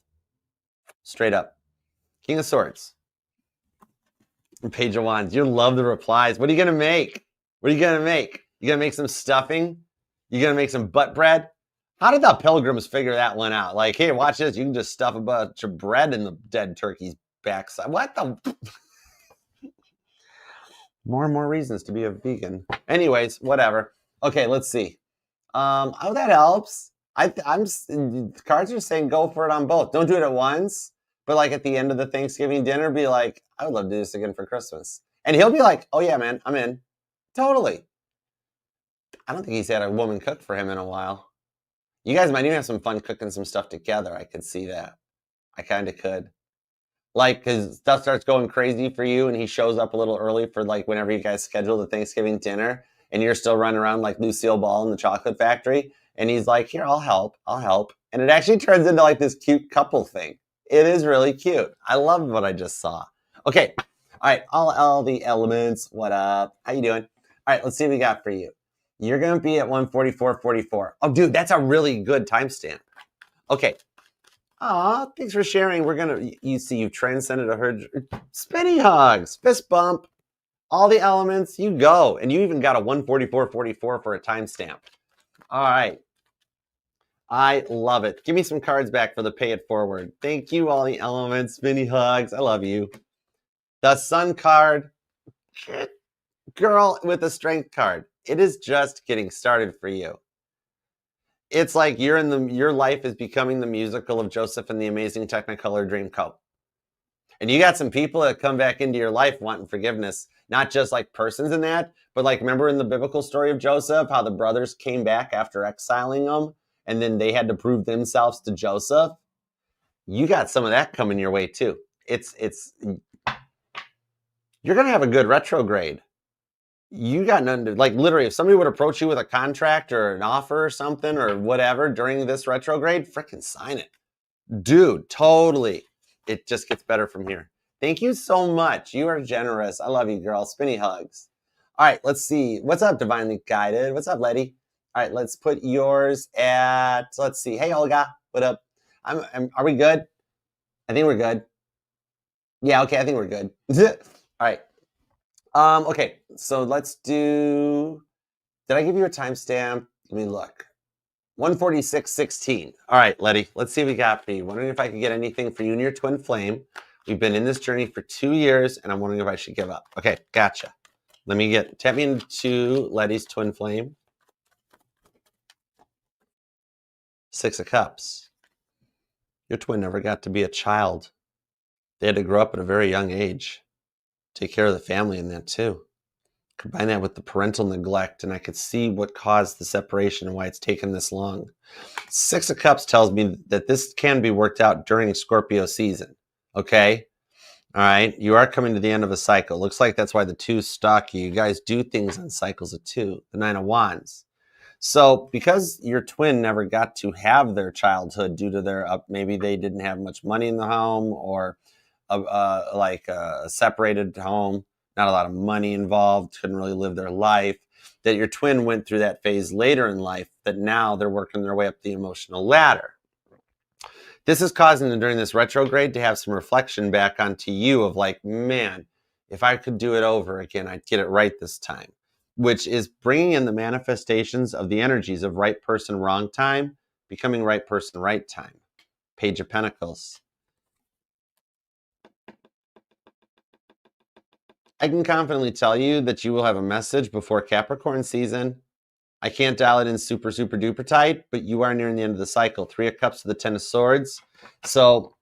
Straight up. King of Swords. Page of Wands. You love the replies. What are you going to make? What are you going to make? You going to make some stuffing? You going to make some butt bread? How did the pilgrims figure that one out? Like, hey, watch this. You can just stuff a bunch of bread in the dead turkey's backside. What the? More and more reasons to be a vegan. Anyways, whatever. Okay, let's see. Oh, that helps. Cards are saying go for it on both. Don't do it at once. But like at the end of the Thanksgiving dinner, be like, I would love to do this again for Christmas. And he'll be like, oh yeah, man, I'm in. Totally. I don't think he's had a woman cook for him in a while. You guys might even have some fun cooking some stuff together. I could see that. I kind of could. Like, because stuff starts going crazy for you, and he shows up a little early for like whenever you guys schedule the Thanksgiving dinner, and you're still running around like Lucille Ball in the chocolate factory, and he's like, "Here, I'll help," and it actually turns into like this cute couple thing. It is really cute. I love what I just saw. Okay, all right, all the elements. What up? How you doing? All right, let's see what we got for you. You're gonna be at 144.44. Oh, dude, that's a really good timestamp. Okay. Aw, thanks for sharing. You see, you've transcended a herd. Spinny hugs, fist bump, all the elements, you go. And you even got a 144.44 for a timestamp. All right. I love it. Give me some cards back for the pay it forward. Thank you, all the elements, spinny hugs. I love you. The sun card, girl with the strength card. It is just getting started for you. It's like your life is becoming the musical of Joseph and the Amazing Technicolor Dreamcoat. And you got some people that come back into your life wanting forgiveness, not just like persons in that, but like remember in the biblical story of Joseph, how the brothers came back after exiling them and then they had to prove themselves to Joseph. You got some of that coming your way too. You're going to have a good retrograde. You got nothing to, like literally, if somebody would approach you with a contract or an offer or something or whatever during this retrograde, freaking sign it. Dude, totally. It just gets better from here. Thank you so much. You are generous. I love you, girl. Spinny hugs. All right, let's see. What's up, Divinely Guided? What's up, Letty? All right, let's put yours at, let's see. Hey, Olga. What up? Are we good? I think we're good. Yeah, okay, I think we're good. All right. Okay, so let's do, did I give you a timestamp? Let me look. 146.16. All right, Letty, let's see what we got for you. Wondering if I could get anything for you and your twin flame. We've been in this journey for 2 years, and I'm wondering if I should give up. Okay, gotcha. Tap me into Letty's twin flame. 6 of Cups. Your twin never got to be a child. They had to grow up at a very young age. Take care of the family in that too. Combine that with the parental neglect, and I could see what caused the separation and why it's taken this long. 6 of Cups tells me that this can be worked out during Scorpio season. Okay? All right? You are coming to the end of a cycle. Looks like that's why the 2's stalk you. You guys do things on cycles of 2. The 9 of Wands. So because your twin never got to have their childhood due to their maybe they didn't have much money in the home or a separated home, not a lot of money involved, couldn't really live their life, that your twin went through that phase later in life, that now they're working their way up the emotional ladder. This is causing them during this retrograde to have some reflection back onto you of like, man, if I could do it over again, I'd get it right this time, which is bringing in the manifestations of the energies of right person, wrong time, becoming right person, right time. Page of Pentacles. I can confidently tell you that you will have a message before Capricorn season. I can't dial it in super, super duper tight, but you are nearing the end of the cycle. 3 of Cups to the 10 of Swords. So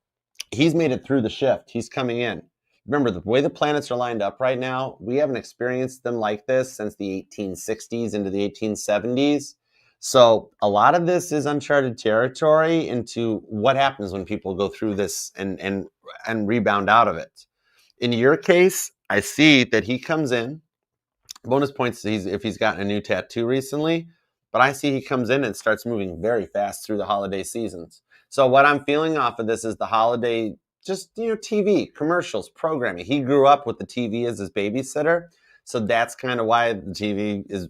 he's made it through the shift. He's coming in. Remember, the way the planets are lined up right now, we haven't experienced them like this since the 1860s into the 1870s. So a lot of this is uncharted territory into what happens when people go through this and rebound out of it. In your case, I see that he comes in. Bonus points if he's gotten a new tattoo recently, but I see he comes in and starts moving very fast through the holiday seasons. So what I'm feeling off of this is the holiday, just TV, commercials, programming. He grew up with the TV as his babysitter, so that's kind of why the TV is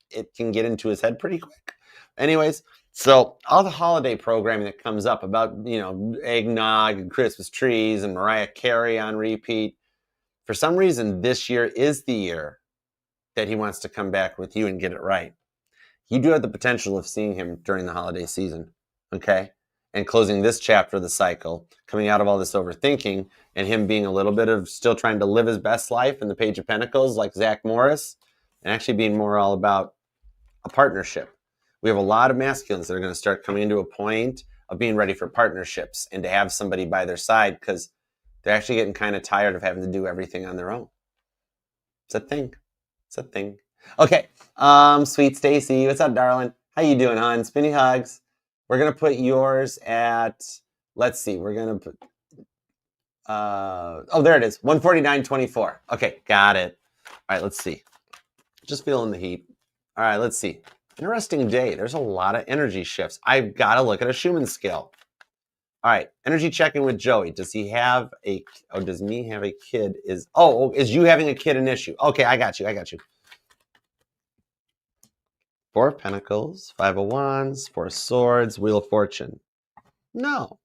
it can get into his head pretty quick. Anyways, so all the holiday programming that comes up about, eggnog and Christmas trees and Mariah Carey on repeat, for some reason, this year is the year that he wants to come back with you and get it right. You do have the potential of seeing him during the holiday season, okay? And closing this chapter of the cycle, coming out of all this overthinking, and him being a little bit of still trying to live his best life in the Page of Pentacles like Zach Morris, and actually being more all about a partnership. We have a lot of masculines that are going to start coming into a point of being ready for partnerships and to have somebody by their side because they're actually getting kind of tired of having to do everything on their own. It's a thing. It's a thing. Okay. Sweet Stacy, what's up, darling? How you doing, hon? Spinny hugs. We're going to put yours at, let's see, we're going to put, oh, there it is, 149.24. Okay, got it. All right, let's see. Just feeling the heat. All right, let's see. Interesting day. There's a lot of energy shifts. I've got to look at a Schumann scale. All right, energy check-in with Joey. Does he have a, oh, does me have a kid? Is you having a kid an issue? Okay, I got you. Four of Pentacles, Five of Wands, Four of Swords, Wheel of Fortune. No.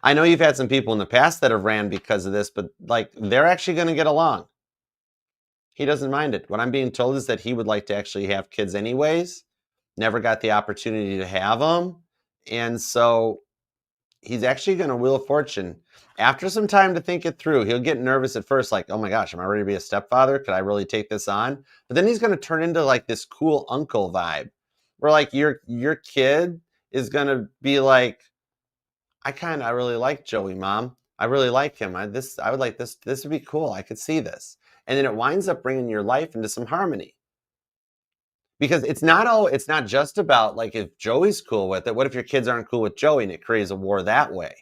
I know you've had some people in the past that have ran because of this, but like they're actually going to get along. He doesn't mind it. What I'm being told is that he would like to actually have kids anyways. Never got the opportunity to have them. And so he's actually going to Wheel of Fortune. After some time to think it through, he'll get nervous at first, like, oh my gosh, am I ready to be a stepfather? Could I really take this on? But then he's going to turn into like this cool uncle vibe where like your kid is going to be like, I really like Joey, Mom. I really like him. I would like this. This would be cool. I could see this. And then it winds up bringing your life into some harmony. Because it's not just about like if Joey's cool with it. What if your kids aren't cool with Joey and it creates a war that way?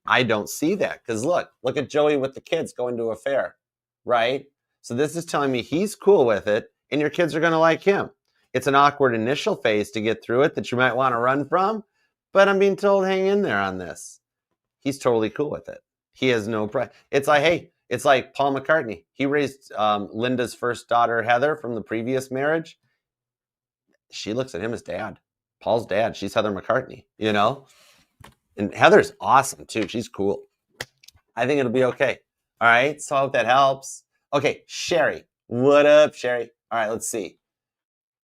I don't see that because look at Joey with the kids going to a fair, right? So this is telling me he's cool with it and your kids are going to like him. It's an awkward initial phase to get through it that you might want to run from, but I'm being told hang in there on this. He's totally cool with it. He has no pride. It's like, hey, it's like Paul McCartney. He raised Linda's first daughter, Heather, from the previous marriage. She looks at him as dad. Paul's dad. She's Heather McCartney, you know? And Heather's awesome, too. She's cool. I think it'll be okay. All right? So I hope that helps. Okay, Sherry. What up, Sherry? All right, let's see.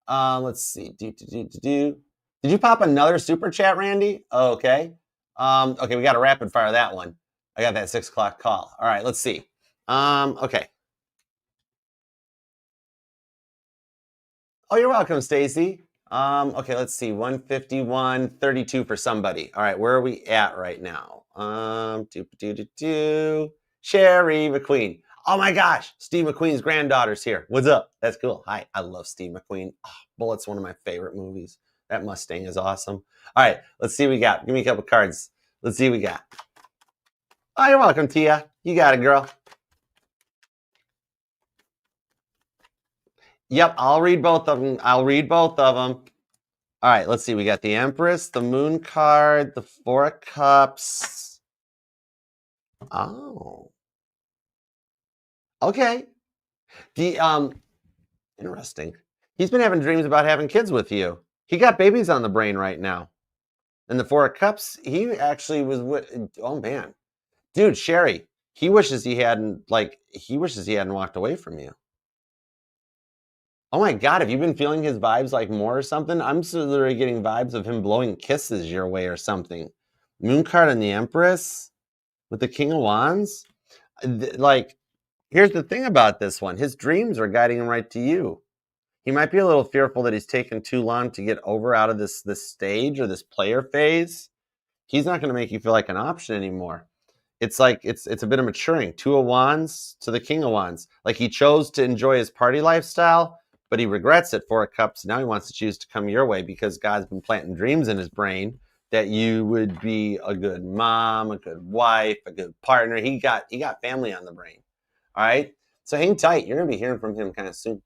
Let's see. Did you pop another super chat, Randy? Oh, okay. Okay, we got to rapid fire that one. I got that 6 o'clock call. All right, let's see. Okay. Oh, you're welcome, Stacy. Okay, let's see. 151.32 for somebody. All right, where are we at right now? Sherry McQueen. Oh my gosh, Steve McQueen's granddaughter's here. What's up? That's cool. Hi, I love Steve McQueen. Oh, Bullet's one of my favorite movies. That Mustang is awesome. All right, let's see what we got. Give me a couple cards. Let's see what we got. Oh, you're welcome, Tia. You got it, girl. Yep, I'll read both of them. All right, let's see. We got the Empress, the Moon card, the Four of Cups. Oh. Okay. Interesting. He's been having dreams about having kids with you. He got babies on the brain right now. And the Four of Cups, he actually was oh man. Dude, Sherry, he wishes he hadn't walked away from you. Oh my God, have you been feeling his vibes like more or something? I'm literally getting vibes of him blowing kisses your way or something. Moon card and the Empress with the King of Wands. Like, here's the thing about this one. His dreams are guiding him right to you. He might be a little fearful that he's taken too long to get out of this stage or this player phase. He's not going to make you feel like an option anymore. It's like it's a bit of maturing. Two of Wands to the King of Wands. Like he chose to enjoy his party lifestyle, but he regrets it. Four of Cups. Now he wants to choose to come your way because God's been planting dreams in his brain that you would be a good mom, a good wife, a good partner. He got family on the brain. All right. So hang tight. You're gonna be hearing from him kind of soon.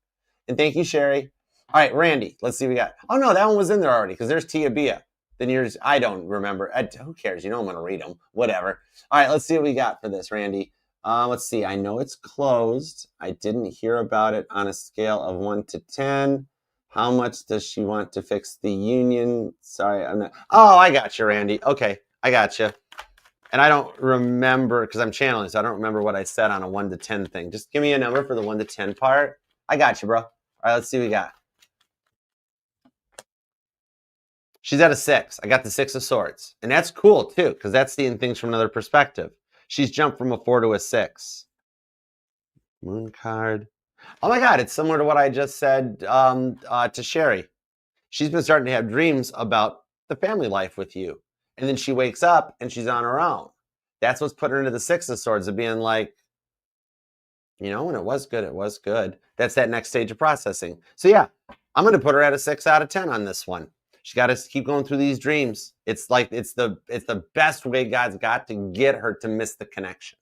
And thank you, Sherry. All right, Randy. Let's see what we got. Oh no, that one was in there already because there's Tia Bia. Then yours, I don't remember. Who cares? You know I'm going to read them. Whatever. All right, let's see what we got for this, Randy. Let's see. I know it's closed. I didn't hear about it on a scale of 1 to 10. How much does she want to fix the union? Sorry, I'm not. Oh, I got you, Randy. Okay, I got you. And I don't remember, because I'm channeling, so I don't remember what I said on a 1 to 10 thing. Just give me a number for the 1 to 10 part. I got you, bro. All right, let's see what we got. She's at a 6. I got the 6 of Swords. And that's cool, too, because that's seeing things from another perspective. She's jumped from a 4 to a 6. Moon card. Oh, my God. It's similar to what I just said to Sherry. She's been starting to have dreams about the family life with you. And then she wakes up and she's on her own. That's what's put her into the 6 of Swords of being like, you know, when it was good, it was good. That's that next stage of processing. So, yeah. I'm going to put her at a 6 out of 10 on this one. She got to keep going through these dreams. It's like it's the best way God's got to get her to miss the connection.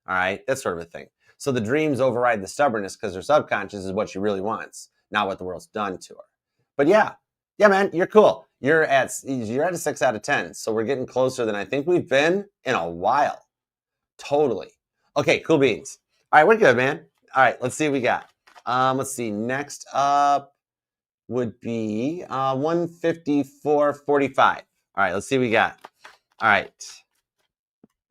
All right, that sort of a thing. So the dreams override the stubbornness because her subconscious is what she really wants, not what the world's done to her. But yeah, man, you're cool. You're at a 6 out of 10. So we're getting closer than I think we've been in a while. Totally. Okay, cool beans. All right, we're good, man. All right, let's see what we got. Let's see. Next up would be 154.45. All right, let's see what we got. All right.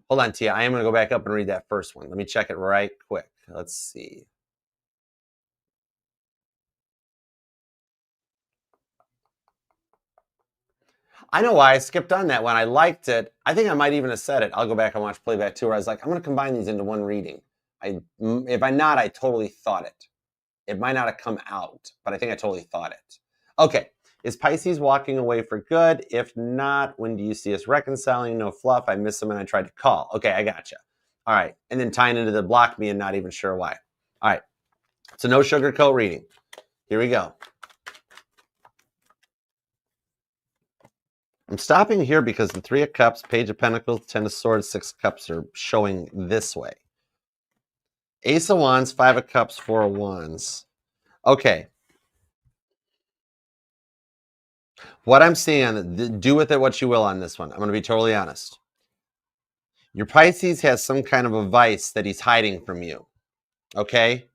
Hold on, Tia. I am going to go back up and read that first one. Let me check it right quick. Let's see. I know why I skipped on that one. I liked it. I think I might even have said it. I'll go back and watch playback too, where I was like, I'm going to combine these into one reading. If I'm not, I totally thought it. It might not have come out, but I think I totally thought it. Okay. Is Pisces walking away for good? If not, when do you see us reconciling? No fluff. I miss him and I tried to call. Okay, I gotcha. All right. And then tying into the block me and not even sure why. All right. So no sugarcoat reading. Here we go. I'm stopping here because the 3 of Cups, Page of Pentacles, 10 of Swords, 6 of Cups are showing this way. Ace of Wands, 5 of Cups, 4 of Wands. Okay. What I'm seeing, do with it what you will on this one. I'm going to be totally honest. Your Pisces has some kind of a vice that he's hiding from you. Okay?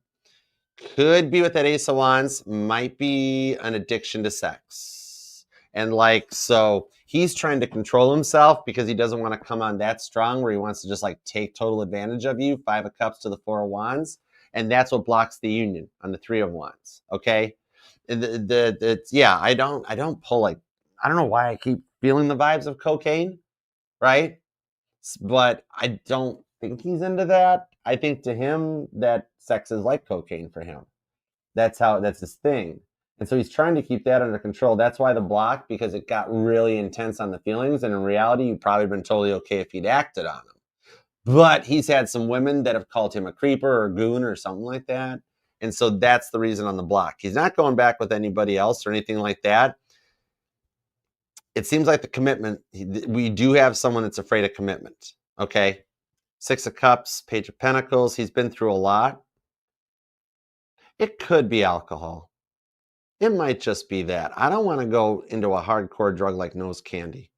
Could be with that Ace of Wands. Might be an addiction to sex. And so he's trying to control himself because he doesn't want to come on that strong where he wants to just take total advantage of you. 5 of Cups to the 4 of Wands. And that's what blocks the union on the 3 of Wands. Okay? I don't pull I don't know why I keep feeling the vibes of cocaine, right? But I don't think he's into that. I think to him that sex is like cocaine for him. That's his thing. And so he's trying to keep that under control. That's why the block, because it got really intense on the feelings. And in reality, you'd probably been totally okay if he'd acted on them. But he's had some women that have called him a creeper or a goon or something like that. And so that's the reason on the block. He's not going back with anybody else or anything like that. It seems like the commitment, we do have someone that's afraid of commitment. Okay. 6 of Cups, Page of Pentacles. He's been through a lot. It could be alcohol. It might just be that. I don't want to go into a hardcore drug like nose candy.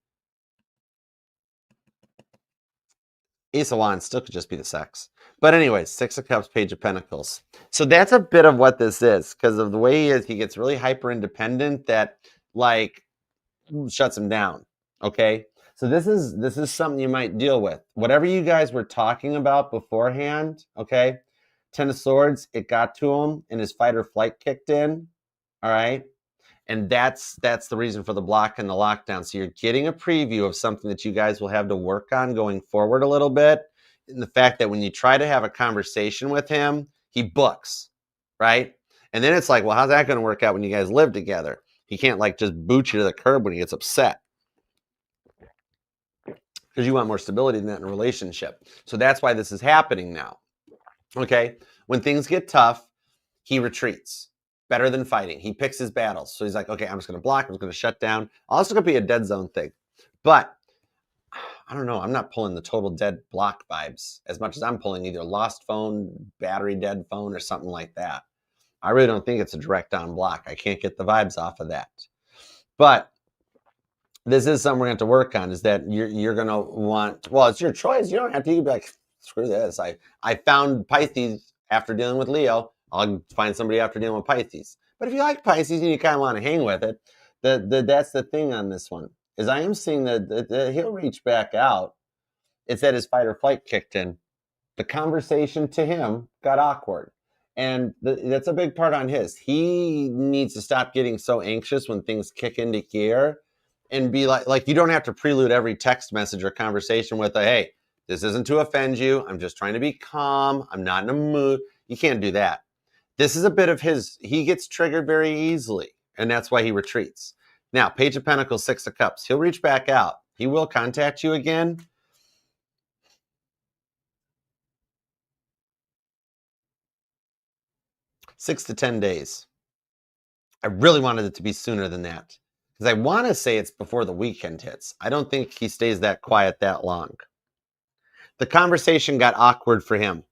Ace of Wands still could just be the sex. But anyways, 6 of Cups, Page of Pentacles. So that's a bit of what this is because of the way he is. He gets really hyper independent that shuts him down. Okay. So this is something you might deal with. Whatever you guys were talking about beforehand, okay? 10 of Swords, it got to him and his fight or flight kicked in. All right. And that's the reason for the block and the lockdown. So you're getting a preview of something that you guys will have to work on going forward a little bit. And the fact that when you try to have a conversation with him, he books, right? And then it's like, well, how's that going to work out when you guys live together? He can't just boot you to the curb when he gets upset. Because you want more stability than that in a relationship. So that's why this is happening now. Okay? When things get tough, he retreats. Better than fighting. He picks his battles. So he's like, okay, I'm just going to block. I'm just going to shut down. Also going to be a dead zone thing. But I don't know. I'm not pulling the total dead block vibes as much as I'm pulling either lost phone, battery dead phone, or something like that. I really don't think it's a direct on block. I can't get the vibes off of that. But this is something we're going to have to work on, is that you're going to want, well, it's your choice. You don't have to. You can be like, screw this. I found Pisces after dealing with Leo. I'll find somebody after dealing with Pisces. But if you like Pisces and you kind of want to hang with it, that's the thing on this one, is I am seeing that he'll reach back out. It's that his fight or flight kicked in. The conversation to him got awkward. And that's a big part on his. He needs to stop getting so anxious when things kick into gear and be like you don't have to prelude every text message or conversation with hey, this isn't to offend you. I'm just trying to be calm. I'm not in a mood. You can't do that. This is a bit of his. He gets triggered very easily, and that's why he retreats. Now, Page of Pentacles, 6 of Cups. He'll reach back out. He will contact you again. 6 to 10 days. I really wanted it to be sooner than that because I want to say it's before the weekend hits. I don't think he stays that quiet that long. The conversation got awkward for him.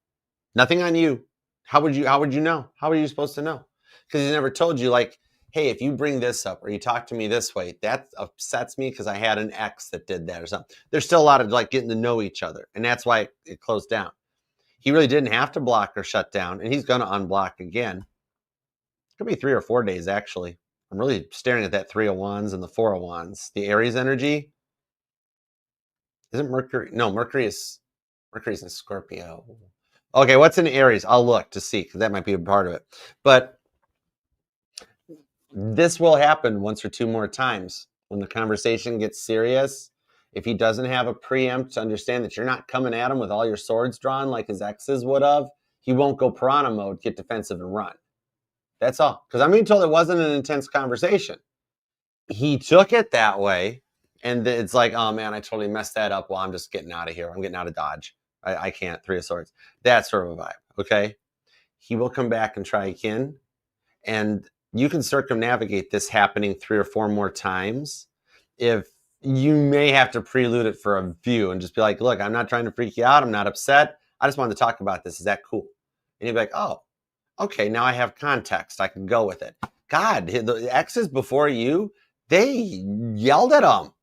Nothing on you. How would you know? How are you supposed to know? Because he's never told you, like, hey, if you bring this up or you talk to me this way, that upsets me because I had an ex that did that or something. There's still a lot of like getting to know each other, and that's why it closed down. He really didn't have to block or shut down, and he's going to unblock again. It could be 3 or 4 days, actually. I'm really staring at that 3 of Wands and the 4 of Wands. The Aries energy. Isn't Mercury? No, Mercury's in Scorpio. Okay, what's in Aries? I'll look to see because that might be a part of it. But this will happen once or 2 more times when the conversation gets serious. If he doesn't have a preempt to understand that you're not coming at him with all your swords drawn like his exes would have, he won't go piranha mode, get defensive, and run. That's all. Because I'm being told it wasn't an intense conversation. He took it that way, and it's like, oh man, I totally messed that up. Well, I'm just getting out of here. I'm getting out of Dodge. I can't. 3 of Swords. That sort of a vibe. Okay. He will come back and try again. And you can circumnavigate this happening 3 or 4 more times. If you may have to prelude it for a few and just be like, look, I'm not trying to freak you out. I'm not upset. I just wanted to talk about this. Is that cool? And you'll be like, oh, okay. Now I have context. I can go with it. God, the exes before you, they yelled at him.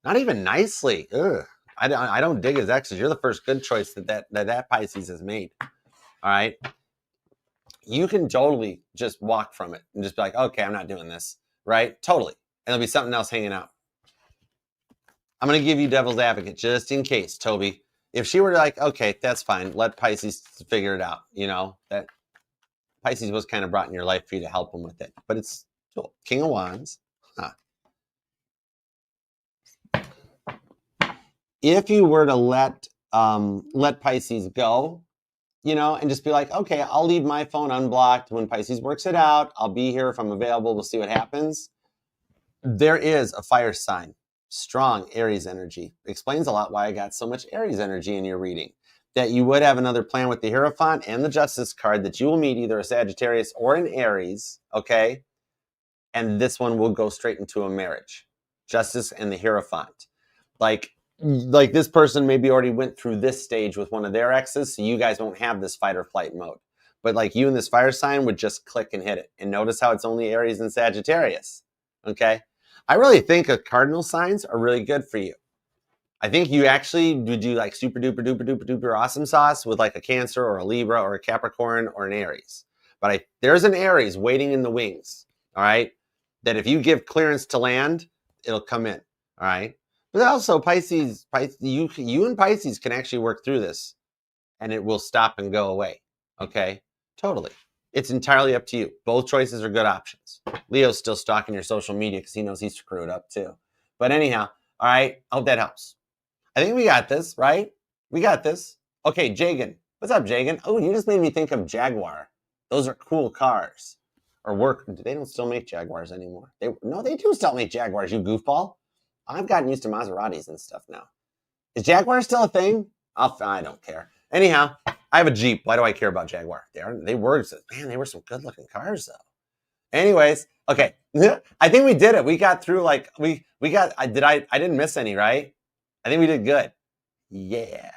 Not even nicely. Ugh. I don't dig his exes. You're the first good choice that Pisces has made. All right. You can totally just walk from it and just be like, okay, I'm not doing this. Right? Totally. And there'll be something else hanging out. I'm going to give you devil's advocate just in case, Toby. If she were like, okay, that's fine. Let Pisces figure it out. You know, that Pisces was kind of brought in your life for you to help him with it. But it's cool. King of Wands. Huh. If you were to let Pisces go, you know, and just be like, okay, I'll leave my phone unblocked when Pisces works it out. I'll be here if I'm available. We'll see what happens. There is a fire sign, strong Aries energy. Explains a lot why I got so much Aries energy in your reading. That you would have another plan with the Hierophant and the Justice card that you will meet either a Sagittarius or an Aries, okay? And this one will go straight into a marriage. Justice and the Hierophant. Like this person maybe already went through this stage with one of their exes, so you guys won't have this fight or flight mode. But like you and this fire sign would just click and hit it. And notice how it's only Aries and Sagittarius, okay? I really think cardinal signs are really good for you. I think you actually would do like super duper duper duper duper awesome sauce with like a Cancer or a Libra or a Capricorn or an Aries. But there's an Aries waiting in the wings, all right? That if you give clearance to land, it'll come in, all right? But also Pisces, you and Pisces can actually work through this and it will stop and go away, okay? Totally. It's entirely up to you. Both choices are good options. Leo's still stalking your social media because he knows he's screwed up too. But anyhow, all right, I hope that helps. I think we got this, right? We got this. Okay, Jagan. What's up, Jagan? Oh, you just made me think of Jaguar. Those are cool cars. Or they don't still make Jaguars anymore. They do still make Jaguars, you goofball. I've gotten used to Maseratis and stuff now. Is Jaguar still a thing? I don't care. Anyhow, I have a Jeep. Why do I care about Jaguar? They were some good looking cars though. Anyways, okay. I think we did it. We got through I didn't miss any, right? I think we did good. Yeah.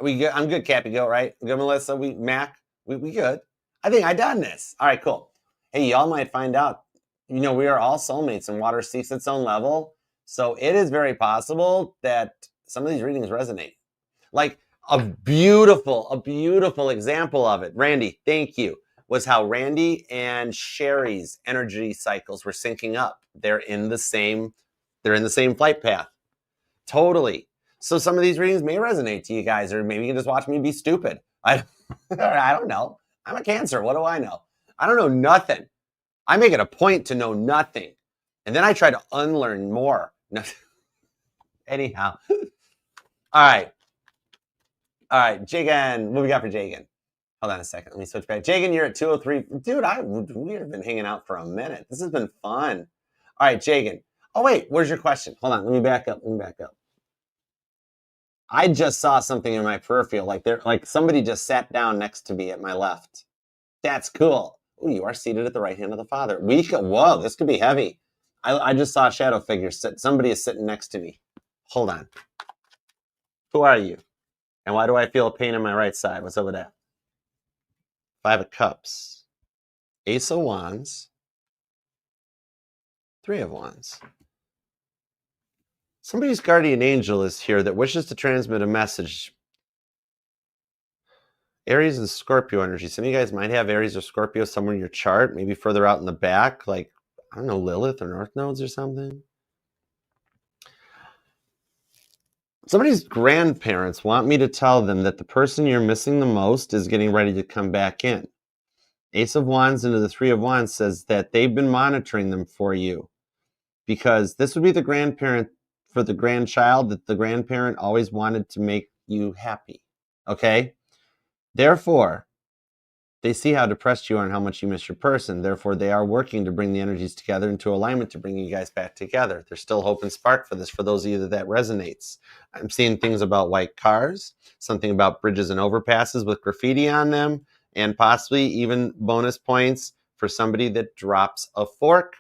We good? I'm good, Cappy Goat, right? Good, Melissa? We good. I think I done this. All right, cool. Hey, y'all might find out, we are all soulmates and water seeks its own level. So it is very possible that some of these readings resonate. Like a beautiful example of it, Randy, thank you, was how Randy and Sherry's energy cycles were syncing up. They're in the same flight path. Totally. So some of these readings may resonate to you guys, or maybe you can just watch me be stupid. I don't know. I'm a Cancer. What do I know? I don't know nothing. I make it a point to know nothing. And then I try to unlearn more. Anyhow. All right. Jagan. What we got for Jagan? Hold on a second. Let me switch back. Jagan, you're at 203. Dude, we have been hanging out for a minute. This has been fun. All right, Jagan. Oh, wait. Where's your question? Hold on. Let me back up. I just saw something in my peripheral. Like somebody just sat down next to me at my left. That's cool. Ooh, you are seated at the right hand of the Father. Whoa, this could be heavy. I just saw a shadow figure. Somebody is sitting next to me. Hold on. Who are you? And why do I feel a pain in my right side? What's up with that? 5 of Cups. Ace of Wands. 3 of Wands. Somebody's guardian angel is here that wishes to transmit a message. Aries and Scorpio energy. Some of you guys might have Aries or Scorpio somewhere in your chart, maybe further out in the back, like, I don't know, Lilith or North Nodes or something. Somebody's grandparents want me to tell them that the person you're missing the most is getting ready to come back in. Ace of Wands into the 3 of Wands says that they've been monitoring them for you, because this would be the grandparent for the grandchild that the grandparent always wanted to make you happy. Okay? Therefore, they see how depressed you are and how much you miss your person. Therefore, they are working to bring the energies together into alignment to bring you guys back together. There's still hope and spark for this, for those of you that resonates. I'm seeing things about white cars, something about bridges and overpasses with graffiti on them, and possibly even bonus points for somebody that drops a fork.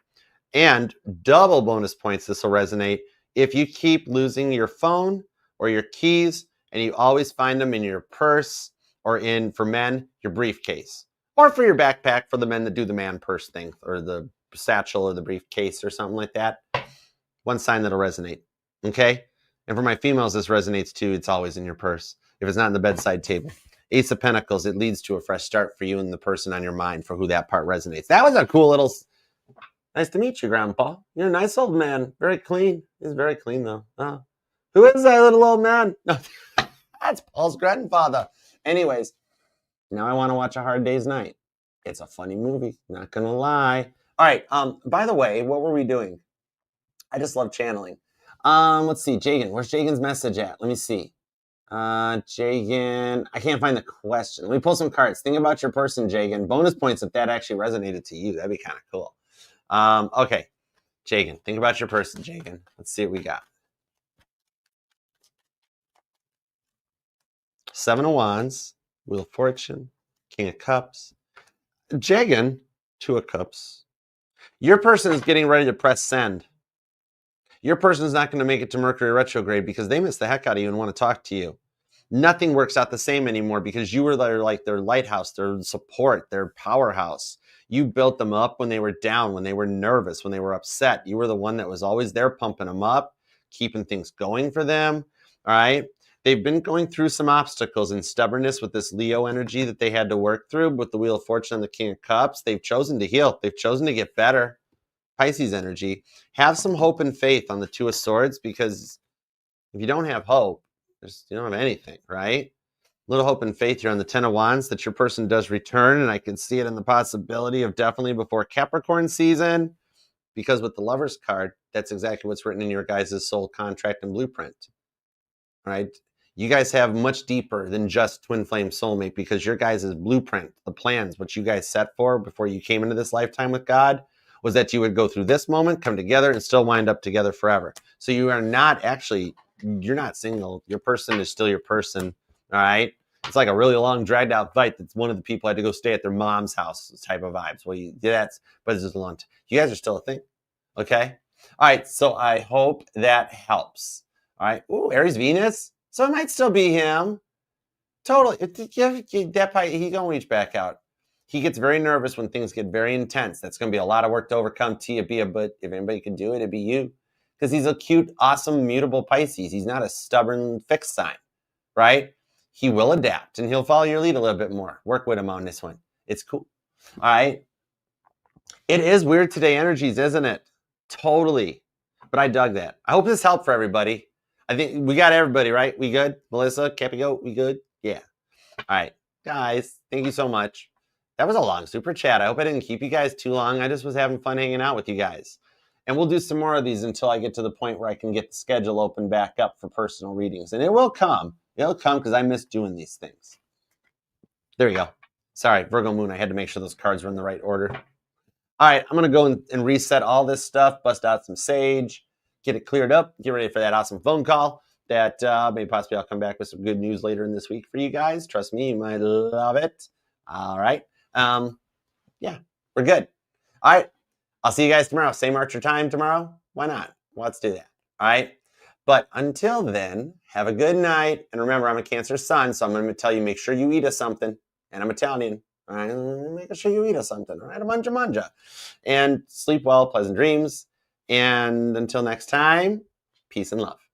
And double bonus points, this will resonate, if you keep losing your phone or your keys and you always find them in your purse, or in, for men, your briefcase, or for your backpack for the men that do the man purse thing, or the satchel or the briefcase or something like that. One sign that'll resonate, okay? And for my females, this resonates too. It's always in your purse. If it's not in the bedside table. Ace of Pentacles, it leads to a fresh start for you and the person on your mind for who that part resonates. That was a cool little, nice to meet you, Grandpa. You're a nice old man. Very clean. He's very clean, though. Who is that little old man? No, that's Paul's grandfather. Anyways, now I want to watch A Hard Day's Night. It's a funny movie, not gonna lie. All right, by the way, what were we doing? I just love channeling. Let's see, Jagan, where's Jagan's message at? Let me see. Jagan, I can't find the question. Let me pull some cards. Think about your person, Jagan. Bonus points if that actually resonated to you. That'd be kind of cool. Okay, Jagan, think about your person, Jagan. Let's see what we got. 7 of Wands, Wheel of Fortune, King of Cups. Jagan, 2 of Cups. Your person is getting ready to press send. Your person is not going to make it to Mercury retrograde because they miss the heck out of you and want to talk to you. Nothing works out the same anymore because you were their lighthouse, their support, their powerhouse. You built them up when they were down, when they were nervous, when they were upset. You were the one that was always there pumping them up, keeping things going for them. All right. They've been going through some obstacles and stubbornness with this Leo energy that they had to work through with the Wheel of Fortune and the King of Cups. They've chosen to heal. They've chosen to get better. Pisces energy. Have some hope and faith on the 2 of Swords, because if you don't have hope, you don't have anything, right? Little hope and faith here on the 10 of Wands that your person does return, and I can see it in the possibility of definitely before Capricorn season, because with the Lover's card, that's exactly what's written in your guys' soul contract and blueprint, right? You guys have much deeper than just twin flame soulmate, because your guys' blueprint, the plans, what you guys set for before you came into this lifetime with God, was that you would go through this moment, come together, and still wind up together forever. So you are not actually, you're not single. Your person is still your person, all right? It's like a really long, dragged out fight that's one of the people had to go stay at their mom's house type of vibes. Well, but it's just a long time. You guys are still a thing, okay? All right, so I hope that helps. All right, ooh, Aries Venus. So it might still be him. Totally. He's going to reach back out. He gets very nervous when things get very intense. That's going to be a lot of work to overcome. But if anybody could do it, it'd be you. Because he's a cute, awesome, mutable Pisces. He's not a stubborn, fixed sign, right? He will adapt, and he'll follow your lead a little bit more. Work with him on this one. It's cool. All right. It is weird today energies, isn't it? Totally. But I dug that. I hope this helped for everybody. I think we got everybody, right? We good? Melissa, Capigo, we good? Yeah. All right. Guys, thank you so much. That was a long super chat. I hope I didn't keep you guys too long. I just was having fun hanging out with you guys. And we'll do some more of these until I get to the point where I can get the schedule open back up for personal readings. And it will come. It'll come because I miss doing these things. There you go. Sorry, Virgo Moon. I had to make sure those cards were in the right order. All right, I'm going to go and reset all this stuff, bust out some sage, get it cleared up, get ready for that awesome phone call that maybe possibly I'll come back with some good news later in this week for you guys. Trust me, you might love it. All right. Yeah, we're good. All right. I'll see you guys tomorrow. Same Archer time tomorrow. Why not? Let's do that. All right. But until then, have a good night. And remember, I'm a Cancer sun, so I'm going to tell you, make sure you eat us something. And I'm Italian. All right. Make sure you eat us something. All right. A manja. And sleep well, pleasant dreams. And until next time, peace and love.